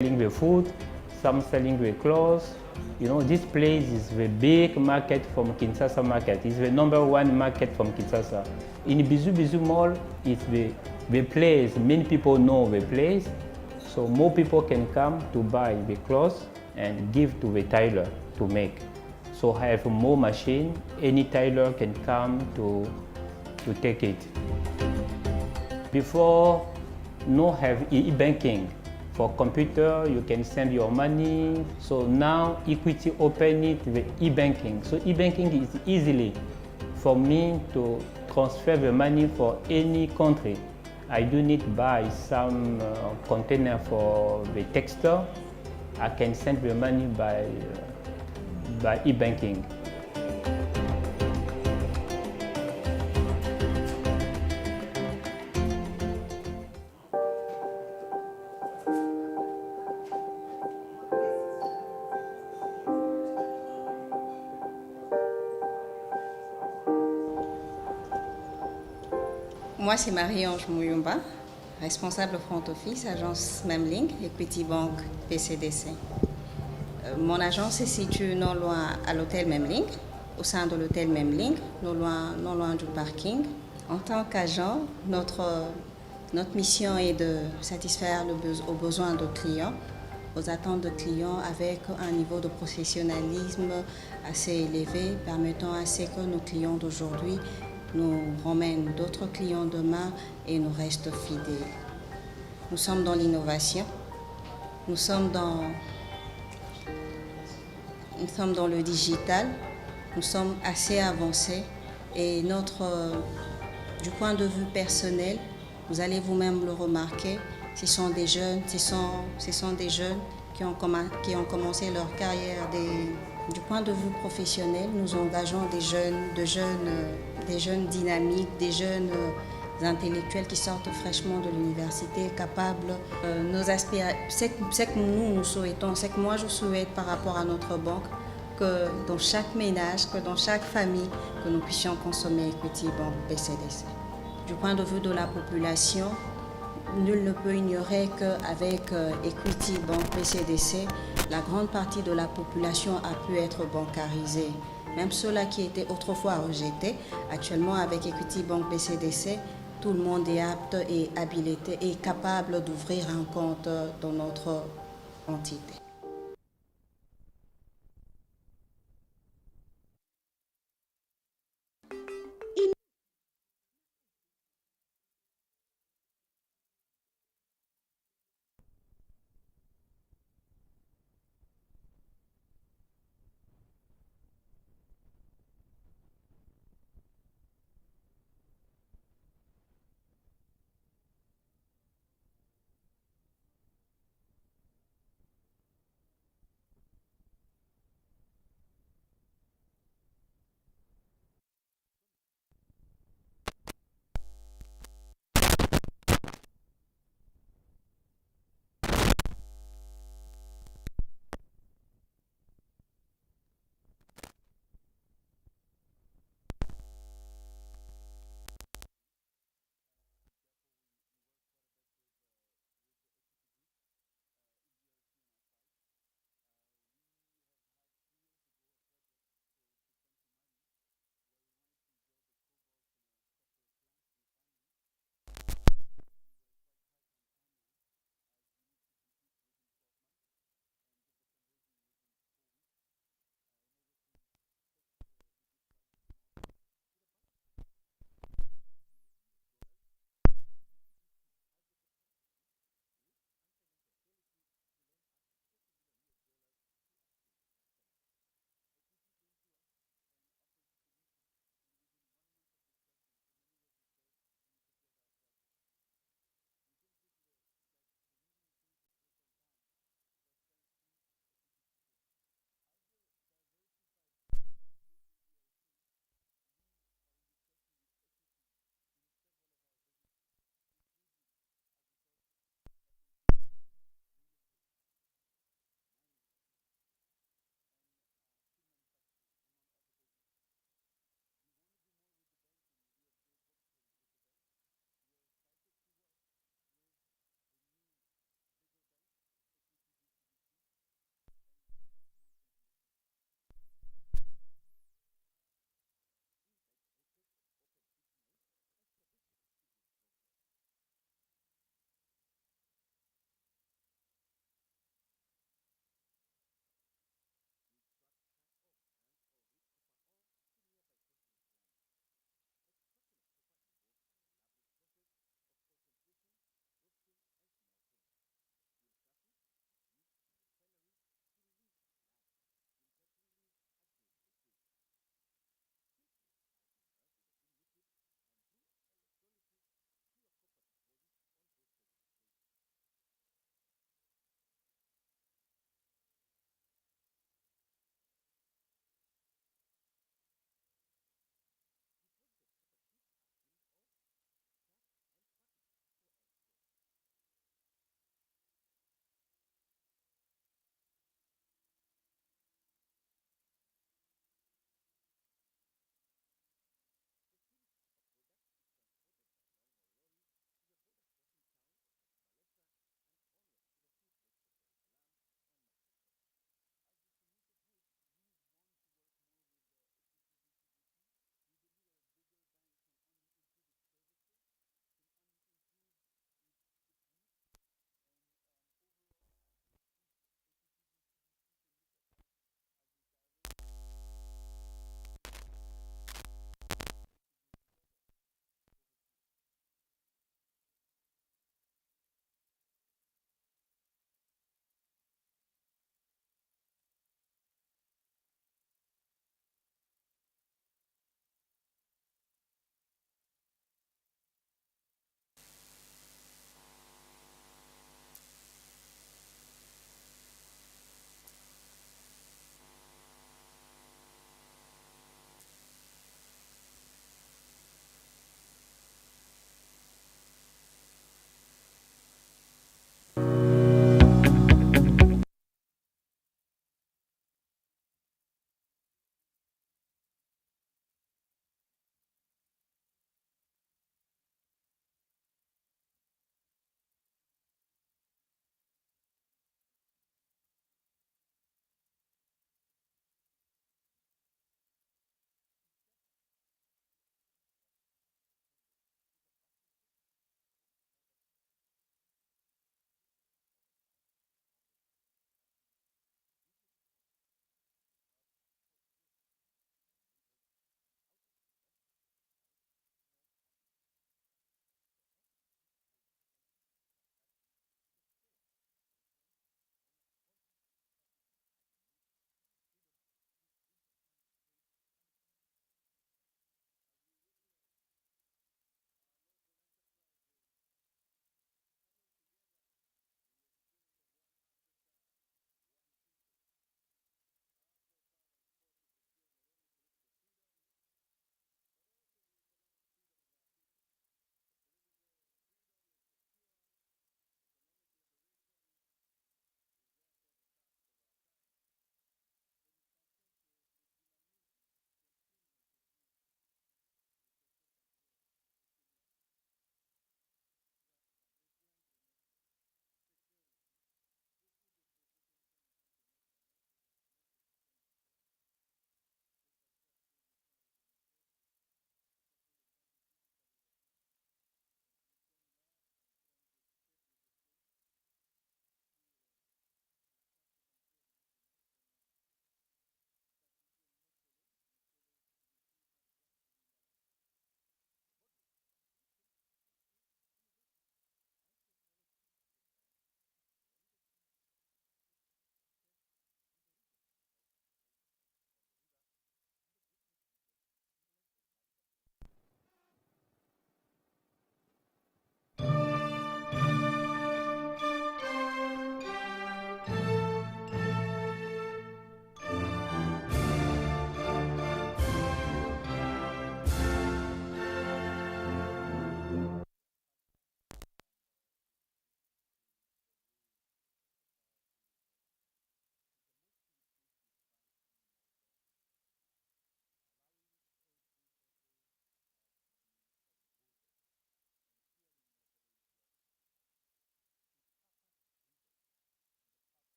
selling the food, some selling the clothes. You know, this place is the big market from Kinshasa market. It's the #1 market from Kinshasa. In Bizu Bizu Mall, it's the place, many people know the place, so more people can come to buy the clothes and give to the tailor to make. So I have more machine, any tailor can come to take it. Before, no have e-banking. For computer, you can send your money. So now Equity open it with e-banking. So e-banking is easily for me to transfer the money for any country. I do need to buy some container for the textile. I can send the money by e-banking. Moi, c'est Marie-Ange Mouyumba, responsable front office, agence Memling, Equity Bank PCDC. Mon agence se situe non loin à l'hôtel Memling, au sein de l'hôtel Memling, non loin du parking. En tant qu'agent, notre mission est de satisfaire aux besoins de clients, aux attentes de clients avec un niveau de professionnalisme assez élevé, permettant à ce que nos clients d'aujourd'hui nous ramènent d'autres clients demain et nous restent fidèles. Nous sommes dans l'innovation, nous sommes dans le digital, nous sommes assez avancés et du point de vue personnel, vous allez vous-même le remarquer, ce sont des jeunes qui ont commencé leur carrière. Du point de vue professionnel, nous engageons des jeunes dynamiques, des jeunes intellectuels qui sortent fraîchement de l'université, capables. C'est que nous souhaitons, c'est que moi je souhaite par rapport à notre banque, que dans chaque ménage, que dans chaque famille, que nous puissions consommer Equity Bank PCDC. Du point de vue de la population, nul ne peut ignorer qu'avec Equity Bank PCDC, la grande partie de la population a pu être bancarisée. Même ceux-là qui étaient autrefois rejetés, actuellement avec Equity Bank PCDC, tout le monde est apte et habilité et capable d'ouvrir un compte dans notre entité.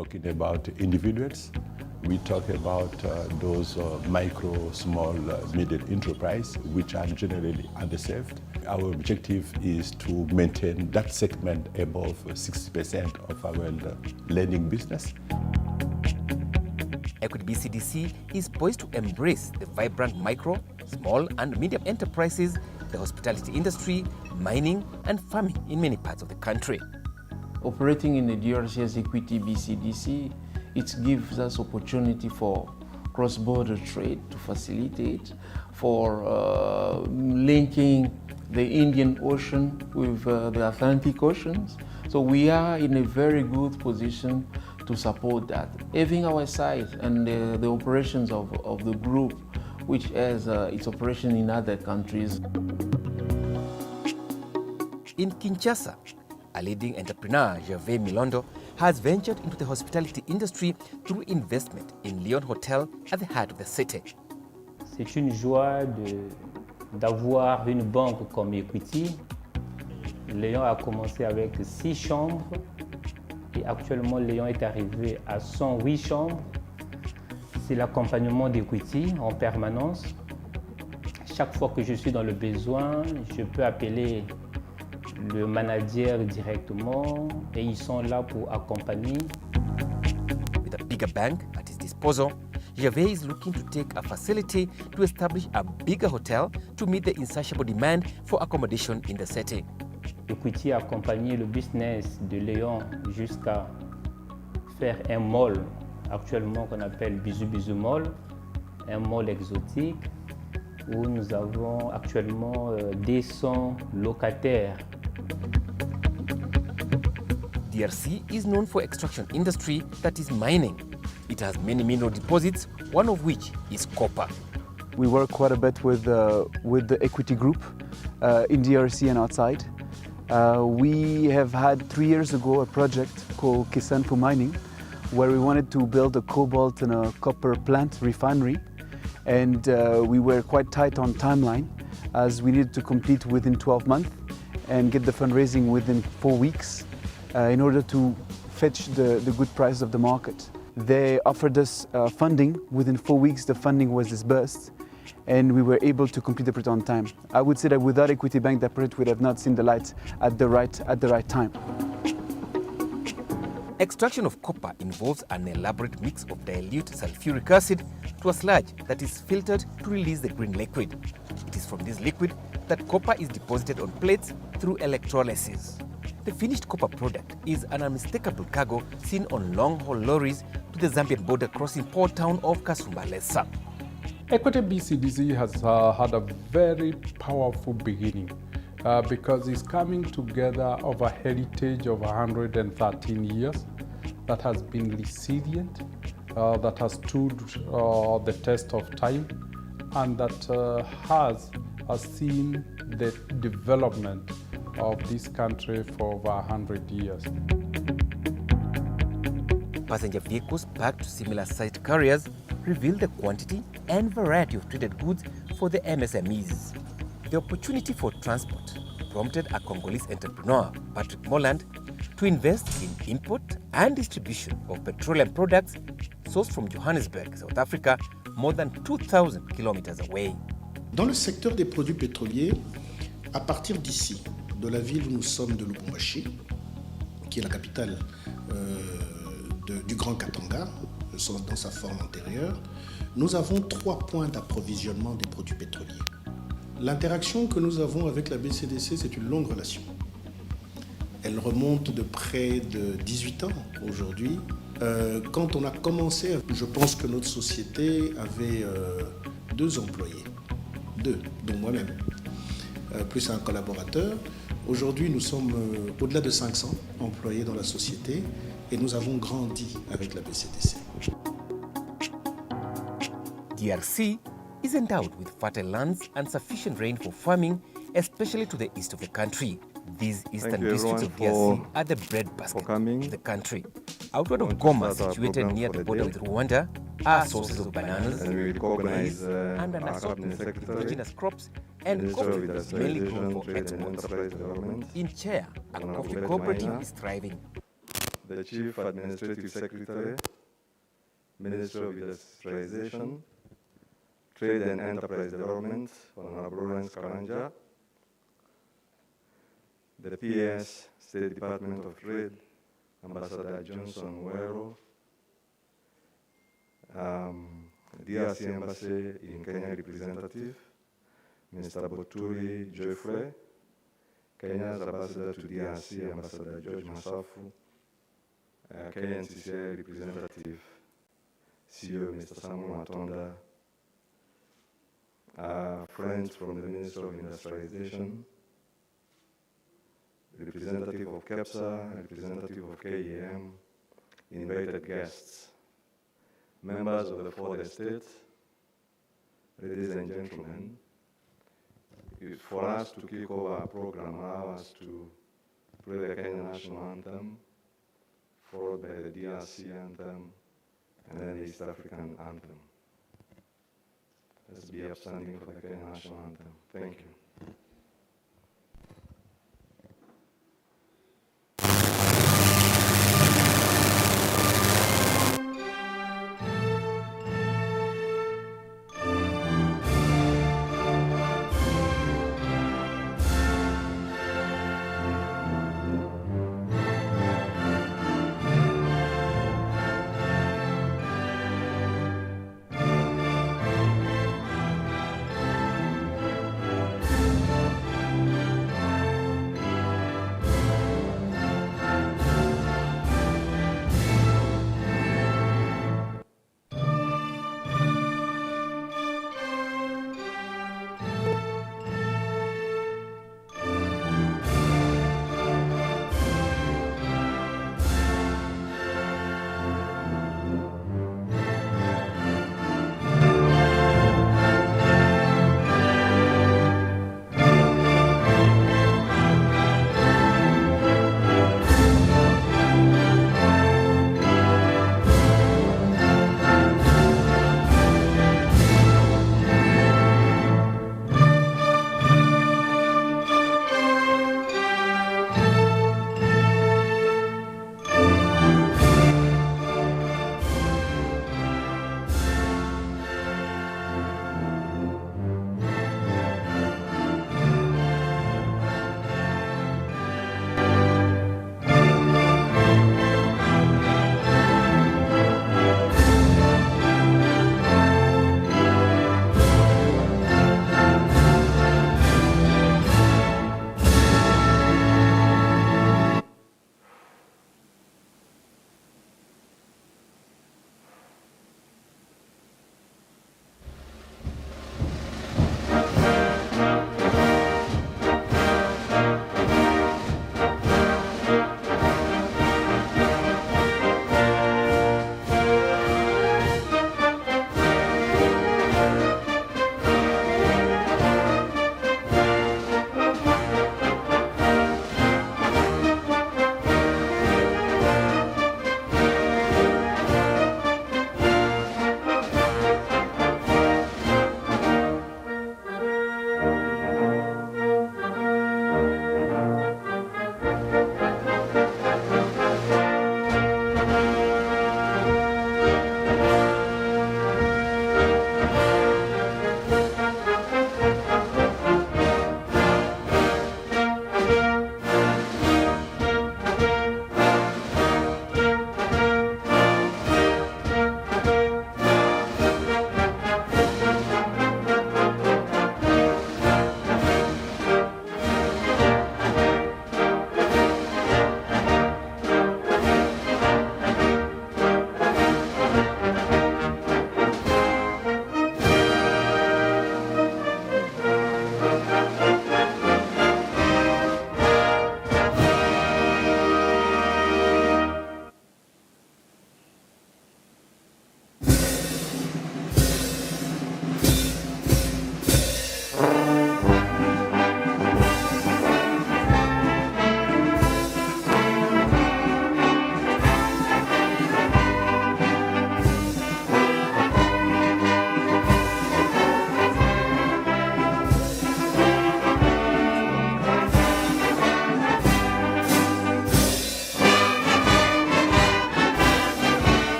talking about individuals. We talk about those micro, small, medium enterprise, which are generally underserved. Our objective is to maintain that segment above 60% of our lending business. Equity BCDC is poised to embrace the vibrant micro, small and medium enterprises, the hospitality industry, mining and farming in many parts of the country. Operating in the DRC as Equity BCDC, it gives us opportunity for cross-border trade to facilitate, for linking the Indian Ocean with the Atlantic Oceans. So we are in a very good position to support that. Having our site and the operations of the group, which has its operation in other countries. In Kinshasa, a leading entrepreneur, Gervais Milondo, has ventured into the hospitality industry through investment in Lyon Hotel at the heart of the city. C'est une joie d'avoir une banque comme Equity. Lyon a commencé avec 6 chambres et actuellement Lyon est arrivé à 108 chambres. C'est l'accompagnement d'Equity en permanence. Chaque fois que je suis dans le besoin, je peux appeler le manager directement et ils sont là pour accompagner. With a bigger bank at his disposal, Gervais is looking to take a facility to establish a bigger hotel to meet the insatiable demand for accommodation in the city. Equity a accompagné le business de Lyon jusqu'à faire un mall actuellement qu'on appelle Bisou Bisou Mall, un mall exotique où nous avons actuellement 200 locataires. DRC is known for extraction industry, that is mining. It has many mineral deposits, one of which is copper. We work quite a bit with the Equity Group in DRC and outside. We have had 3 years ago a project called Kisanfu Mining, where we wanted to build a cobalt and a copper plant refinery, and we were quite tight on timeline as we needed to complete within 12 months and get the fundraising within 4 weeks in order to fetch the good price of the market. They offered us funding. Within 4 weeks the funding was disbursed and we were able to complete the project on time. I would say that without Equity Bank, the project would have not seen the light at the right time. Extraction of copper involves an elaborate mix of dilute sulfuric acid to a sludge that is filtered to release the green liquid. It is from this liquid that copper is deposited on plates through electrolysis. The finished copper product is an unmistakable cargo seen on long-haul lorries to the Zambian border crossing port town of Kasumbalesa. Equity BCDC has had a very powerful beginning because it's coming together of a heritage of 113 years that has been resilient, that has stood the test of time, and that has seen the development of this country for over 100 years. Passenger vehicles packed to similar-sized carriers reveal the quantity and variety of traded goods for the MSMEs. The opportunity for transport prompted a Congolese entrepreneur, Patrick Moland, to invest in import and distribution of petroleum products sourced from Johannesburg, South Africa, more than 2,000 kilometers away. Dans le secteur des produits pétroliers, à partir d'ici, de la ville où nous sommes de Lubumbashi, qui est la capitale du Grand Katanga, dans sa forme antérieure, nous avons 3 points d'approvisionnement des produits pétroliers. L'interaction que nous avons avec la BCDC, c'est une longue relation. Elle remonte de près de 18 ans aujourd'hui. Quand on a commencé, je pense que notre société avait 2 employés, 2, dont moi-même, plus un collaborateur. Aujourd'hui, nous sommes au-delà de 500 employés dans la société et nous avons grandi avec la BCDC. DRC is endowed with fertile lands and sufficient rain for farming, especially to the east of the country. These eastern districts of DRC are the breadbasket of the country. Outward of Goma, situated near the border with Rwanda, are sources of bananas, and we recognize and an assortment of indigenous crops and coffee is mainly grown for export. In Chea, a coffee cooperative is thriving. the Chief Administrative Secretary, Minister of Industrialization, Trade and Enterprise Development, Honorable Lawrence Karanja, the PS, State Department of Trade, Ambassador Johnson Wero, DRC Embassy in Kenya representative, Mr. Boturi Joyfrey, Kenya's ambassador to DRC, Ambassador George Masafu, Kenyan CCI representative, CEO Mr. Samuel Matonda, friends from the Minister of Industrialization, representative of KEPSA, representative of KEM, invited guests, members of the fourth estate, ladies and gentlemen. For us to kick off our program, allow us to play the Kenyan national anthem, followed by the DRC anthem, and then the East African anthem. Let's be upstanding for the Kenyan national anthem. Thank you.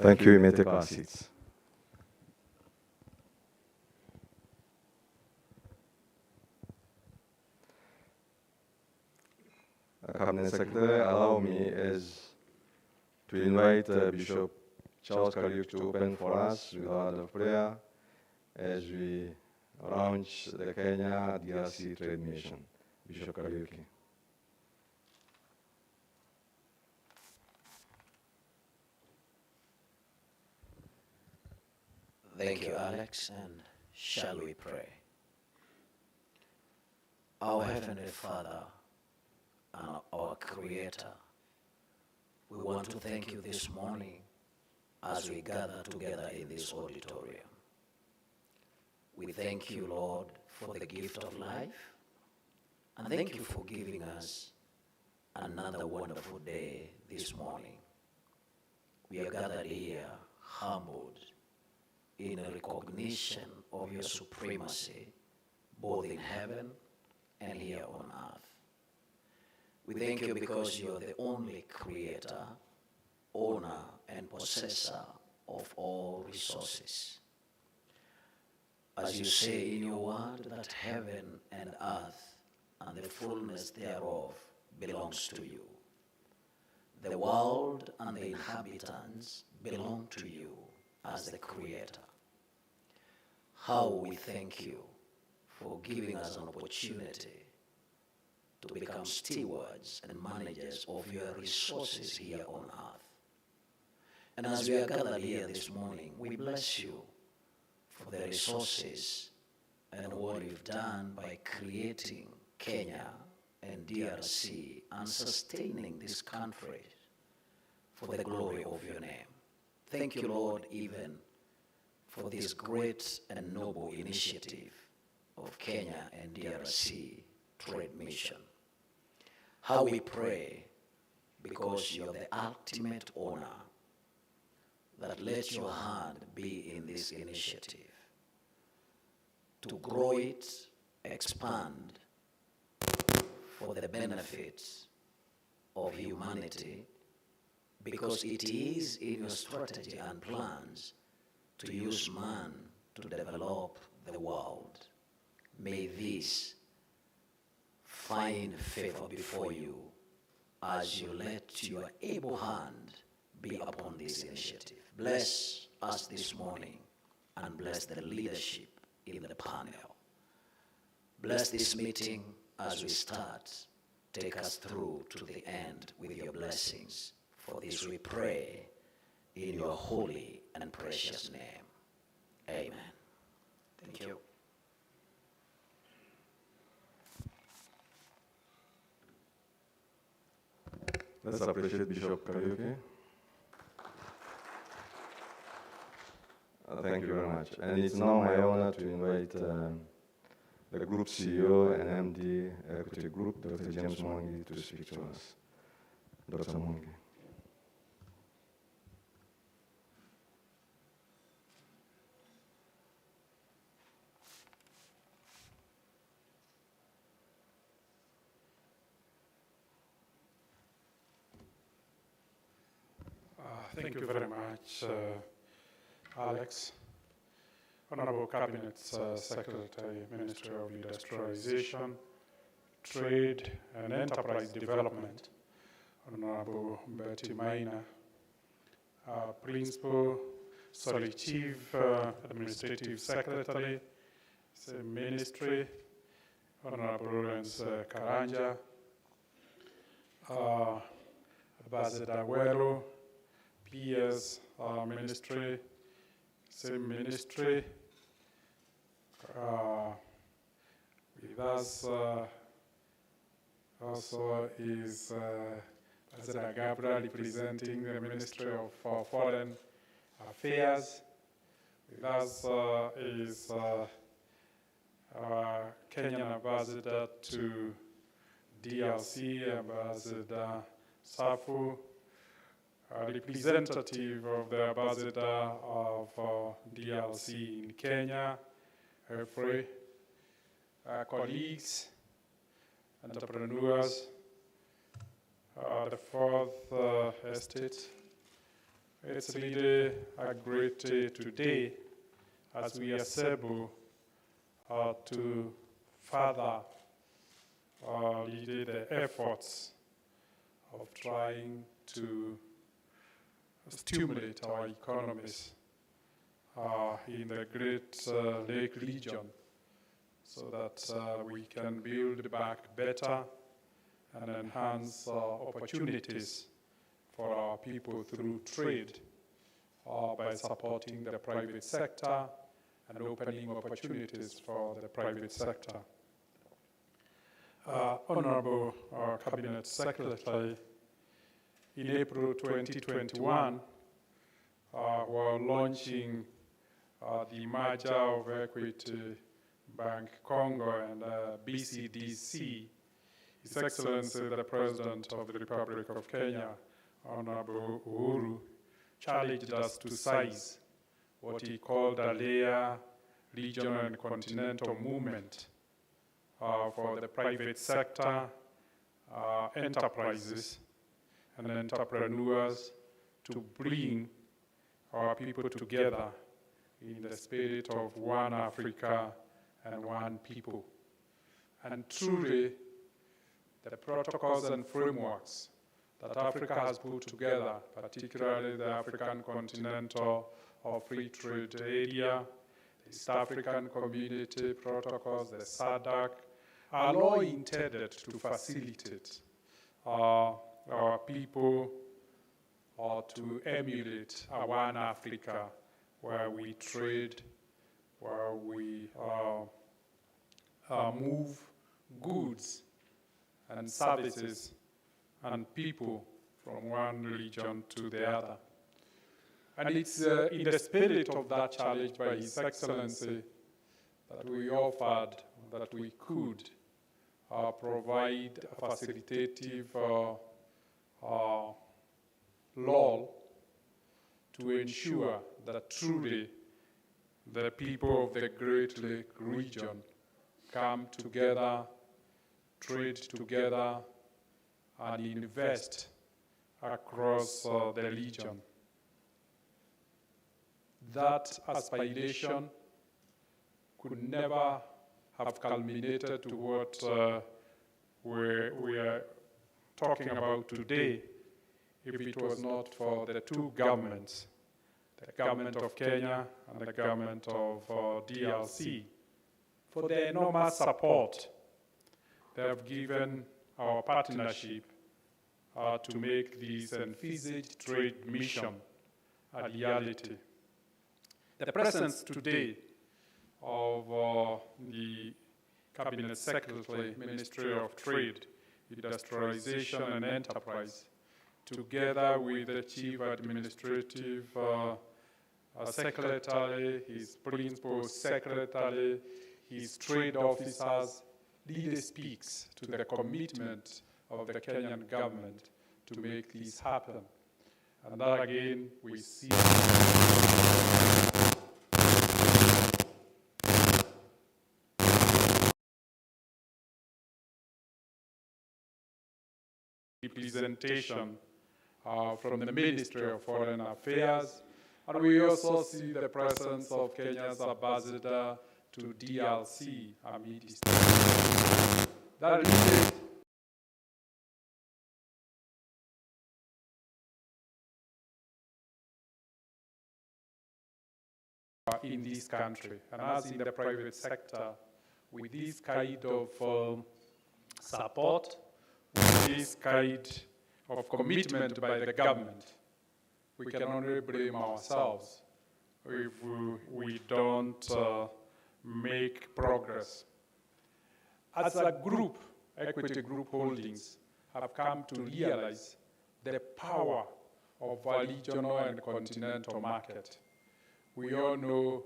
Thank you. You may take our seats. Cabinet Secretary, allow me to invite Bishop Charles Kariuki to open for us with a word of prayer as we launch the Kenya DRC Trade Mission. Bishop Kariuki. Thank you, Alex, and shall we pray? Our Heavenly Father and our Creator, we want to thank you this morning as we gather together in this auditorium. We thank you, Lord, for the gift of life, and thank you for giving us another wonderful day this morning. We are gathered here, humbled, in a recognition of your supremacy, both in heaven and here on earth. We thank you because you're the only creator, owner, and possessor of all resources. As you say in your word that heaven and earth and the fullness thereof belongs to you. The world and the inhabitants belong to you as the creator. How we thank you for giving us an opportunity to become stewards and managers of your resources here on earth. And as we are gathered here this morning, we bless you for the resources and what you've done by creating Kenya and DRC and sustaining this country for the glory of your name. Thank you, Lord, even for this great and noble initiative of Kenya and DRC Trade Mission. How we pray, because you're the ultimate owner, that let your hand be in this initiative to grow it, expand for the benefit of humanity, because it is in your strategy and plans to use man to develop the world. May this find favor before you as you let your able hand be upon this initiative. Bless us this morning and bless the leadership in the panel. Bless this meeting as we start. Take us through to the end with your blessings. For this we pray in your holy and precious name. Amen. Thank you. Let's appreciate Bishop Kariuki. Thank you very much. And it's now my honor to invite the Group CEO and MD Equity Group, Dr. James Mwangi, to speak to us. Dr. Mwangi. Thank you very much, Alex. Honorable Cabinet Secretary, Ministry of Industrialization, Trade and Enterprise Development, Honorable Betty Maina, Principal, Chief Administrative Secretary, Ministry, Honorable Lawrence Karanja, Ambassador Guerrero, PS Ministry, same ministry. With us also is President Gabriel representing the Ministry of Foreign Affairs. With us is our Kenyan ambassador to DRC, Ambassador Safu, a representative of the ambassador of DRC in Kenya, Humphrey, colleagues, entrepreneurs, the Fourth Estate, It's really a great day today as we assemble to further lead the efforts of trying to stimulate our economies in the Great Lake region so that we can build back better and enhance opportunities for our people through trade by supporting the private sector and opening opportunities for the private sector. Honorable Cabinet Secretary, in April 2021, we're launching the merger of Equity Bank Congo and BCDC. His Excellency, the President of the Republic of Kenya, Honorable Uhuru, challenged us to size what he called a layer, regional and continental movement for the private sector, enterprises, and entrepreneurs to bring our people together in the spirit of one Africa and one people. And truly, the protocols and frameworks that Africa has put together, particularly the African Continental or Free Trade Area, the East African Community Protocols, the SADC, are all intended to facilitate our people to emulate a one Africa where we trade, where we move goods and services and people from one region to the other. And it's in the spirit of that challenge by His Excellency that we offered that we could provide a facilitative law to ensure that truly the people of the Great Lake region come together, trade together, and invest across the region. That aspiration could never have culminated to what we are talking about today if it was not for the two governments, the government of Kenya and the government of DRC, for the enormous support they have given our partnership to make this envisaged trade mission a reality. The presence today of the Cabinet Secretary, Ministry of Trade, Industrialization and Enterprise, together with the Chief Administrative Secretary, his Principal Secretary, his trade officers, really speaks to the commitment of the Kenyan government to make this happen. And that again, we see representation from the Ministry of Foreign Affairs, and we also see the presence of Kenya's ambassador to DRC amid his that really in this country, and as in the private sector, with this kind of support, with this kind of commitment by the government, we can only blame ourselves if we don't make progress. As a group, Equity Group Holdings have come to realize the power of a regional and continental market. We all know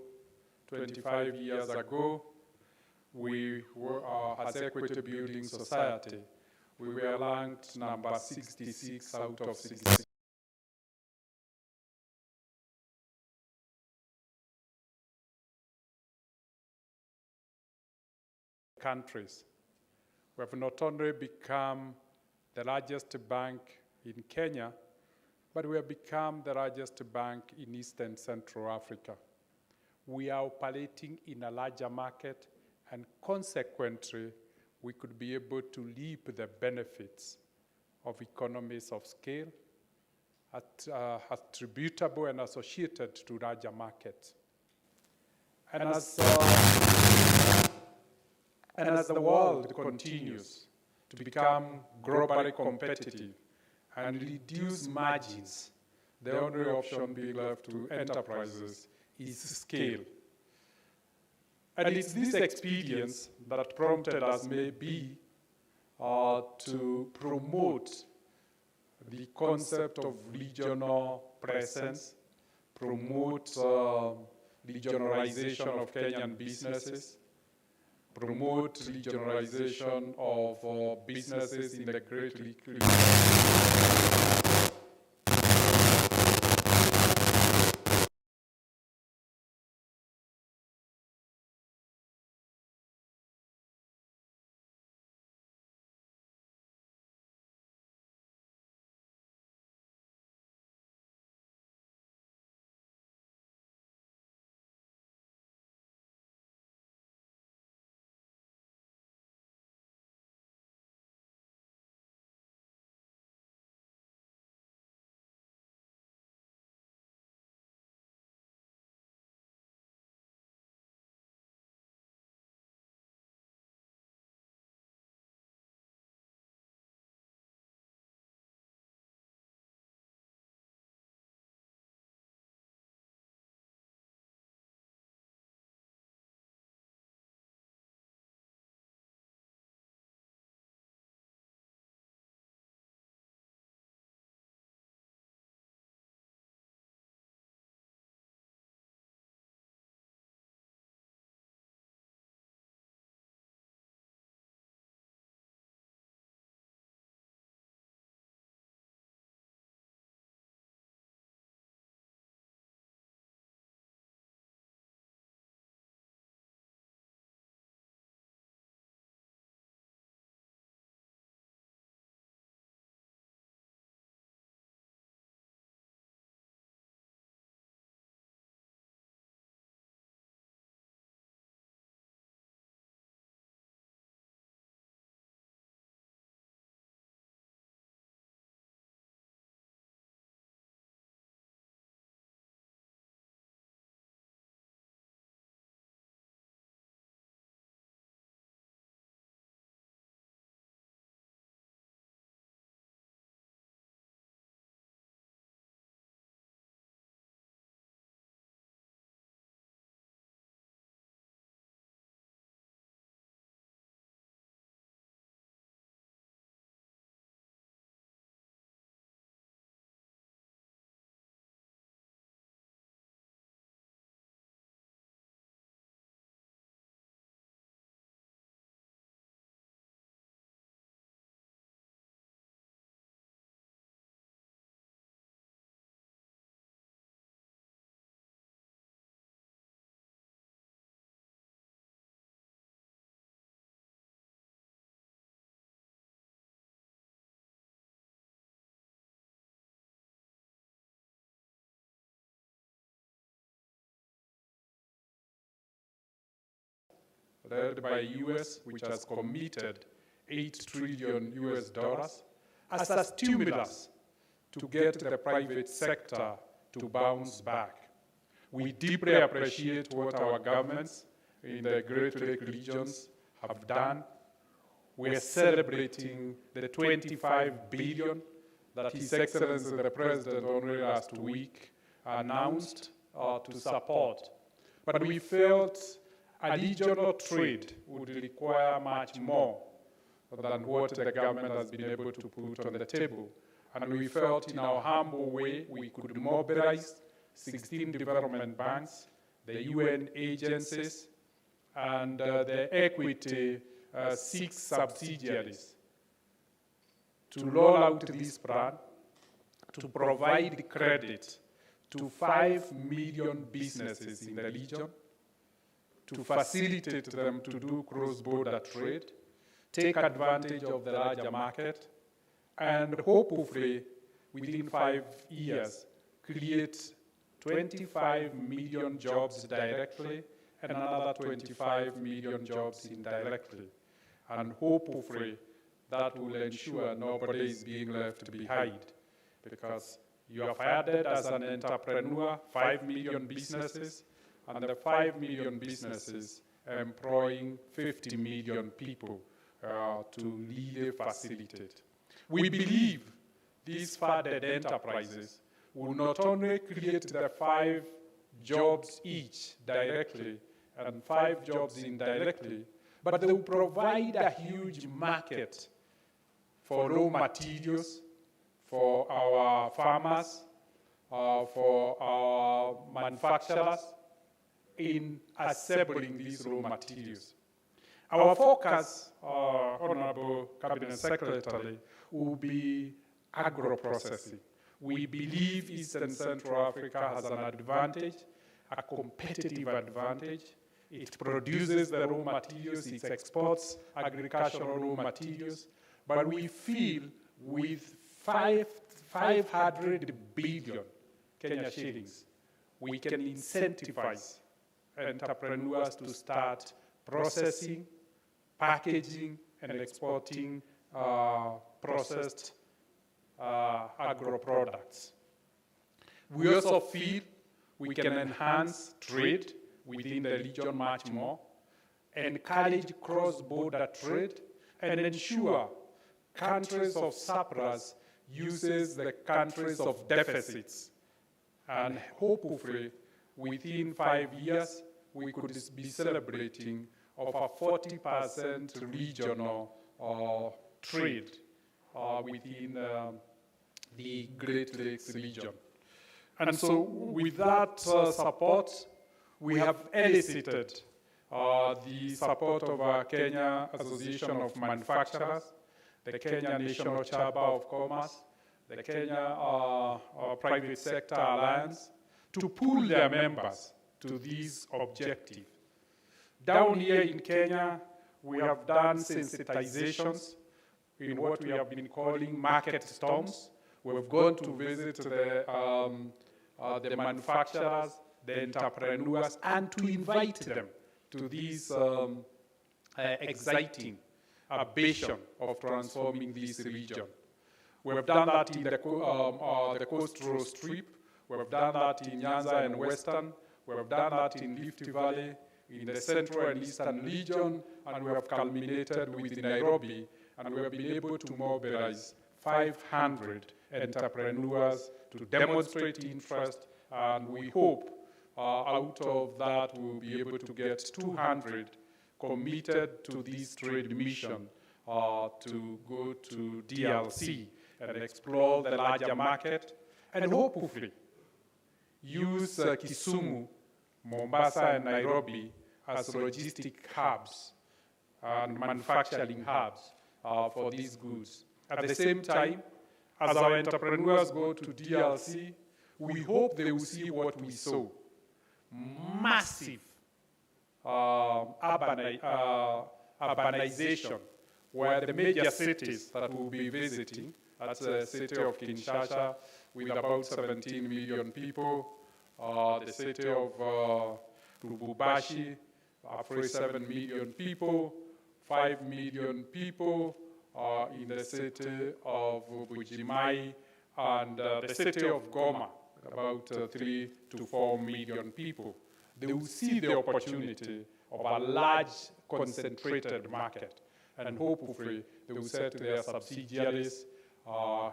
25 years ago, we were, as Equity Building Society, we were ranked number 66 out of 66. Countries. We have not only become the largest bank in Kenya, but we have become the largest bank in East and Central Africa. We are operating in a larger market, and consequently, we could be able to reap the benefits of economies of scale attributable and associated to larger markets. And as the world continues to become globally competitive and reduce margins, the only option being left to enterprises is scale. And it's this experience that prompted us maybe to promote the concept of regional presence, promote regionalization of Kenyan businesses, promote regionalization of businesses in the Great Lakes. Led by US, which has committed $8 trillion as a stimulus to get the private sector to bounce back. We deeply appreciate what our governments in the Great Lakes regions have done. We're celebrating the $25 billion that His Excellency the President only last week announced to support. But we felt a regional trade would require much more than what the government has been able to put on the table. And we felt in our humble way we could mobilize 16 development banks, the UN agencies, and the equity 6 subsidiaries to roll out this plan to provide credit to 5 million businesses in the region, to facilitate them to do cross-border trade, take advantage of the larger market, and hopefully within 5 years, create 25 million jobs directly and another 25 million jobs indirectly. And hopefully that will ensure nobody is being left behind, because you have added as an entrepreneur 5 million businesses, and the 5 million businesses employing 50 million people to really facilitate. We believe these funded enterprises will not only create the 5 jobs each directly and 5 jobs indirectly, but they will provide a huge market for raw materials, for our farmers, for our manufacturers in assembling these raw materials. Our focus, Honorable Cabinet Secretary, will be agro-processing. We believe Eastern Central Africa has an advantage, a competitive advantage. It produces the raw materials, it exports agricultural raw materials, but we feel with 500 billion Kenya shillings, we can incentivize entrepreneurs to start processing, packaging, and exporting processed agro products. We also feel we can enhance trade within the region much more, encourage cross-border trade, and ensure countries of surplus uses the countries of deficits. And hopefully, within 5 years, we could be celebrating of a 40% regional trade within the Great Lakes region. And so with that support, we have elicited the support of our Kenya Association of Manufacturers, the Kenya National Chamber of Commerce, the Kenya Private Sector Alliance, to pull their members to this objective. Down here in Kenya, we have done sensitizations in what we have been calling market storms. We've gone to visit the manufacturers, the entrepreneurs, and to invite them to this exciting ambition of transforming this region. We've done that in the coastal strip. We've done that in Nyanza and Western. We've done that in Rift Valley, in the Central and Eastern region, and we have culminated with Nairobi, and we have been able to mobilize 500 entrepreneurs to demonstrate interest, and we hope out of that we'll be able to get 200 committed to this trade mission to go to DRC and explore the larger market, and hopefully use Kisumu, Mombasa, and Nairobi as logistic hubs and manufacturing hubs for these goods. At the same time, as our entrepreneurs go to DRC, we hope they will see what we saw. Massive urbanization, where the major cities that we'll be visiting, that's the city of Kinshasa with about 17 million people, the city of Lubumbashi, 47 million people, 5 million people in the city of Bujimai, and the city of Goma, about 3 to 4 million people. They will see the opportunity of a large concentrated market, and hopefully they will say to their subsidiaries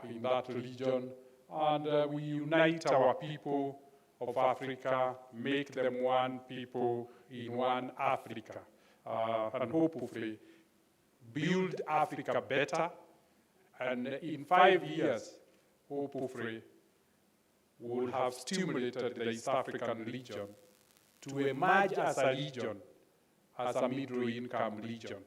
in that region, and we unite our people of Africa, make them one people in one Africa, and hopefully build Africa better, and in 5 years, hopefully, we'll have stimulated the East African region to emerge as a region, as a middle-income region.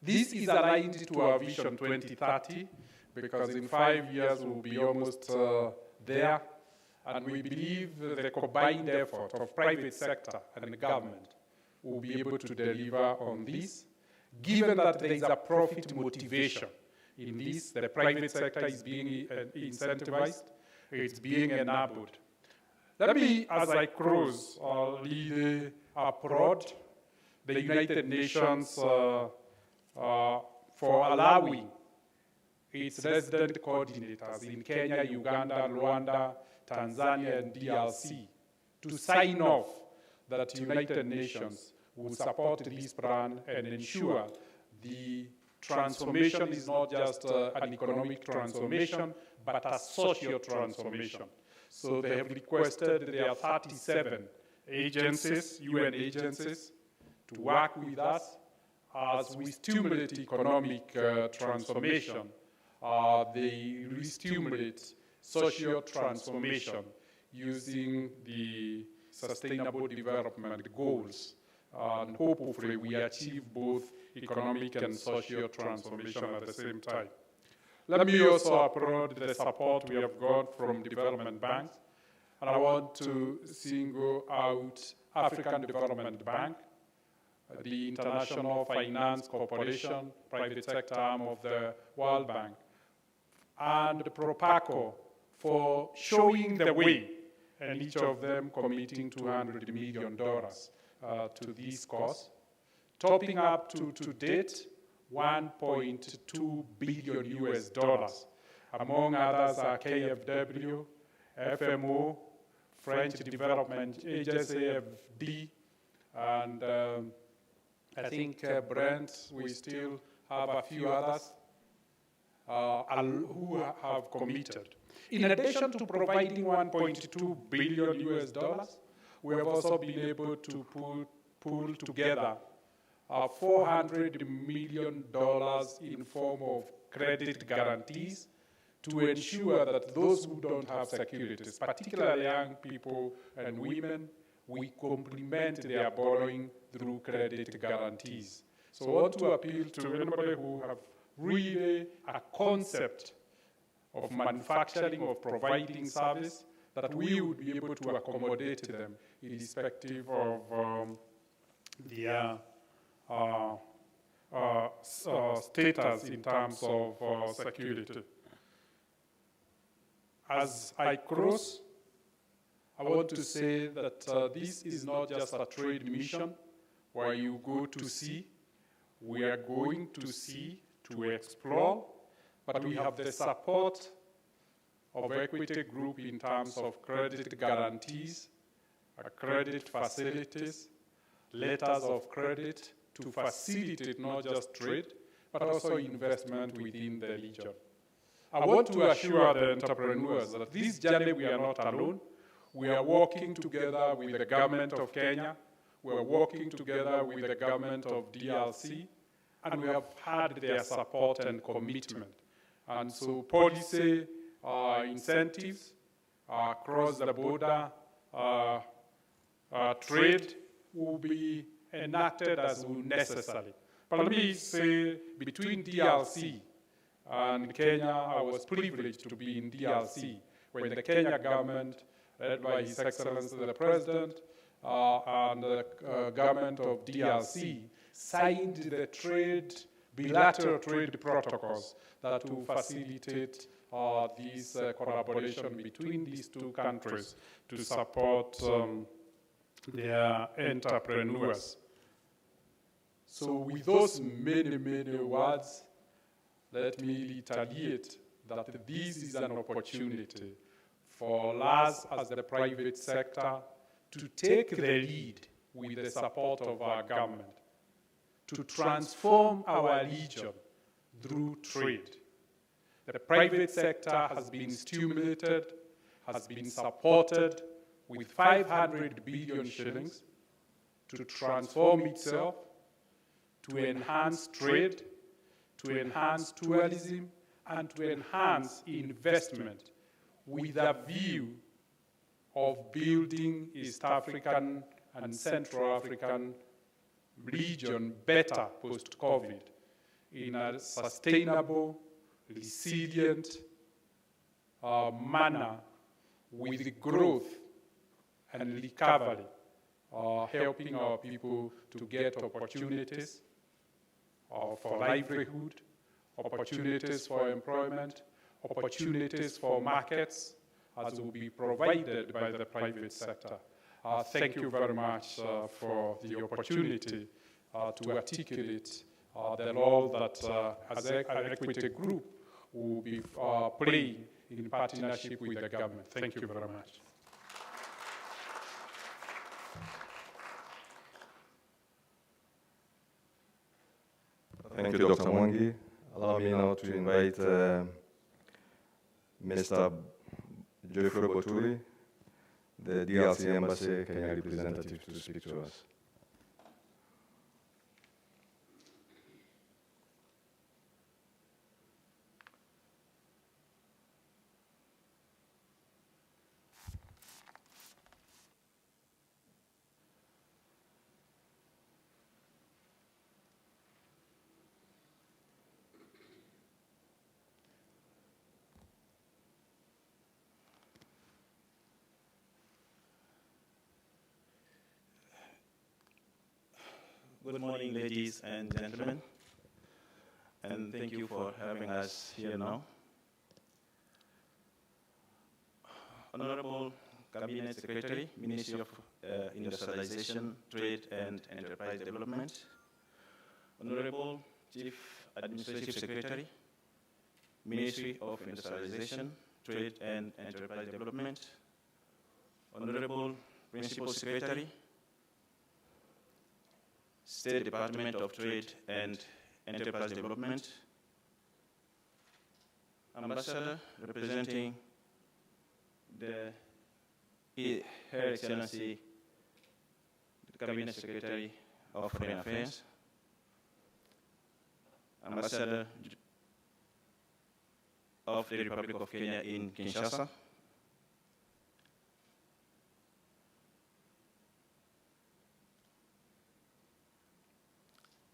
This is aligned to our Vision 2030, because in 5 years we'll be almost there, and we believe the combined effort of private sector and the government will be able to deliver on this, given that there is a profit motivation in this. The private sector is being incentivized, it's being enabled. Let me, as I close, lead applaud the United Nations for allowing its resident coordinators in Kenya, Uganda, Rwanda, Tanzania, and DRC to sign off that the United Nations will support this plan and ensure the transformation is not just an economic transformation, but a social transformation. So they have requested there are 37 agencies, UN agencies, to work with us as we stimulate economic transformation. They re-stimulate social transformation using the Sustainable Development Goals. And hopefully we achieve both economic and social transformation at the same time. Let me also applaud the support we have got from development banks. And I want to single out African Development Bank, the International Finance Corporation, private sector arm of the World Bank, and Propaco for showing the way, and each of them committing $200 million to this cause, topping up to date $1.2 billion US. Among others are KfW, FMO, French Development Agency, FD, and I think Brent, we still have a few others who have committed. In addition to providing $1.2 billion US, we have also been able to pull together $400 million in form of credit guarantees to ensure that those who don't have securities, particularly young people and women, we complement their borrowing through credit guarantees. So I want to appeal to anybody who have really a concept of manufacturing, of providing service, that we would be able to accommodate them irrespective of their status in terms of security. As I close, I want to say that this is not just a trade mission where you go to see. We are going to see, to explore, but we have the support of Equity Group in terms of credit guarantees, credit facilities, letters of credit to facilitate not just trade, but also investment within the region. I want to assure the entrepreneurs that this journey we are not alone. We are working together with the government of Kenya, we are working together with the government of DRC, and we have had their support and commitment. And so policy incentives across the border trade will be enacted as necessary. But let me say, between DRC and Kenya, I was privileged to be in DRC when the Kenya government, led by His Excellency the President and the government of DRC, signed the bilateral trade protocols that will facilitate this collaboration between these two countries to support their entrepreneurs. So with those many, many words, let me reiterate that this is an opportunity for us as the private sector to take the lead with the support of our government, to transform our region through trade. The private sector has been stimulated, has been supported with 500 billion shillings to transform itself, to enhance trade, to enhance tourism, and to enhance investment with a view of building East African and Central African region better post-COVID in a sustainable, resilient manner with growth and recovery, helping our people to get opportunities for livelihood, opportunities for employment, opportunities for markets, as will be provided by the private sector. Thank you very much for the opportunity to articulate the role that as an equity group will be playing in partnership with the government. Thank you very much. Thank you, Dr. Mwangi. Allow me now to invite Mr. Geoffrey Boturi, the DRC Embassy Kenya representative, to speak to us. Good morning, ladies and gentlemen, and thank you for having us here now. Honorable Cabinet Secretary, Ministry of Industrialization, Trade and Enterprise Development, Honorable Chief Administrative Secretary, Ministry of Industrialization, Trade and Enterprise Development, Honorable Principal Secretary, State Department of Trade and Enterprise Development, Ambassador representing Her Excellency, the Cabinet Secretary of Foreign Affairs, Ambassador of the Republic of Kenya in Kinshasa,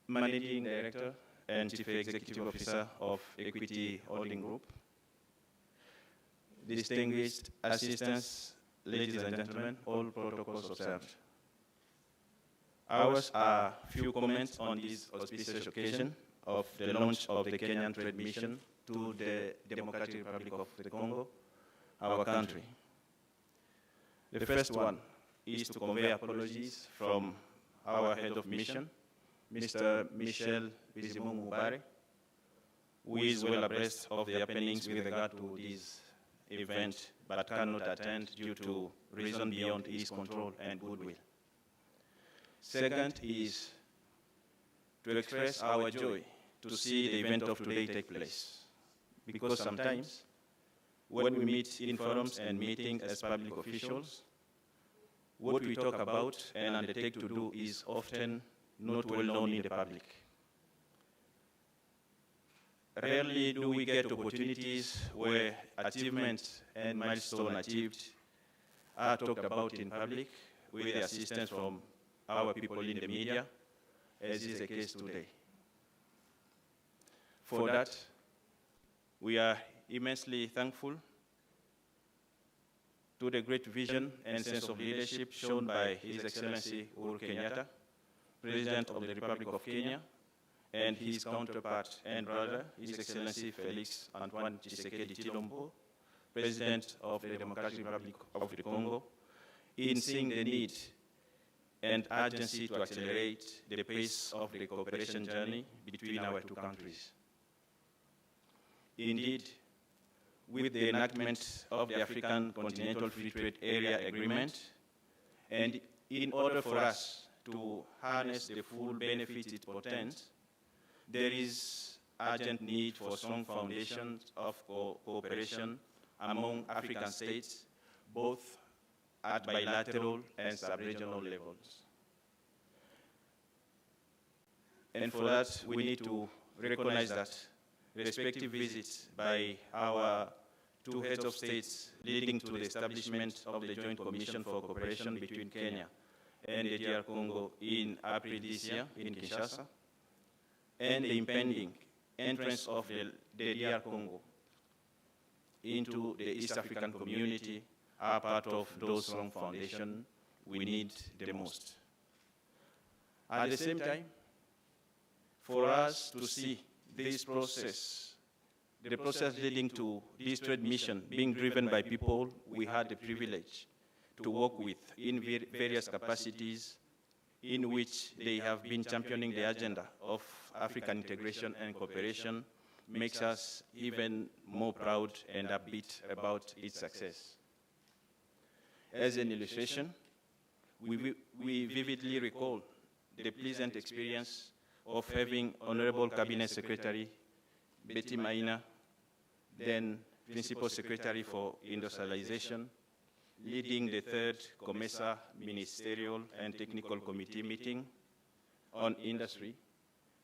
Managing Director and Chief Executive Officer of Equity Holding Group, distinguished assistants, ladies and gentlemen, all protocols observed. Ours are few comments on this auspicious occasion of the launch of the Kenyan Trade Mission to the Democratic Republic of the Congo, our country. The first one is to convey apologies from our head of mission, Mr. Michel Bizimungu Mubare, who is well abreast of the happenings with regard to this event, but cannot attend due to reason beyond his control and goodwill. Second is to express our joy to see the event of today take place, because sometimes when we meet in forums and meetings as public officials, what we talk about and undertake to do is often not well known in the public. Rarely do we get opportunities where achievements and milestones achieved are talked about in public with the assistance from our people in the media, as is the case today. For that, we are immensely thankful to the great vision and sense of leadership shown by His Excellency Uhuru Kenyatta, President of the Republic of Kenya, and his counterpart and brother, His Excellency Felix Antoine Tshisekedi Tshilombo, President of the Democratic Republic of the Congo, in seeing the need and urgency to accelerate the pace of the cooperation journey between our two countries. Indeed, with the enactment of the African Continental Free Trade Area Agreement, and in order for us to harness the full benefits it portends, there is urgent need for strong foundations of cooperation among African states, both at bilateral and sub-regional levels. And for that, we need to recognize that respective visits by our two heads of states leading to the establishment of the Joint Commission for Cooperation between Kenya and the DR Congo in April this year in Kinshasa, and the impending entrance of the DR Congo into the East African community are part of those strong foundations we need the most. At the same time, for us to see this process, the process leading to this trade mission being driven by people we had the privilege to work with in various capacities in which they have been championing the agenda of African integration and cooperation makes us even more proud and upbeat about its success. As an illustration, we vividly recall the pleasant experience of having Honorable Cabinet Secretary Betty Maina, then Principal Secretary for Industrialization, leading the third COMESA Ministerial and Technical Committee meeting on industry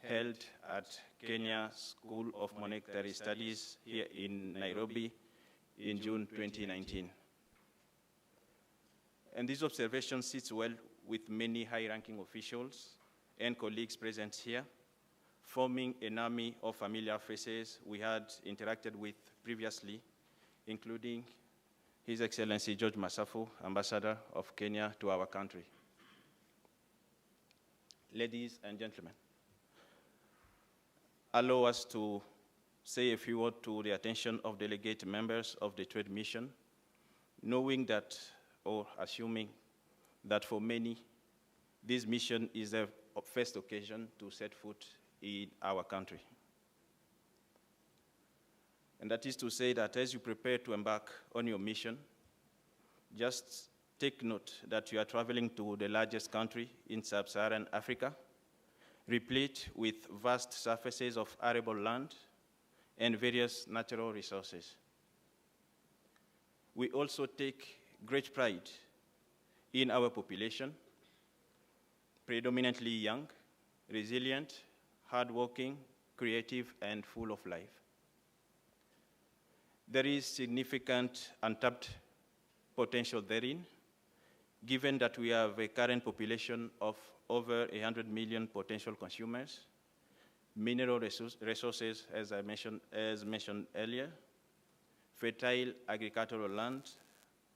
held at Kenya School of Monetary Studies here in Nairobi in June 2019. And this observation sits well with many high-ranking officials and colleagues present here, forming an army of familiar faces we had interacted with previously, including His Excellency George Masafu, Ambassador of Kenya to our country. Ladies and gentlemen, allow us to say a few words to the attention of delegate members of the trade mission, knowing that, or assuming that for many, this mission is their first occasion to set foot in our country. And that is to say that as you prepare to embark on your mission, just take note that you are traveling to the largest country in sub-Saharan Africa, replete with vast surfaces of arable land and various natural resources. We also take great pride in our population, predominantly young, resilient, hardworking, creative, and full of life. There is significant untapped potential therein, given that we have a current population of over 100 million potential consumers, mineral resources, as mentioned earlier, fertile agricultural land,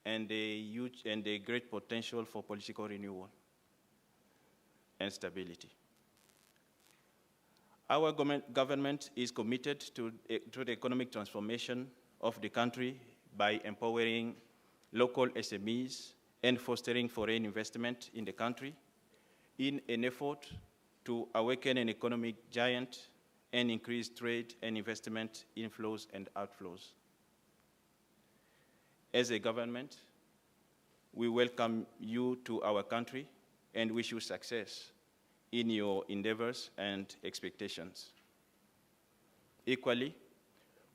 and a great potential for political renewal and stability. Our government is committed to the economic transformation of the country by empowering local SMEs and fostering foreign investment in the country in an effort to awaken an economic giant and increase trade and investment inflows and outflows. As a government, we welcome you to our country and wish you success in your endeavors and expectations. Equally,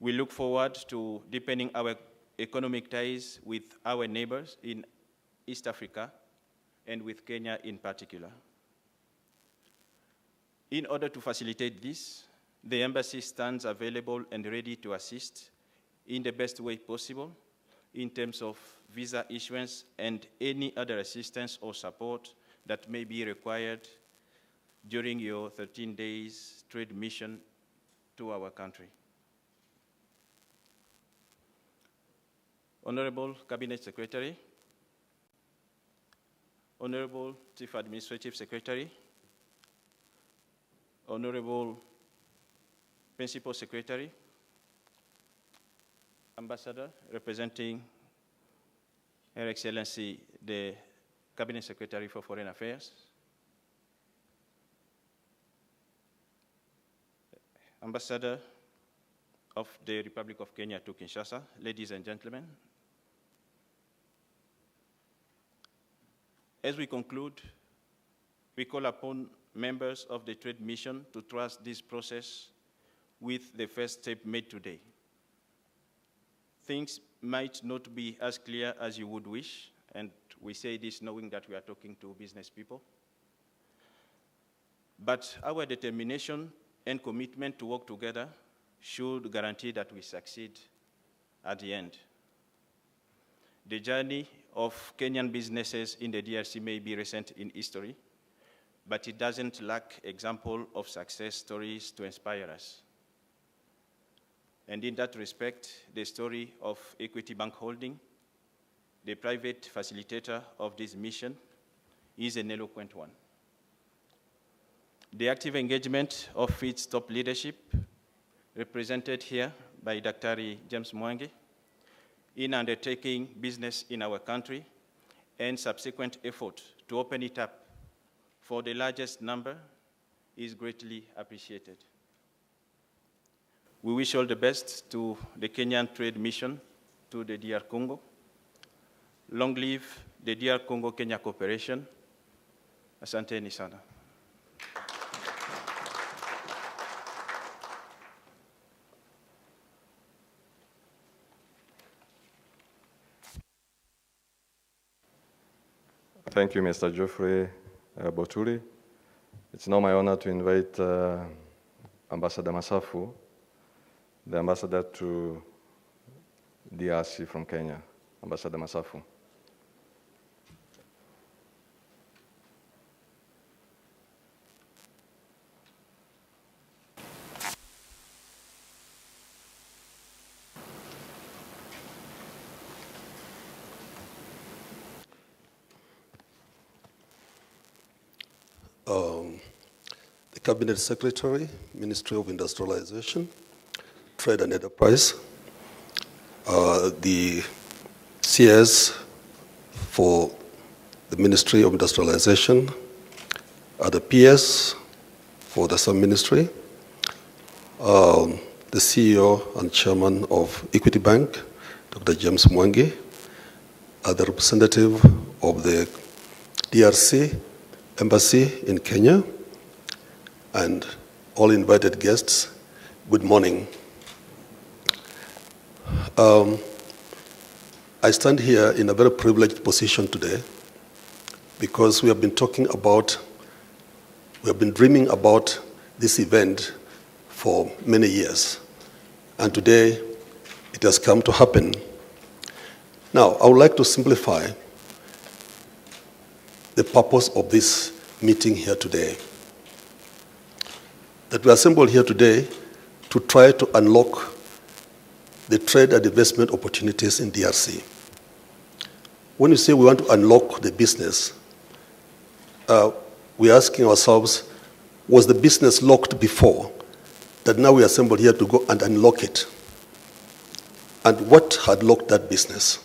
we look forward to deepening our economic ties with our neighbors in East Africa and with Kenya in particular. In order to facilitate this, the embassy stands available and ready to assist in the best way possible in terms of visa issuance and any other assistance or support that may be required during your 13 days trade mission to our country. Honorable Cabinet Secretary, Honorable Chief Administrative Secretary, Honorable Principal Secretary, Ambassador representing Her Excellency the Cabinet Secretary for Foreign Affairs, Ambassador of the Republic of Kenya to Kinshasa, ladies and gentlemen. As we conclude, we call upon members of the trade mission to trust this process with the first step made today. Things might not be as clear as you would wish, and we say this knowing that we are talking to business people. But our determination and commitment to work together should guarantee that we succeed at the end. The journey of Kenyan businesses in the DRC may be recent in history, but it doesn't lack example of success stories to inspire us. And in that respect, the story of Equity Bank Holding, the private facilitator of this mission, is an eloquent one. The active engagement of its top leadership represented here by Dr. James Mwangi, in undertaking business in our country and subsequent effort to open it up for the largest number is greatly appreciated. We wish all the best to the Kenyan Trade Mission to the DR Congo. Long live the DR Congo-Kenya Cooperation. Asanteni sana. Thank you, Mr. Geoffrey Boturi. It's now my honor to invite Ambassador Masafu, the ambassador to DRC from Kenya. Ambassador Masafu. The Cabinet Secretary, Ministry of Industrialization, Trade and Enterprise, the CS for the Ministry of Industrialization, the PS for the sub-ministry, the CEO and Chairman of Equity Bank, Dr. James Mwangi, the representative of the DRC Embassy in Kenya, and all invited guests, good morning. I stand here in a very privileged position today because we have been dreaming about this event for many years, and today it has come to happen. Now, I would like to simplify the purpose of this meeting here today. That we are assembled here today to try to unlock the trade and investment opportunities in DRC. When you say we want to unlock the business, we're asking ourselves, was the business locked before, that now we are assembled here to go and unlock it? And what had locked that business?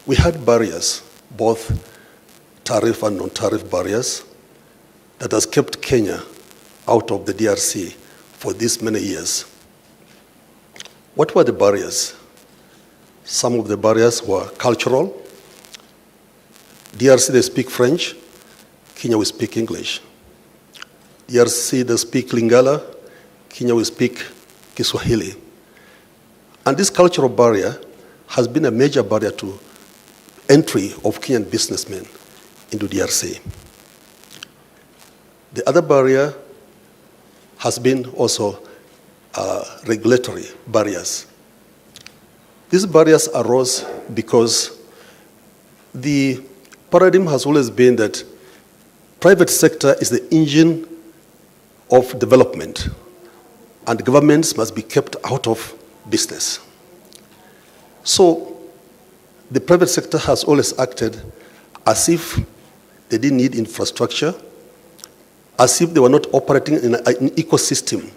We had barriers, both tariff and non-tariff barriers, that has kept Kenya out of the DRC for these many years. What were the barriers? Some of the barriers were cultural. DRC, they speak French. Kenya, we speak English. DRC, they speak Lingala. Kenya, we speak Kiswahili. And this cultural barrier has been a major barrier to entry of Kenyan businessmen into DRC. The other barrier has been also regulatory barriers. These barriers arose because the paradigm has always been that private sector is the engine of development, and governments must be kept out of business. So the private sector has always acted as if they didn't need infrastructure, as if they were not operating in an ecosystem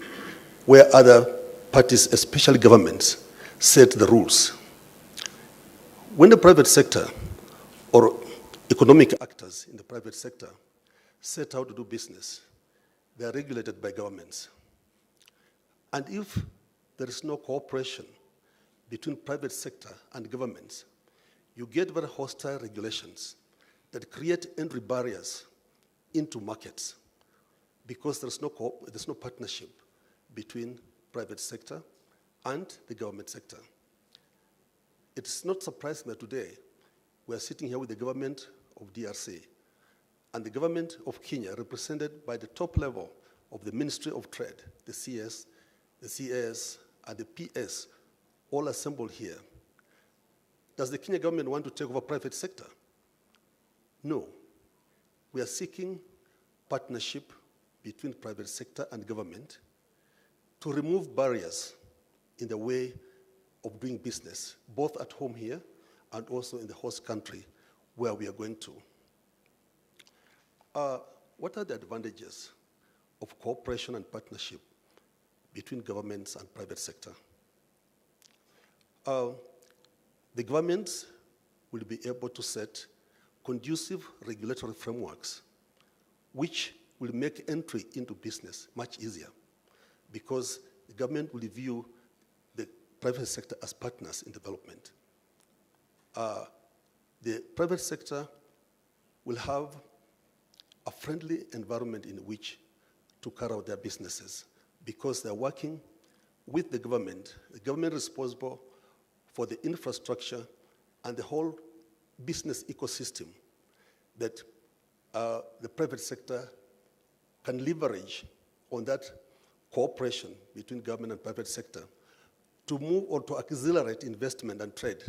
where other parties, especially governments, set the rules. When the private sector or economic actors in the private sector set out to do business, they are regulated by governments. And if there is no cooperation between private sector and governments, you get very hostile regulations that create entry barriers into markets because there's no partnership between private sector and the government sector. It's not surprising that today we are sitting here with the government of DRC and the government of Kenya, represented by the top level of the Ministry of Trade, the CS, the CAS, and the PS, all assembled here. Does the Kenya government want to take over private sector? No. We are seeking partnership between private sector and government to remove barriers in the way of doing business, both at home here and also in the host country where we are going to. What are the advantages of cooperation and partnership between governments and private sector. The governments will be able to set conducive regulatory frameworks which will make entry into business much easier, because the government will view the private sector as partners in development. The private sector will have a friendly environment in which to carry out their businesses, because they're working with the government responsible for the infrastructure and the whole business ecosystem that the private sector can leverage on that cooperation between government and private sector to move or to accelerate investment and trade.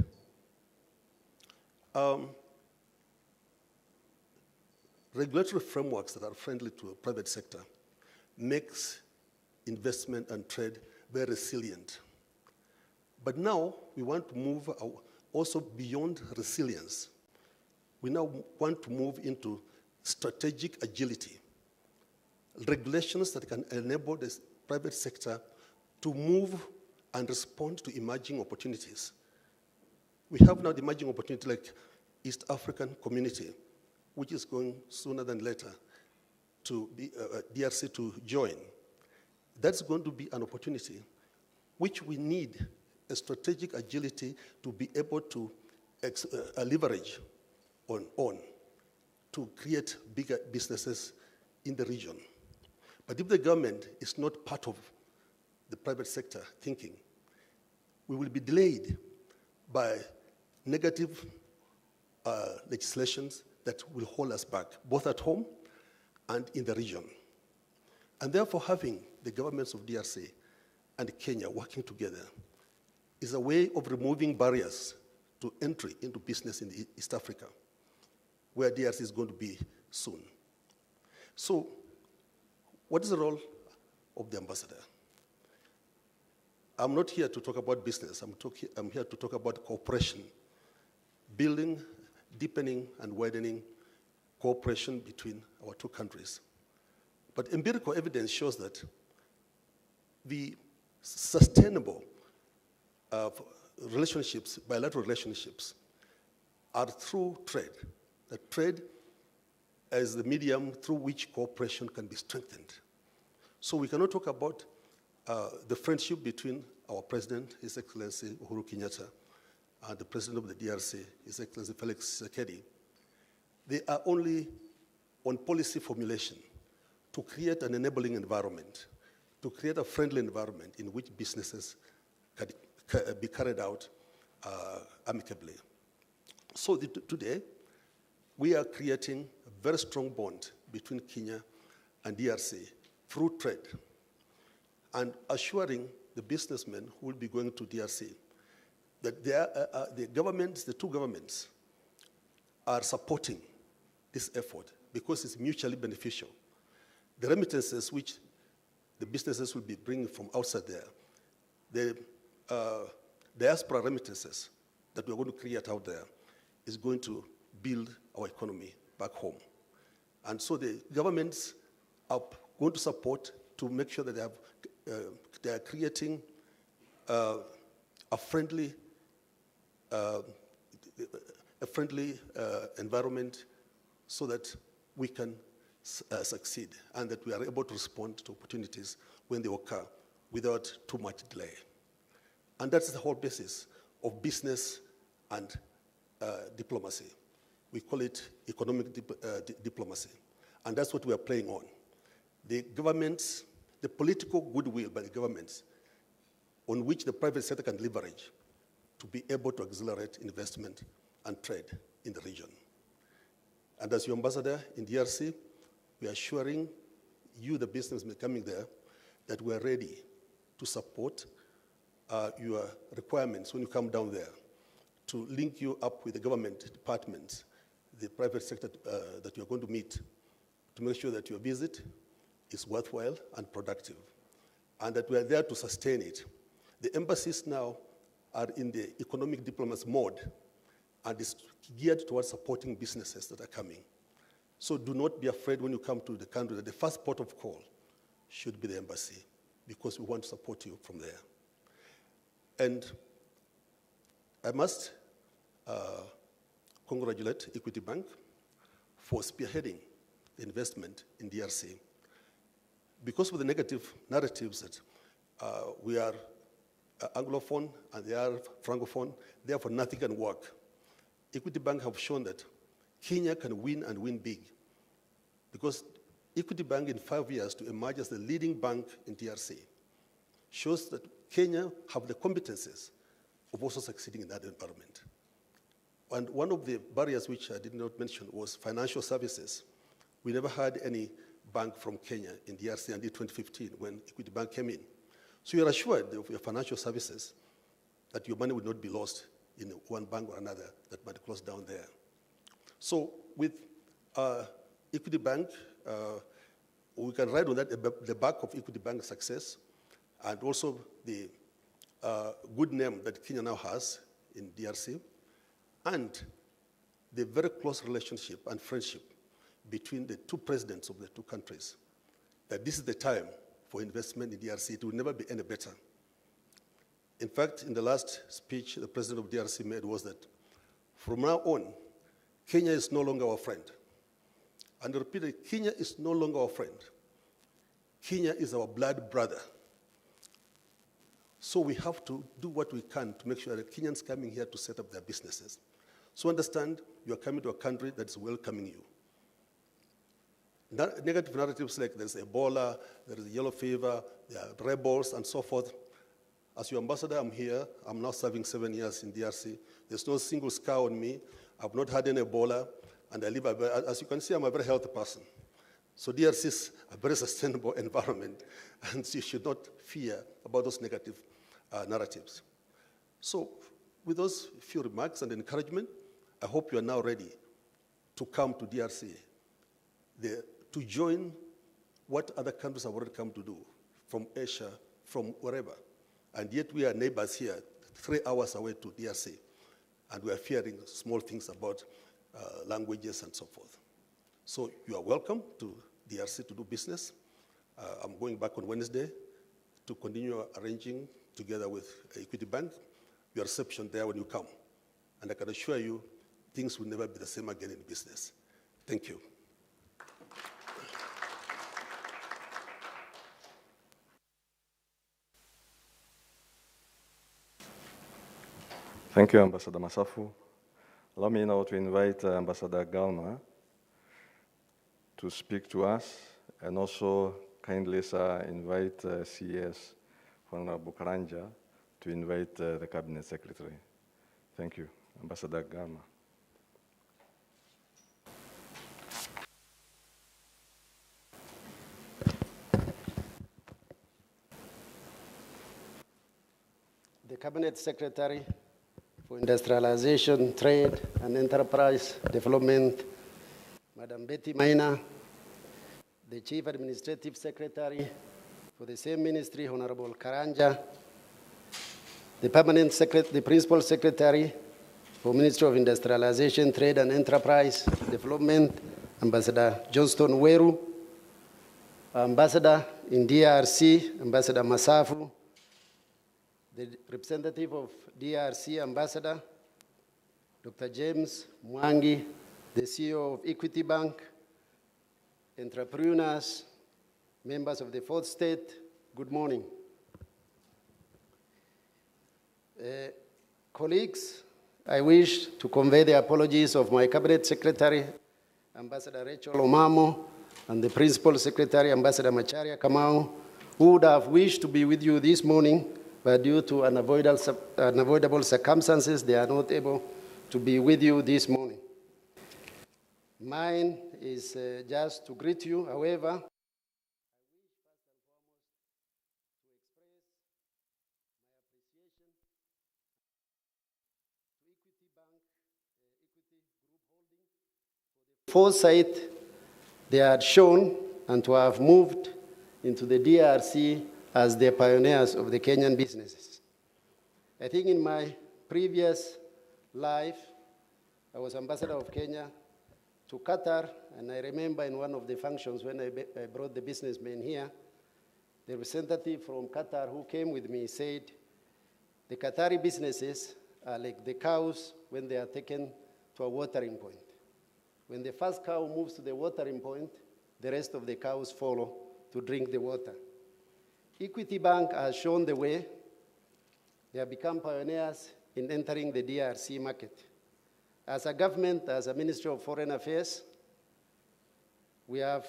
Regulatory frameworks that are friendly to the private sector makes investment and trade very resilient. But now we want to move also beyond resilience. We now want to move into strategic agility, regulations that can enable the private sector to move and respond to emerging opportunities. We have now the emerging opportunity like East African Community, which is going sooner than later to be DRC to join. That's going to be an opportunity which we need a strategic agility to be able to leverage on to create bigger businesses in the region. But if the government is not part of the private sector thinking, we will be delayed by negative legislations that will hold us back, both at home and in the region. And therefore, having the governments of DRC and Kenya working together is a way of removing barriers to entry into business in East Africa, where DRC is going to be soon. So, what is the role of the ambassador? I'm not here to talk about business. I'm here to talk about cooperation, building, deepening, and widening cooperation between our two countries. But empirical evidence shows that the sustainable relationships, bilateral relationships, are through trade. That trade is the medium through which cooperation can be strengthened. So we cannot talk about the friendship between our president, His Excellency Uhuru Kenyatta, and the president of the DRC, His Excellency Felix Tshisekedi. They are only on policy formulation to create an enabling environment, to create a friendly environment in which businesses can be carried out amicably. So today, we are creating a very strong bond between Kenya and DRC through trade, and assuring the businessmen who will be going to DRC that the two governments are supporting this effort because it's mutually beneficial. The remittances which the businesses will be bringing from outside there, the diaspora remittances that we're going to create out there is going to build our economy back home. And so the governments are going to support to make sure that they are creating a friendly environment so that we can succeed and that we are able to respond to opportunities when they occur without too much delay. And that's the whole basis of business and diplomacy. We call it economic diplomacy. And that's what we are playing on. The governments, the political goodwill by the governments on which the private sector can leverage to be able to accelerate investment and trade in the region. And as your ambassador in DRC, we are assuring you, the businessmen coming there, that we are ready to support your requirements when you come down there, to link you up with the government departments, the private sector that you're going to meet, to make sure that your visit is worthwhile and productive, and that we are there to sustain it. The embassies now are in the economic diplomacy mode and is geared towards supporting businesses that are coming. So do not be afraid when you come to the country that the first port of call should be the embassy. because we want to support you from there. And I must congratulate Equity Bank for spearheading the investment in DRC. Because of the negative narratives that we are Anglophone and they are Francophone, therefore nothing can work. Equity Bank have shown that Kenya can win and win big. Because Equity Bank in 5 years to emerge as the leading bank in DRC shows that Kenya have the competences of also succeeding in that environment. And one of the barriers which I did not mention was financial services. We never had any bank from Kenya in DRC until 2015 when Equity Bank came in. So you're assured of your financial services that your money would not be lost in one bank or another that might close down there. So with Equity Bank, we can ride on that, the back of Equity Bank's success and also the good name that Kenya now has in DRC and the very close relationship and friendship between the two presidents of the two countries, that this is the time for investment in DRC. It will never be any better. In fact, in the last speech the president of DRC made was that from now on, Kenya is no longer our friend. And I repeat it, Kenya is no longer our friend. Kenya is our blood brother. So we have to do what we can to make sure that Kenyans coming here to set up their businesses. So understand you are coming to a country that is welcoming you. Negative narratives like there's Ebola, there is yellow fever, there are rebels, and so forth. As your ambassador, I'm here. I'm now serving 7 years in DRC. There's no single scar on me. I've not had any Ebola, and I live, as you can see, I'm a very healthy person. So DRC is a very sustainable environment, and you should not fear about those negative narratives. So with those few remarks and encouragement, I hope you are now ready to come to DRC, to join what other countries have already come to do, from Asia, from wherever. And yet we are neighbors here, 3 hours away to DRC, and we are fearing small things about languages and so forth. So you are welcome to DRC to do business. I'm going back on Wednesday to continue arranging together with Equity Bank your reception there when you come. And I can assure you, things will never be the same again in business. Thank you. Thank you, Ambassador Masafu. Allow me now to invite Ambassador Galma to speak to us, and also kindly, sir, invite CS Honorable Karanja to invite the Cabinet Secretary. Thank you. Ambassador Galma. The Cabinet Secretary for Industrialization, Trade and Enterprise Development, Madam Betty Maina, the Chief Administrative Secretary for the same ministry, Honorable Karanja, the Principal Secretary for Ministry of Industrialization, Trade and Enterprise Development, Ambassador Johnston Weru, Ambassador in DRC, Ambassador Masafu, the representative of DRC Ambassador, Dr. James Mwangi, the CEO of Equity Bank, entrepreneurs, members of the Fourth State, good morning. Colleagues, I wish to convey the apologies of my Cabinet Secretary, Ambassador Rachel Omamo, and the Principal Secretary, Ambassador Macharia Kamau, who would have wished to be with you this morning, but due to unavoidable circumstances, they are not able to be with you this morning. Mine is just to greet you, however, foresight they had shown and to have moved into the DRC as the pioneers of the Kenyan businesses. I think in my previous life, I was ambassador of Kenya to Qatar, and I remember in one of the functions when I brought the businessmen here, the representative from Qatar who came with me said, the Qatari businesses are like the cows when they are taken to a watering point. When the first cow moves to the watering point, the rest of the cows follow to drink the water. Equity Bank has shown the way. They have become pioneers in entering the DRC market. As a government, as a Ministry of Foreign Affairs, we have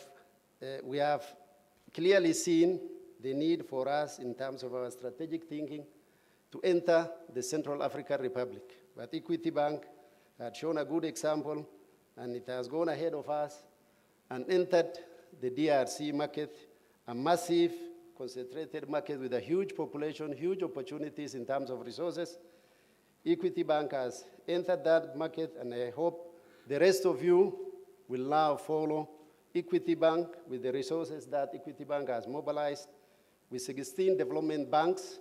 clearly seen the need for us in terms of our strategic thinking to enter the Central African Republic. But Equity Bank had shown a good example, and it has gone ahead of us and entered the DRC market, a massive, concentrated market with a huge population, huge opportunities in terms of resources. Equity Bank has entered that market, and I hope the rest of you will now follow Equity Bank with the resources that Equity Bank has mobilized, with 16 development banks,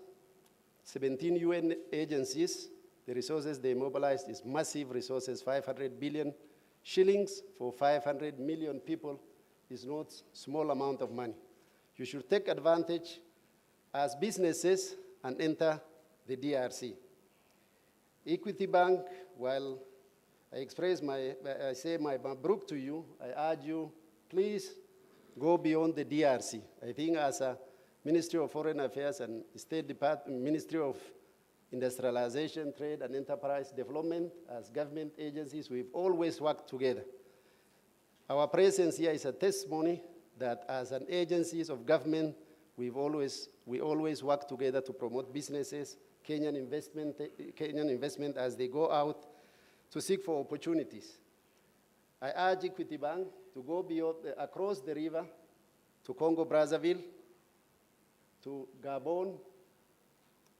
17 UN agencies. The resources they mobilized is massive resources. 500 billion shillings for 500 million people is not a small amount of money. You should take advantage as businesses and enter the DRC. Equity Bank, while I say my mabruk to you, I urge you, please go beyond the DRC. I think as a Ministry of Foreign Affairs and State Department, Ministry of Industrialization, Trade and Enterprise Development, as government agencies, we've always worked together. Our presence here is a testimony that as an agencies of government, we always work together to promote businesses, Kenyan investment as they go out to seek for opportunities. I urge Equity Bank to go beyond, across the river to Congo-Brazzaville, to Gabon,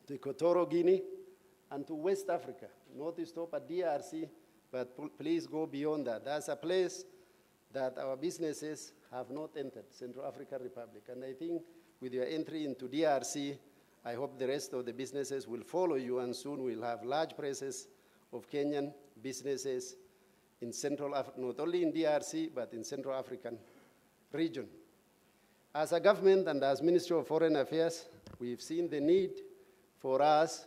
to Equatorial Guinea, and to West Africa. Not to stop at DRC, but please go beyond that. That's a place that our businesses have not entered, Central African Republic. And I think with your entry into DRC, I hope the rest of the businesses will follow you, and soon we'll have large presence of Kenyan businesses in Central Africa, not only in DRC, but in Central African region. As a government and as Ministry of Foreign Affairs, we've seen the need for us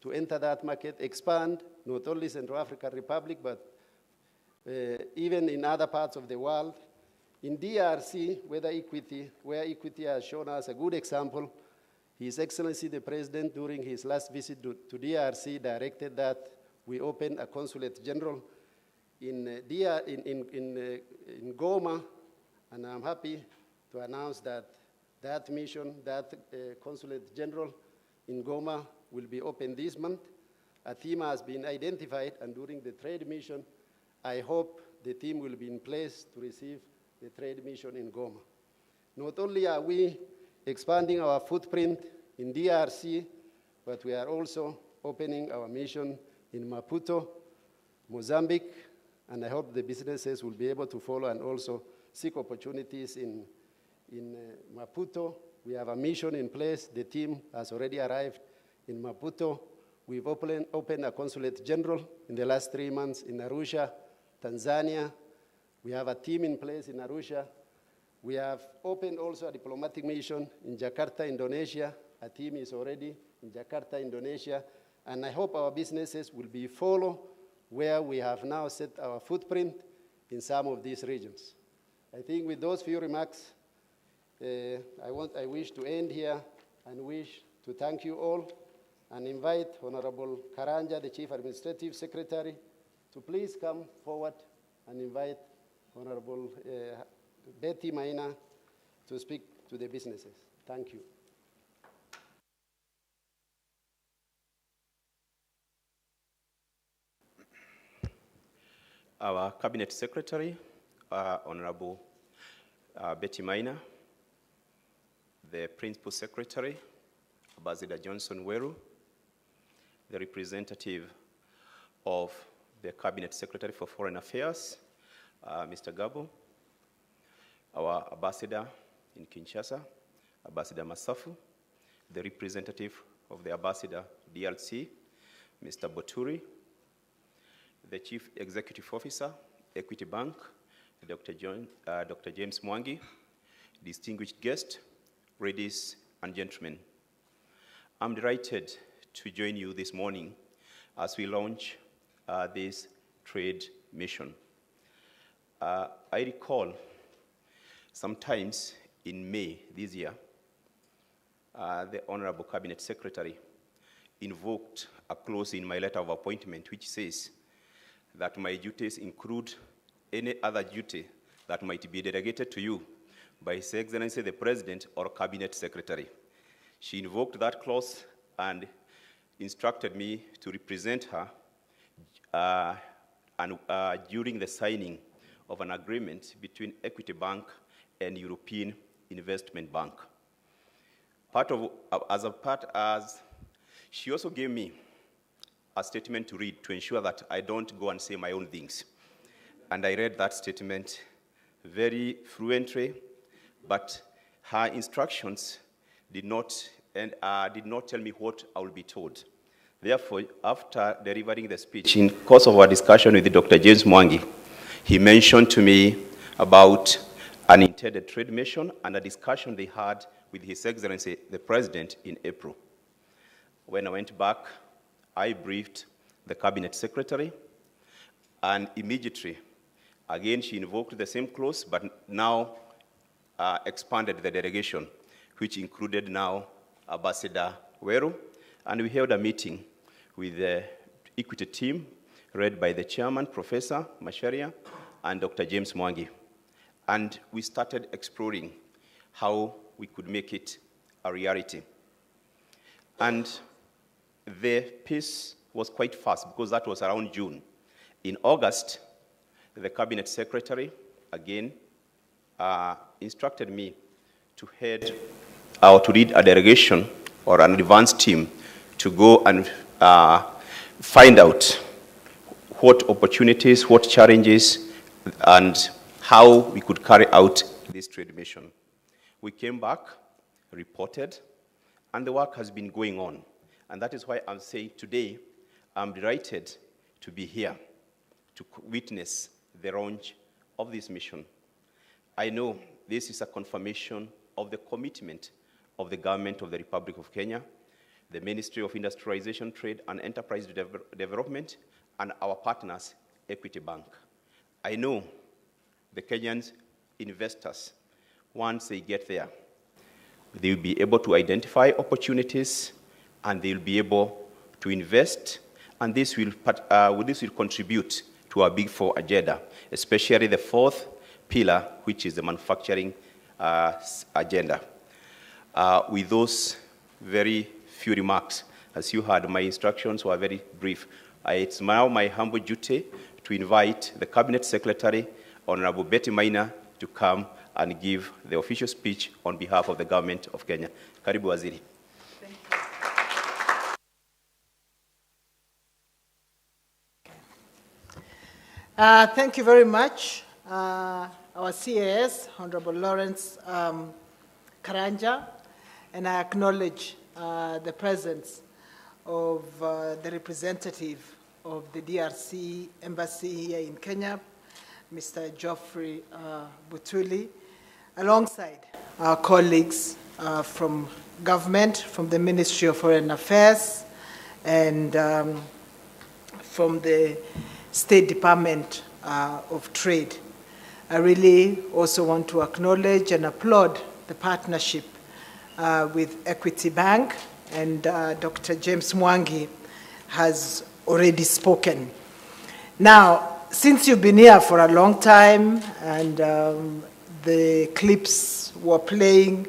to enter that market, expand, not only Central African Republic, but even in other parts of the world. In DRC, where Equity has shown us a good example, His Excellency the President, during his last visit to DRC, directed that we open a consulate general in Goma, and I'm happy to announce that that mission, that consulate general in Goma will be open this month. A team has been identified, and during the trade mission, I hope the team will be in place to receive the trade mission in Goma. Not only are we expanding our footprint in DRC, but we are also opening our mission in Maputo, Mozambique, and I hope the businesses will be able to follow and also seek opportunities in Maputo. We have a mission in place. The team has already arrived in Maputo. We've opened a consulate general in the last 3 months in Arusha, Tanzania. We have a team in place in Arusha. We have opened also a diplomatic mission in Jakarta, Indonesia. A team is already in Jakarta, Indonesia. And I hope our businesses will be follow where we have now set our footprint in some of these regions. I think with those few remarks, I wish to end here and wish to thank you all and invite Honorable Karanja, the Chief Administrative Secretary, to please come forward and invite Honorable Betty Maina to speak to the businesses. Thank you. Our Cabinet Secretary, Honorable Betty Maina, the Principal Secretary, Ambassador Johnson Weru, the representative of the Cabinet Secretary for Foreign Affairs, Mr. Gabo, our Ambassador in Kinshasa, Ambassador Masafu, the representative of the Ambassador DRC, Mr. Boturi, the Chief Executive Officer, Equity Bank, Dr. James Mwangi, distinguished guests, ladies and gentlemen, I'm delighted to join you this morning as we launch this trade mission. I recall sometimes in May this year, the Honorable Cabinet Secretary invoked a clause in my letter of appointment which says that my duties include any other duty that might be delegated to you by His Excellency the President or Cabinet Secretary. She invoked that clause and instructed me to represent her during the signing of an agreement between Equity Bank and European Investment Bank. She also gave me a statement to read to ensure that I don't go and say my own things. And I read that statement very fluently, but her instructions did not tell me what I will be told. Therefore, after delivering the speech, in course of our discussion with Dr. James Mwangi, he mentioned to me about an intended trade mission and a discussion they had with His Excellency the President in April. When I went back, I briefed the Cabinet Secretary, and immediately, again, she invoked the same clause, but now expanded the delegation, which included now Ambassador Weru, and we held a meeting with the Equity team, led by the chairman, Professor Macharia, and Dr. James Mwangi. And we started exploring how we could make it a reality. And the pace was quite fast because that was around June. In August, the Cabinet Secretary, again, instructed me to head or to lead a delegation or an advance team to go and find out what opportunities, what challenges, and how we could carry out this trade mission. We came back, reported, and the work has been going on. And that is why I'm saying today, I'm delighted to be here to witness the launch of this mission. I know this is a confirmation of the commitment of the government of the Republic of Kenya, the Ministry of Industrialization, Trade and Enterprise Development, and our partners, Equity Bank. I know the Kenyan investors, once they get there, they will be able to identify opportunities and they will be able to invest, and this will contribute to our Big Four agenda, especially the fourth pillar, which is the manufacturing agenda. With those very few remarks, as you heard, my instructions were very brief. It's now my humble duty to invite the Cabinet Secretary, Honorable Betty Maina, to come and give the official speech on behalf of the government of Kenya. Karibu Waziri. Thank you very much. Our CAS, Honorable Lawrence Karanja, and I acknowledge the presence of the representative of the DRC Embassy here in Kenya, Mr. Geoffrey Butuli, alongside our colleagues from government, from the Ministry of Foreign Affairs, and from the State Department of Trade. I really also want to acknowledge and applaud the partnership with Equity Bank, and Dr. James Mwangi has already spoken. Now, since you've been here for a long time and the clips were playing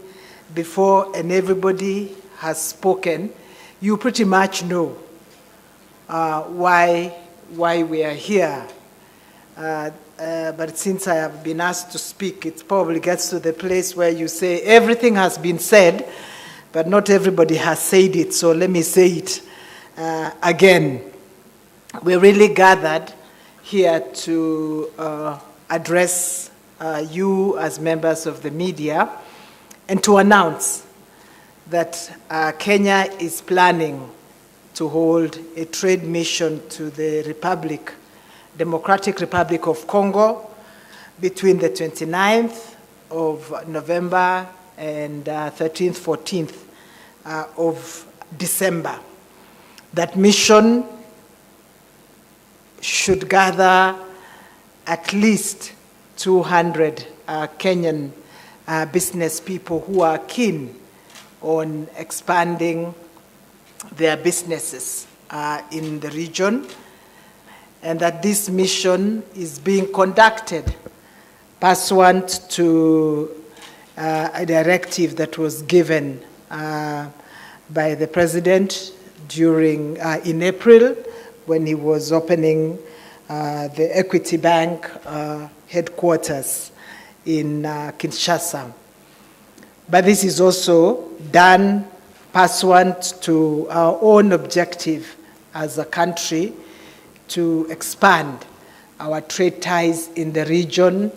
before and everybody has spoken, you pretty much know why we are here. But since I have been asked to speak, it probably gets to the place where you say everything has been said, but not everybody has said it, so let me say it again. We're really gathered here to address you as members of the media and to announce that Kenya is planning to hold a trade mission to the Democratic Republic of Congo between the 29th of November and 13th, 14th of December. That mission should gather at least 200 Kenyan business people who are keen on expanding their businesses in the region, and that this mission is being conducted pursuant to a directive that was given by the President during in April when he was opening the Equity Bank headquarters in Kinshasa. But this is also done pursuant to our own objective as a country to expand our trade ties in the region,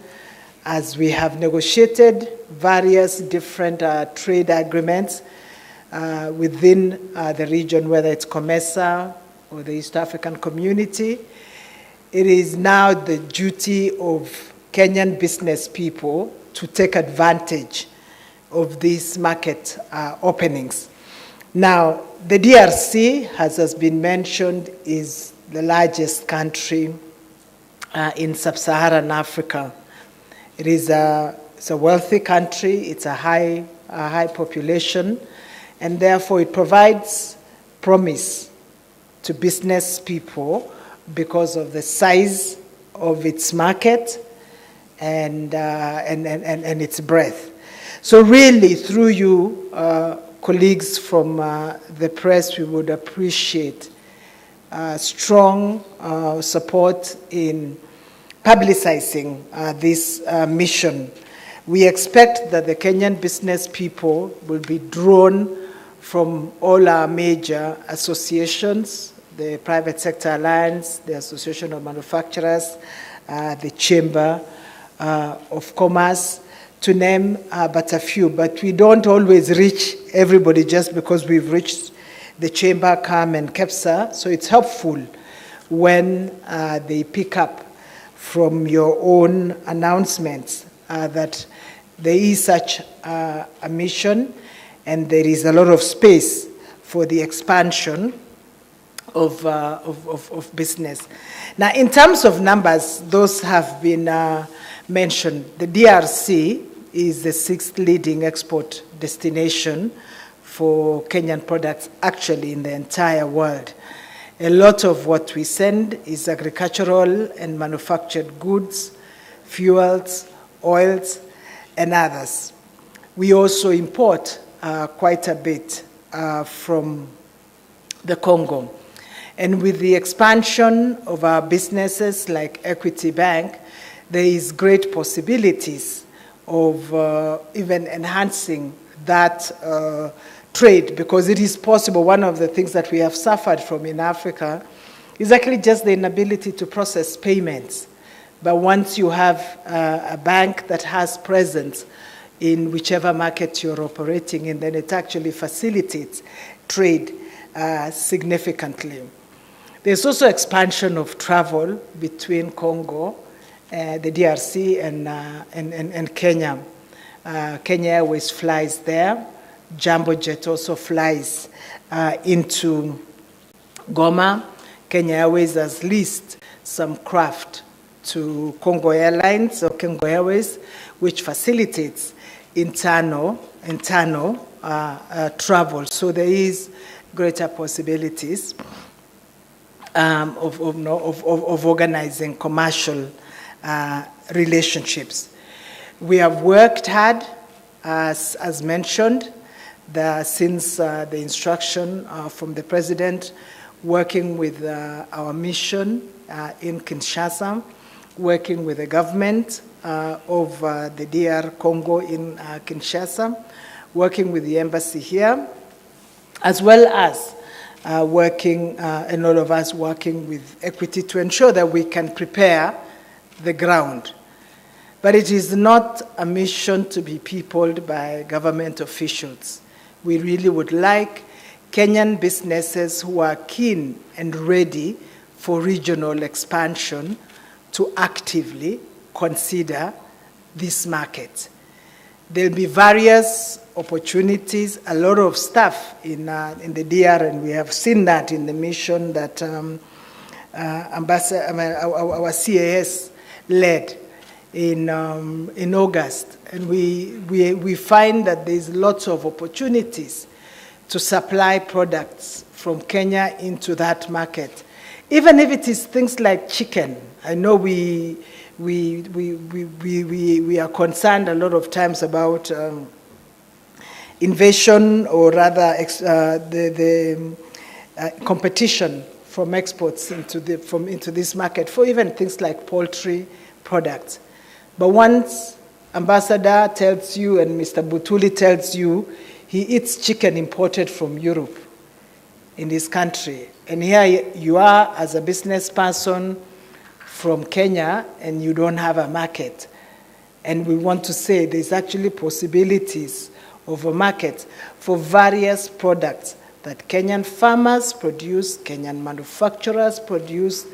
as we have negotiated various different trade agreements within the region, whether it's COMESA or the East African Community. It is now the duty of Kenyan business people to take advantage of these market openings. Now, the DRC, as has been mentioned, is the largest country in sub-Saharan Africa. It's a wealthy country, it's a high population, and therefore it provides promise to business people because of the size of its market and its breadth. So really, through you, colleagues from the press, we would appreciate strong support in publicizing this mission. We expect that the Kenyan business people will be drawn from all our major associations, the Private Sector Alliance, the Association of Manufacturers, the Chamber of Commerce, to name but a few. But we don't always reach everybody just because we've reached the Chamber, CAM, and KEPSA. So it's helpful when they pick up from your own announcements that there is such a mission and there is a lot of space for the expansion of business. Now, in terms of numbers, those have been mentioned. The DRC is the 6th leading export destination for Kenyan products, actually in the entire world. A lot of what we send is agricultural and manufactured goods, fuels, oils, and others. We also import quite a bit from the Congo. And with the expansion of our businesses like Equity Bank, there is great possibilities of even enhancing that trade, because it is possible. One of the things that we have suffered from in Africa is actually just the inability to process payments. But once you have a bank that has presence in whichever market you're operating in, then it actually facilitates trade significantly. There's also expansion of travel between Congo, the DRC, and Kenya. Kenya Airways flies there. Jumbo Jet also flies into Goma. Kenya Airways has leased some craft to Congo Airlines or Congo Airways, which facilitates internal travel. So there is greater possibilities of organizing commercial relationships. We have worked hard, as mentioned, since the instruction from the President, working with our mission in Kinshasa, working with the government of the DR Congo in Kinshasa, working with the embassy here, as well as working, and all of us working with Equity to ensure that we can prepare the ground. But it is not a mission to be peopled by government officials. We really would like Kenyan businesses who are keen and ready for regional expansion to actively consider this market. There'll be various opportunities, a lot of stuff in the DR, and we have seen that in the mission that our CAS led in August. And we find that there's lots of opportunities to supply products from Kenya into that market. Even if it is things like chicken. I know we are concerned a lot of times about invasion, or rather the competition from exports into this market for even things like poultry products. But once Ambassador tells you and Mr. Butuli tells you he eats chicken imported from Europe in this country, and here you are as a business person from Kenya and you don't have a market, and we want to say there's actually possibilities of a market for various products that Kenyan farmers produce, Kenyan manufacturers produce,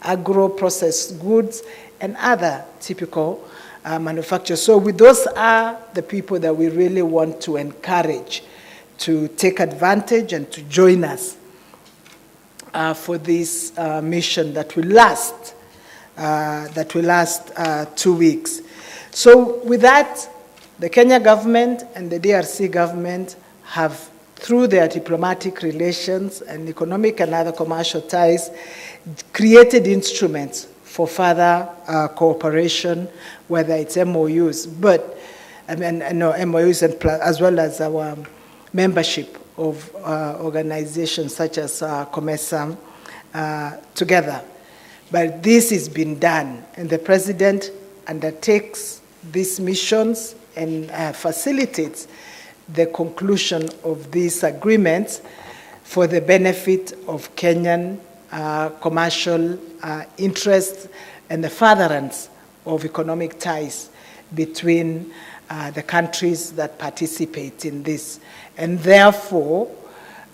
agro-processed goods, and other typical manufacturers. So those are the people that we really want to encourage to take advantage and to join us for this mission that will last 2 weeks. So with that, the Kenya government and the DRC government have, through their diplomatic relations and economic and other commercial ties, created instruments for further cooperation, whether it's MOUs, MOUs and as well as our membership of organizations such as COMESA together. But this has been done, and the president undertakes these missions and facilitates the conclusion of these agreements for the benefit of Kenyan commercial interests and the furtherance of economic ties between the countries that participate in this. And therefore,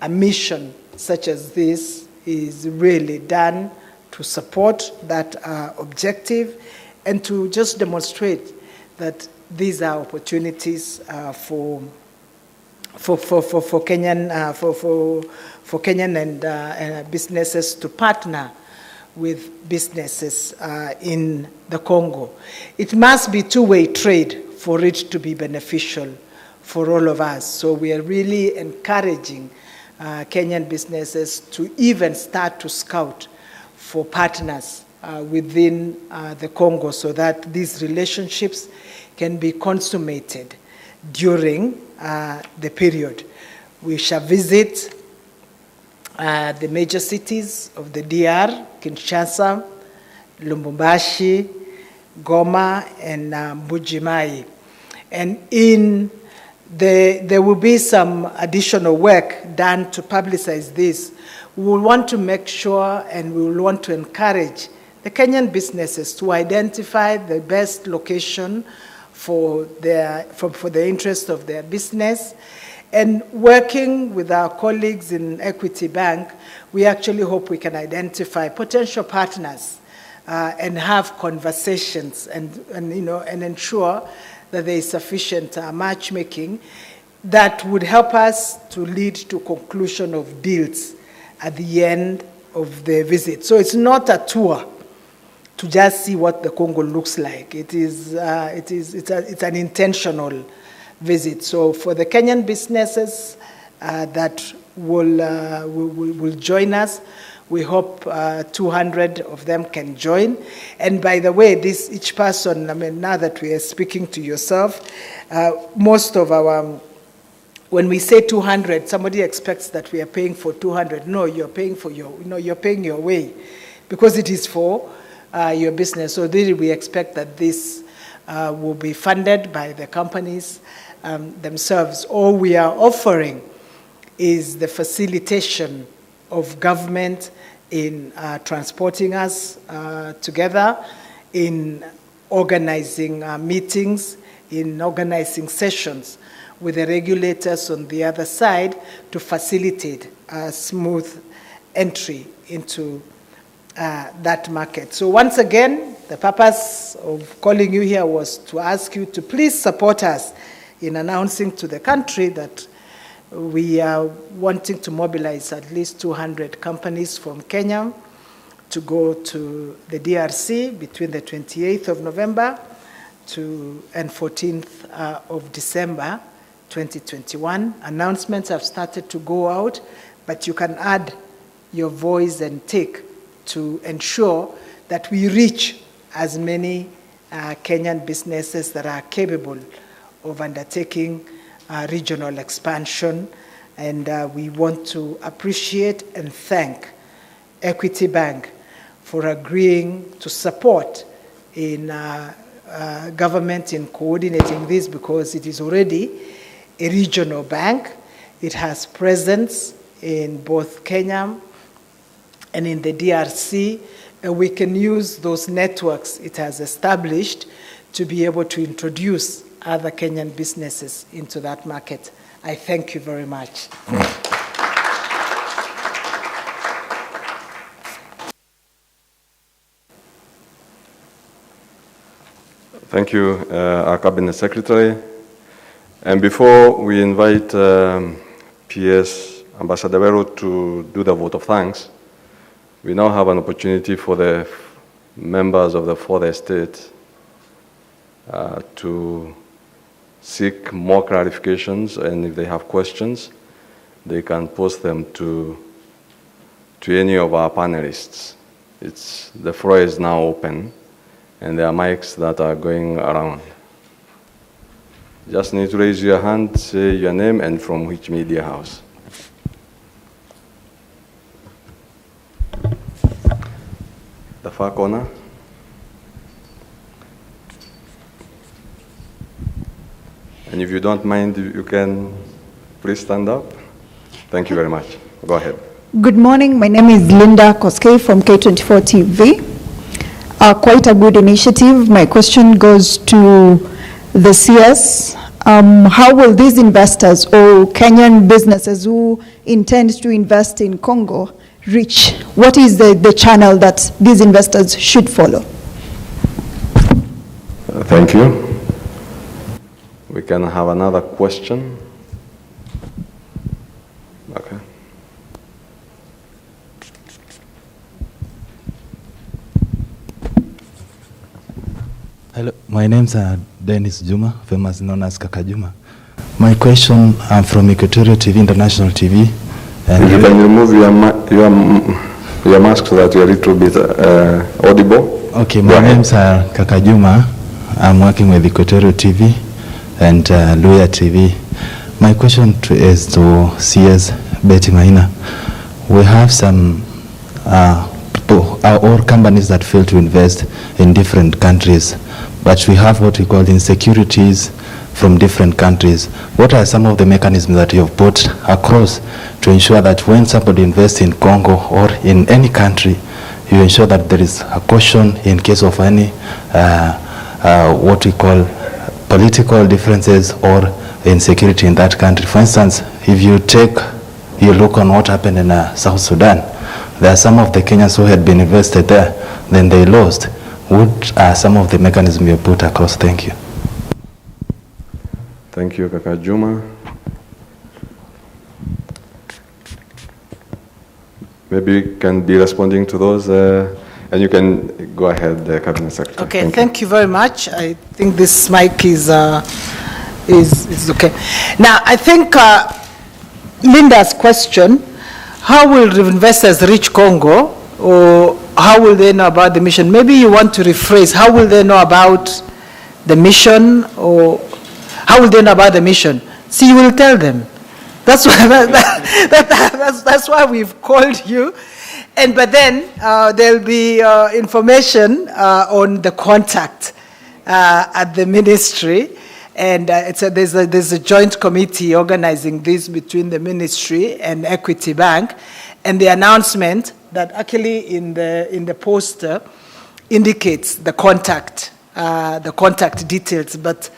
a mission such as this is really done to support that objective and to just demonstrate that these are opportunities for Kenyan and businesses to partner with businesses in the Congo. It must be two-way trade for it to be beneficial for all of us. So we are really encouraging Kenyan businesses to even start to scout for partners within the Congo so that these relationships can be consummated during the period. We shall visit the major cities of the DR, Kinshasa, Lubumbashi, Goma, and Mbuji-Mayi. And there will be some additional work done to publicize this. We will want to make sure and we will want to encourage the Kenyan businesses to identify the best location for the interest of their business. And working with our colleagues in Equity Bank, we actually hope we can identify potential partners and have conversations and ensure that there is sufficient matchmaking that would help us to lead to conclusion of deals at the end of the visit. So it's not a tour to just see what the Congo looks like. It's an intentional visit. So for the Kenyan businesses that will join us, we hope 200 of them can join. And by the way, each person, now that we are speaking to yourself, most of our, when we say 200, somebody expects that we are paying for 200. No, you're paying for you're paying your way, because it is for your business. So really we expect that this will be funded by the companies themselves. All we are offering is the facilitation of government in transporting us together, in organizing meetings, in organizing sessions with the regulators on the other side to facilitate a smooth entry into that market. So once again, the purpose of calling you here was to ask you to please support us in announcing to the country that we are wanting to mobilize at least 200 companies from Kenya to go to the DRC between the 28th of November and 14th of December 2021. Announcements have started to go out, but you can add your voice and take to ensure that we reach as many Kenyan businesses that are capable of undertaking regional expansion. And we want to appreciate and thank Equity Bank for agreeing to support in government in coordinating this, because it is already a regional bank. It has presence in both Kenya and in the DRC, and we can use those networks it has established to be able to introduce other Kenyan businesses into that market. I thank you very much. Thank you, our Cabinet Secretary. And before we invite PS Ambassador Vero to do the vote of thanks, we now have an opportunity for the members of the fourth estate to seek more clarifications, and if they have questions, they can post them to any of our panelists. The floor is now open, and there are mics that are going around. Just need to raise your hand, say your name and from which media house. The far corner. And if you don't mind, you can please stand up. Thank you very much. Go ahead. Good morning. My name is Linda Koskei from K24 TV. Quite a good initiative. My question goes to the CS. How will these investors or Kenyan businesses who intend to invest in Congo reach? What is the channel that these investors should follow? Thank you. We can have another question. Okay. Hello, my name's Dennis Juma, famous known as Kaka Juma. My question, I'm from Equatorial TV, International TV. And if you can remove your mask so that you're a little bit audible. Okay, my name's Kaka Juma. I'm working with Equatorial TV and Luya TV. My question is to CS Betty Maina. We have some or companies that fail to invest in different countries, but we have what we call insecurities from different countries. What are some of the mechanisms that you have put across to ensure that when somebody invests in Congo or in any country, you ensure that there is a caution in case of any what we call political differences or insecurity in that country? For instance, if you look on what happened in South Sudan, there are some of the Kenyans who had been invested there, then they lost. What are some of the mechanisms you put across? Thank you. Thank you, Kaka Juma. Maybe you can be responding to those, and you can go ahead, Cabinet Secretary. Okay, thank you very much. I think this mic is okay. Now, I think Linda's question, how will investors reach Congo, or how will they know about the mission? Maybe you want to rephrase, how will they know about the mission, or how will they know about the mission? See, you will tell them. That's why, that's why we've called you. But then there'll be information on the contact at the ministry. And there's a joint committee organizing this between the ministry and Equity Bank. And the announcement that actually in the poster indicates the contact details. But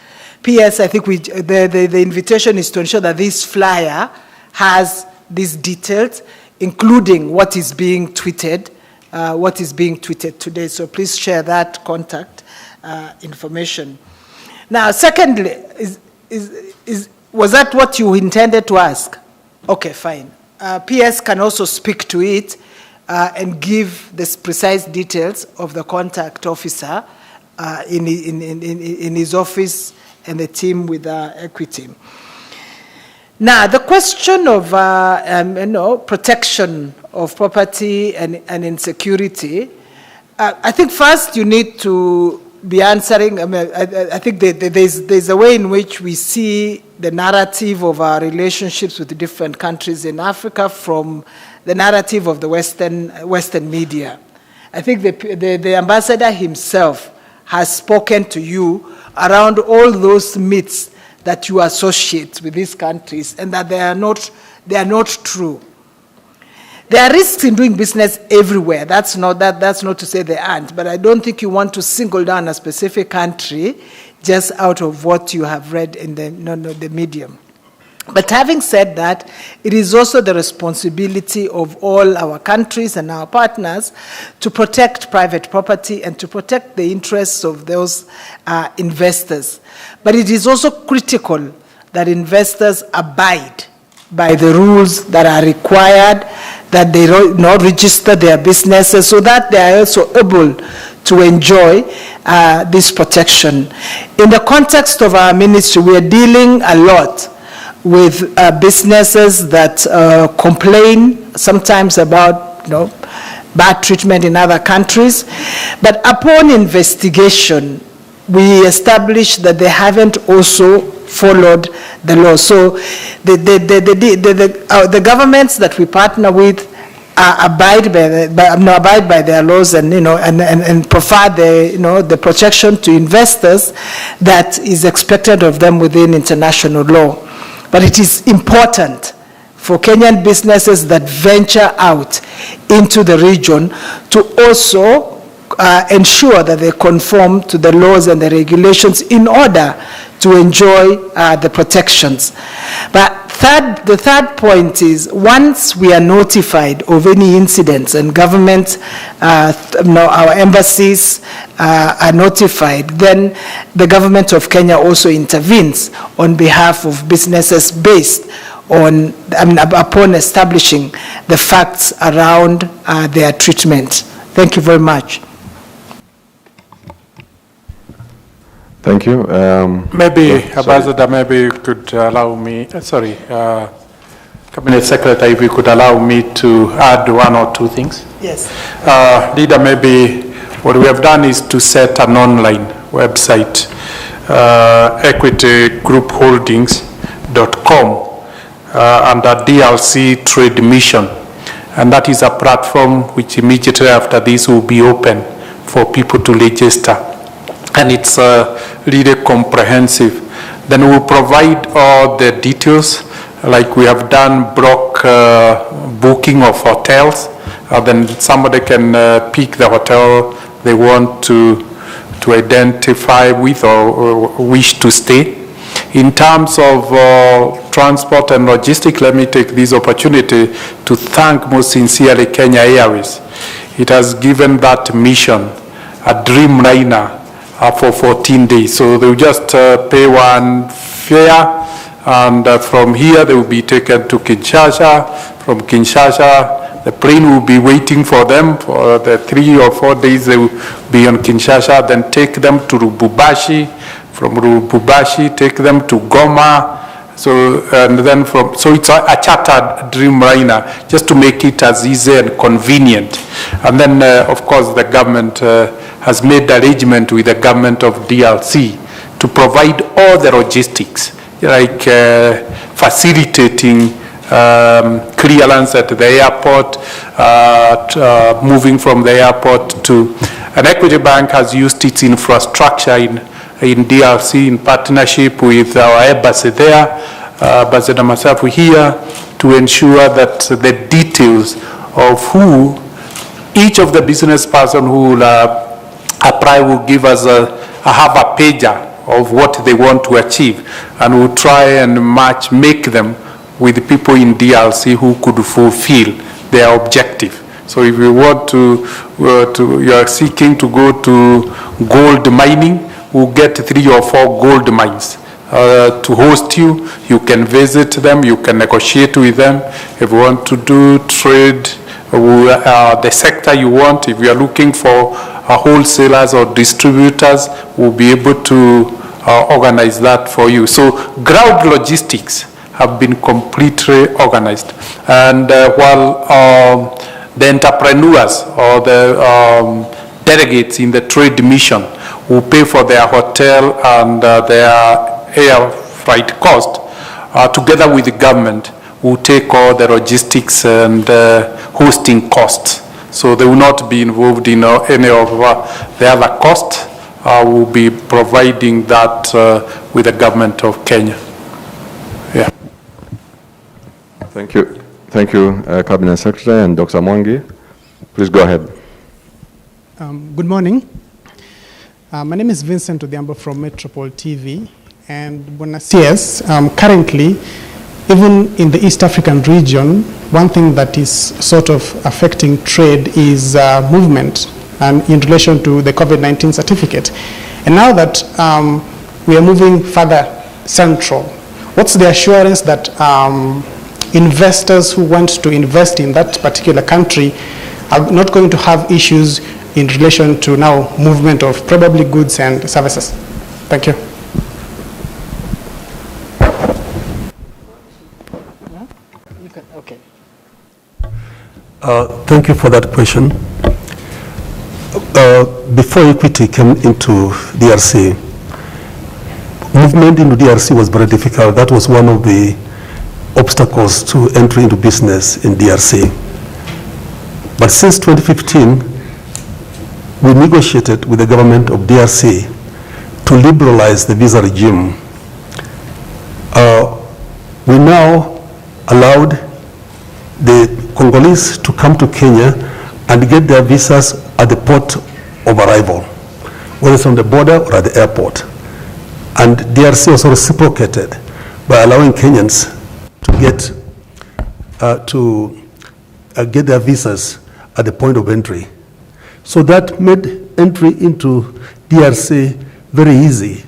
P.S., I think the invitation is to ensure that this flyer has these details, including what is being tweeted today. So please share that contact information. Now, secondly, Was that what you intended to ask? Okay, fine. PS can also speak to it and give the precise details of the contact officer in his office and the team with Equity. Now, the question of protection of property and insecurity, I think first you need to be answering. I mean, I think there's a way in which we see the narrative of our relationships with the different countries in Africa from the narrative of the Western media. I think the ambassador himself has spoken to you around all those myths that you associate with these countries and that they are not true. There are risks in doing business everywhere. That's not to say there aren't, but I don't think you want to single down a specific country just out of what you have read in the medium. But having said that, it is also the responsibility of all our countries and our partners to protect private property and to protect the interests of those investors. But it is also critical that investors abide by the rules that are required, that they not register their businesses so that they are also able to enjoy this protection. In the context of our ministry, we are dealing a lot with businesses that complain sometimes about bad treatment in other countries. But upon investigation, we establish that they haven't also followed the law. So the governments that we partner with abide by their laws and provide the protection to investors that is expected of them within international law. But it is important for Kenyan businesses that venture out into the region to also ensure that they conform to the laws and the regulations in order to enjoy the protections. But the third point is, once we are notified of any incidents and government, our embassies are notified, then the government of Kenya also intervenes on behalf of businesses based on, upon establishing the facts around their treatment. Thank you very much. Thank you. Ambassador, maybe you could allow me, Cabinet Secretary, if you could allow me to add one or two things. Yes. Leader, maybe what we have done is to set an online website, equitygroupholdings.com, under DRC Trade Mission. And that is a platform which immediately after this will be open for people to register. And it's really comprehensive. Then we'll provide all the details, like we have done block booking of hotels. Then somebody can pick the hotel they want to identify with or wish to stay. In terms of transport and logistics, let me take this opportunity to thank most sincerely Kenya Airways. It has given that mission a Dreamliner for 14 days. So they'll just pay one fare, and from here they will be taken to Kinshasa. From Kinshasa, the plane will be waiting for them for the 3 or 4 days they will be on Kinshasa, then take them to Lubumbashi. From Lubumbashi, take them to Goma. So it's a chartered Dreamliner, just to make it as easy and convenient. And then, of course, the government has made arrangement with the government of DRC to provide all the logistics, like facilitating clearance at the airport, moving from the airport to. And Equity Bank has used its infrastructure in DRC in partnership with our embassy there, Ambassador Masafu here, to ensure that the details of who each of the business person who will apply will give us have a pager of what they want to achieve, and we'll try and make them with people in DRC who could fulfill their objective. So if you want you are seeking to go to gold mining, we'll get 3 or 4 gold mines to host you. You can visit them, you can negotiate with them. If you want to do trade, the sector you want, if you are looking for wholesalers or distributors, we'll be able to organize that for you. So ground logistics have been completely organized. And while the entrepreneurs or the delegates in the trade mission will pay for their hotel and their air flight cost, together with the government, will take all the logistics and hosting costs. So they will not be involved in any of the other costs. We'll be providing that with the government of Kenya. Yeah. Thank you. Thank you, Cabinet Secretary and Dr. Mwangi. Please go ahead. Good morning. My name is Vincent Odhiambo from Metropole TV. And CS, currently, even in the East African region, one thing that is sort of affecting trade is movement and in relation to the COVID-19 certificate. And now that we are moving further central, what's the assurance that investors who want to invest in that particular country are not going to have issues in relation to now movement of probably goods and services? Thank you. Thank you for that question. Before equity came into DRC, movement into DRC was very difficult. That was one of the obstacles to entry into business in DRC. But since 2015, we negotiated with the government of DRC to liberalize the visa regime. We now allowed the Congolese to come to Kenya and get their visas at the port of arrival, whether it's on the border or at the airport. And DRC also reciprocated by allowing Kenyans to get their visas at the point of entry. So that made entry into DRC very easy.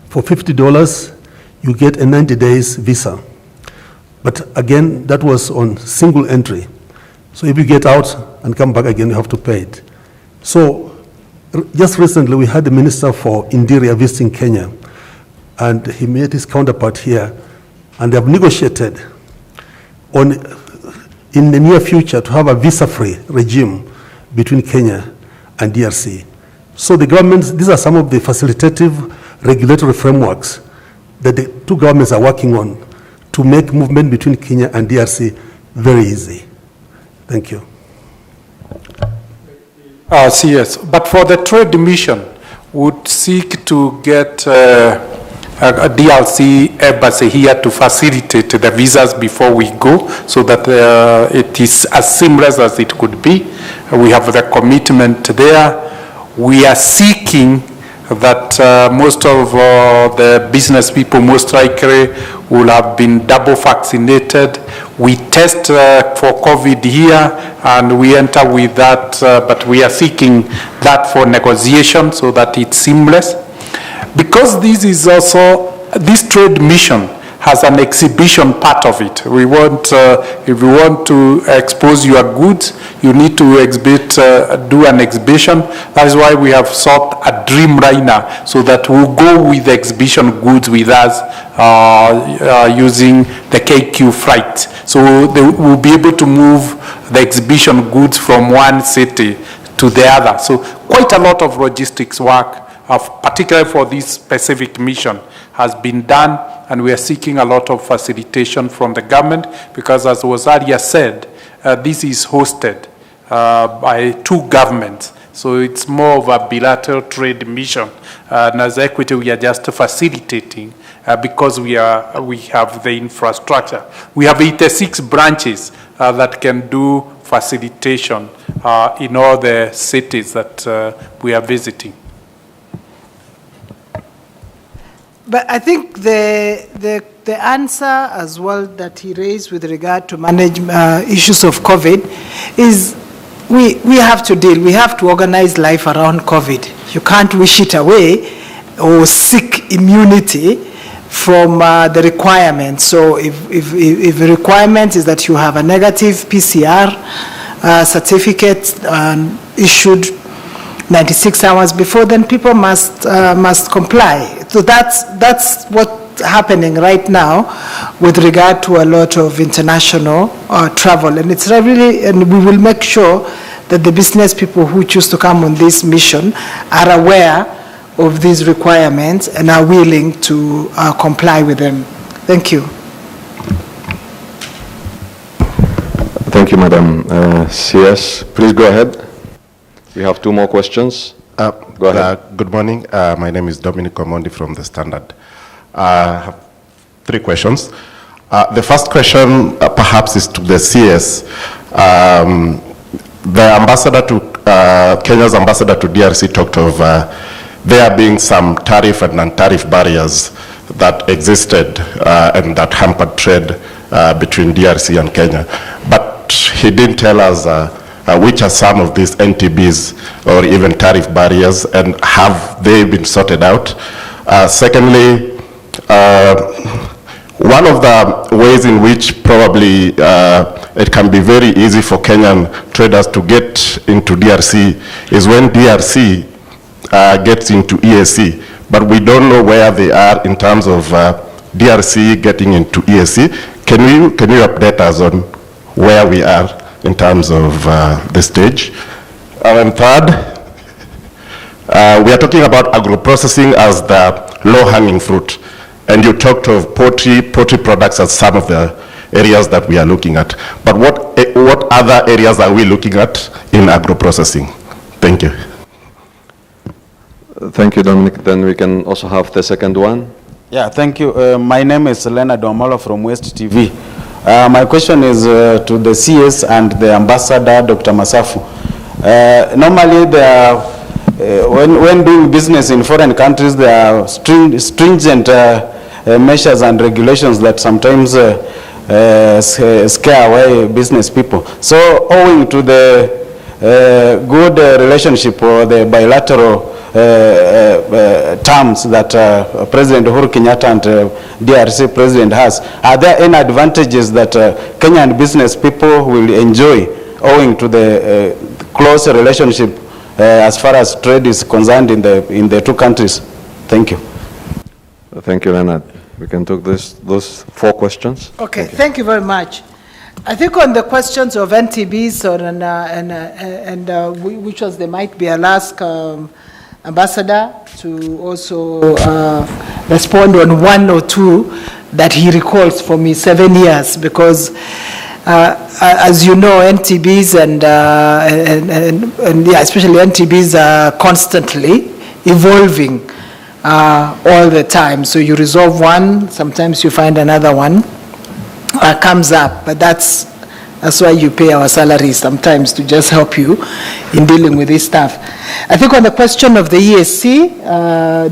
For $50, you get a 90 days visa. But again, that was on single entry. So if you get out and come back again, you have to pay it. So just recently, we had the Minister for Interior visiting Kenya, and he met his counterpart here, and they have negotiated on, in the near future, to have a visa-free regime between Kenya and DRC. So the governments, these are some of the facilitative regulatory frameworks that the two governments are working on to make movement between Kenya and DRC very easy. Thank you. Yes, but for the trade mission, would seek to get a DRC embassy here to facilitate the visas before we go, so that it is as seamless as it could be. We have the commitment there. We are seeking that most of the business people most likely will have been double vaccinated. We test for COVID here, and we enter with that, but we are seeking that for negotiation so that it's seamless. Because this is also, this trade mission has an exhibition part of it. We want, if you want to expose your goods, you need to exhibit, do an exhibition. That is why we have sought a Dreamliner, so that we'll go with the exhibition goods with us using the KQ flight. So they will be able to move the exhibition goods from one city to the other. So quite a lot of logistics work, particularly for this specific mission, has been done, and we are seeking a lot of facilitation from the government, because as was earlier said, this is hosted by two governments. So it's more of a bilateral trade mission. And as Equity, we are just facilitating because we have the infrastructure. We have 86 branches that can do facilitation in all the cities that we are visiting. But I think the answer as well that he raised with regard to manage issues of COVID is we have to deal, we have to organize life around COVID. You can't wish it away or seek immunity, from the requirement. So if the requirement is that you have a negative PCR certificate issued 96 hours before, then people must comply. So that's what's happening right now with regard to a lot of international travel, and it's really, and we will make sure that the business people who choose to come on this mission are aware of these requirements and are willing to comply with them. Thank you. Thank you, Madam CS. Please go ahead. We have 2 more questions. Go ahead. Good morning. My name is Dominic Omondi from The Standard. I have 3 questions. The first question perhaps is to the CS. The ambassador to, Kenya's ambassador to DRC talked of there being some tariff and non-tariff barriers that existed and that hampered trade between DRC and Kenya. But he didn't tell us which are some of these NTBs or even tariff barriers, and have they been sorted out? Secondly, one of the ways in which probably it can be very easy for Kenyan traders to get into DRC is when DRC gets into EAC, but we don't know where they are in terms of DRC getting into EAC. Can you update us on where we are in terms of the stage? And third, we are talking about agro-processing as the low-hanging fruit, and you talked of poultry products as some of the areas that we are looking at. But what other areas are we looking at in agro-processing? Thank you. Thank you, Dominic. Then we can also have the second one. Yeah, thank you. My name is Leonard Omolo from West TV. My question is to the CS and the ambassador, Dr. Masafu. Normally, when doing business in foreign countries, there are stringent measures and regulations that sometimes scare away business people. So, owing to the good relationship or the bilateral terms that President Uhuru Kenyatta and DRC President has, are there any advantages that Kenyan business people will enjoy owing to the close relationship as far as trade is concerned in the 2 countries? Thank you. Thank you, Leonard. We can take those 4 questions. Okay, thank you very much. I think on the questions of NTBs which was they might be, I'll ask Ambassador to also respond on 1 or 2 that he recalls for me 7 years, because as you know, NTBs and yeah, especially NTBs are constantly evolving all the time. So you resolve one, sometimes you find another one comes up, but that's why you pay our salaries sometimes, to just help you in dealing with this stuff. I think on the question of the EAC,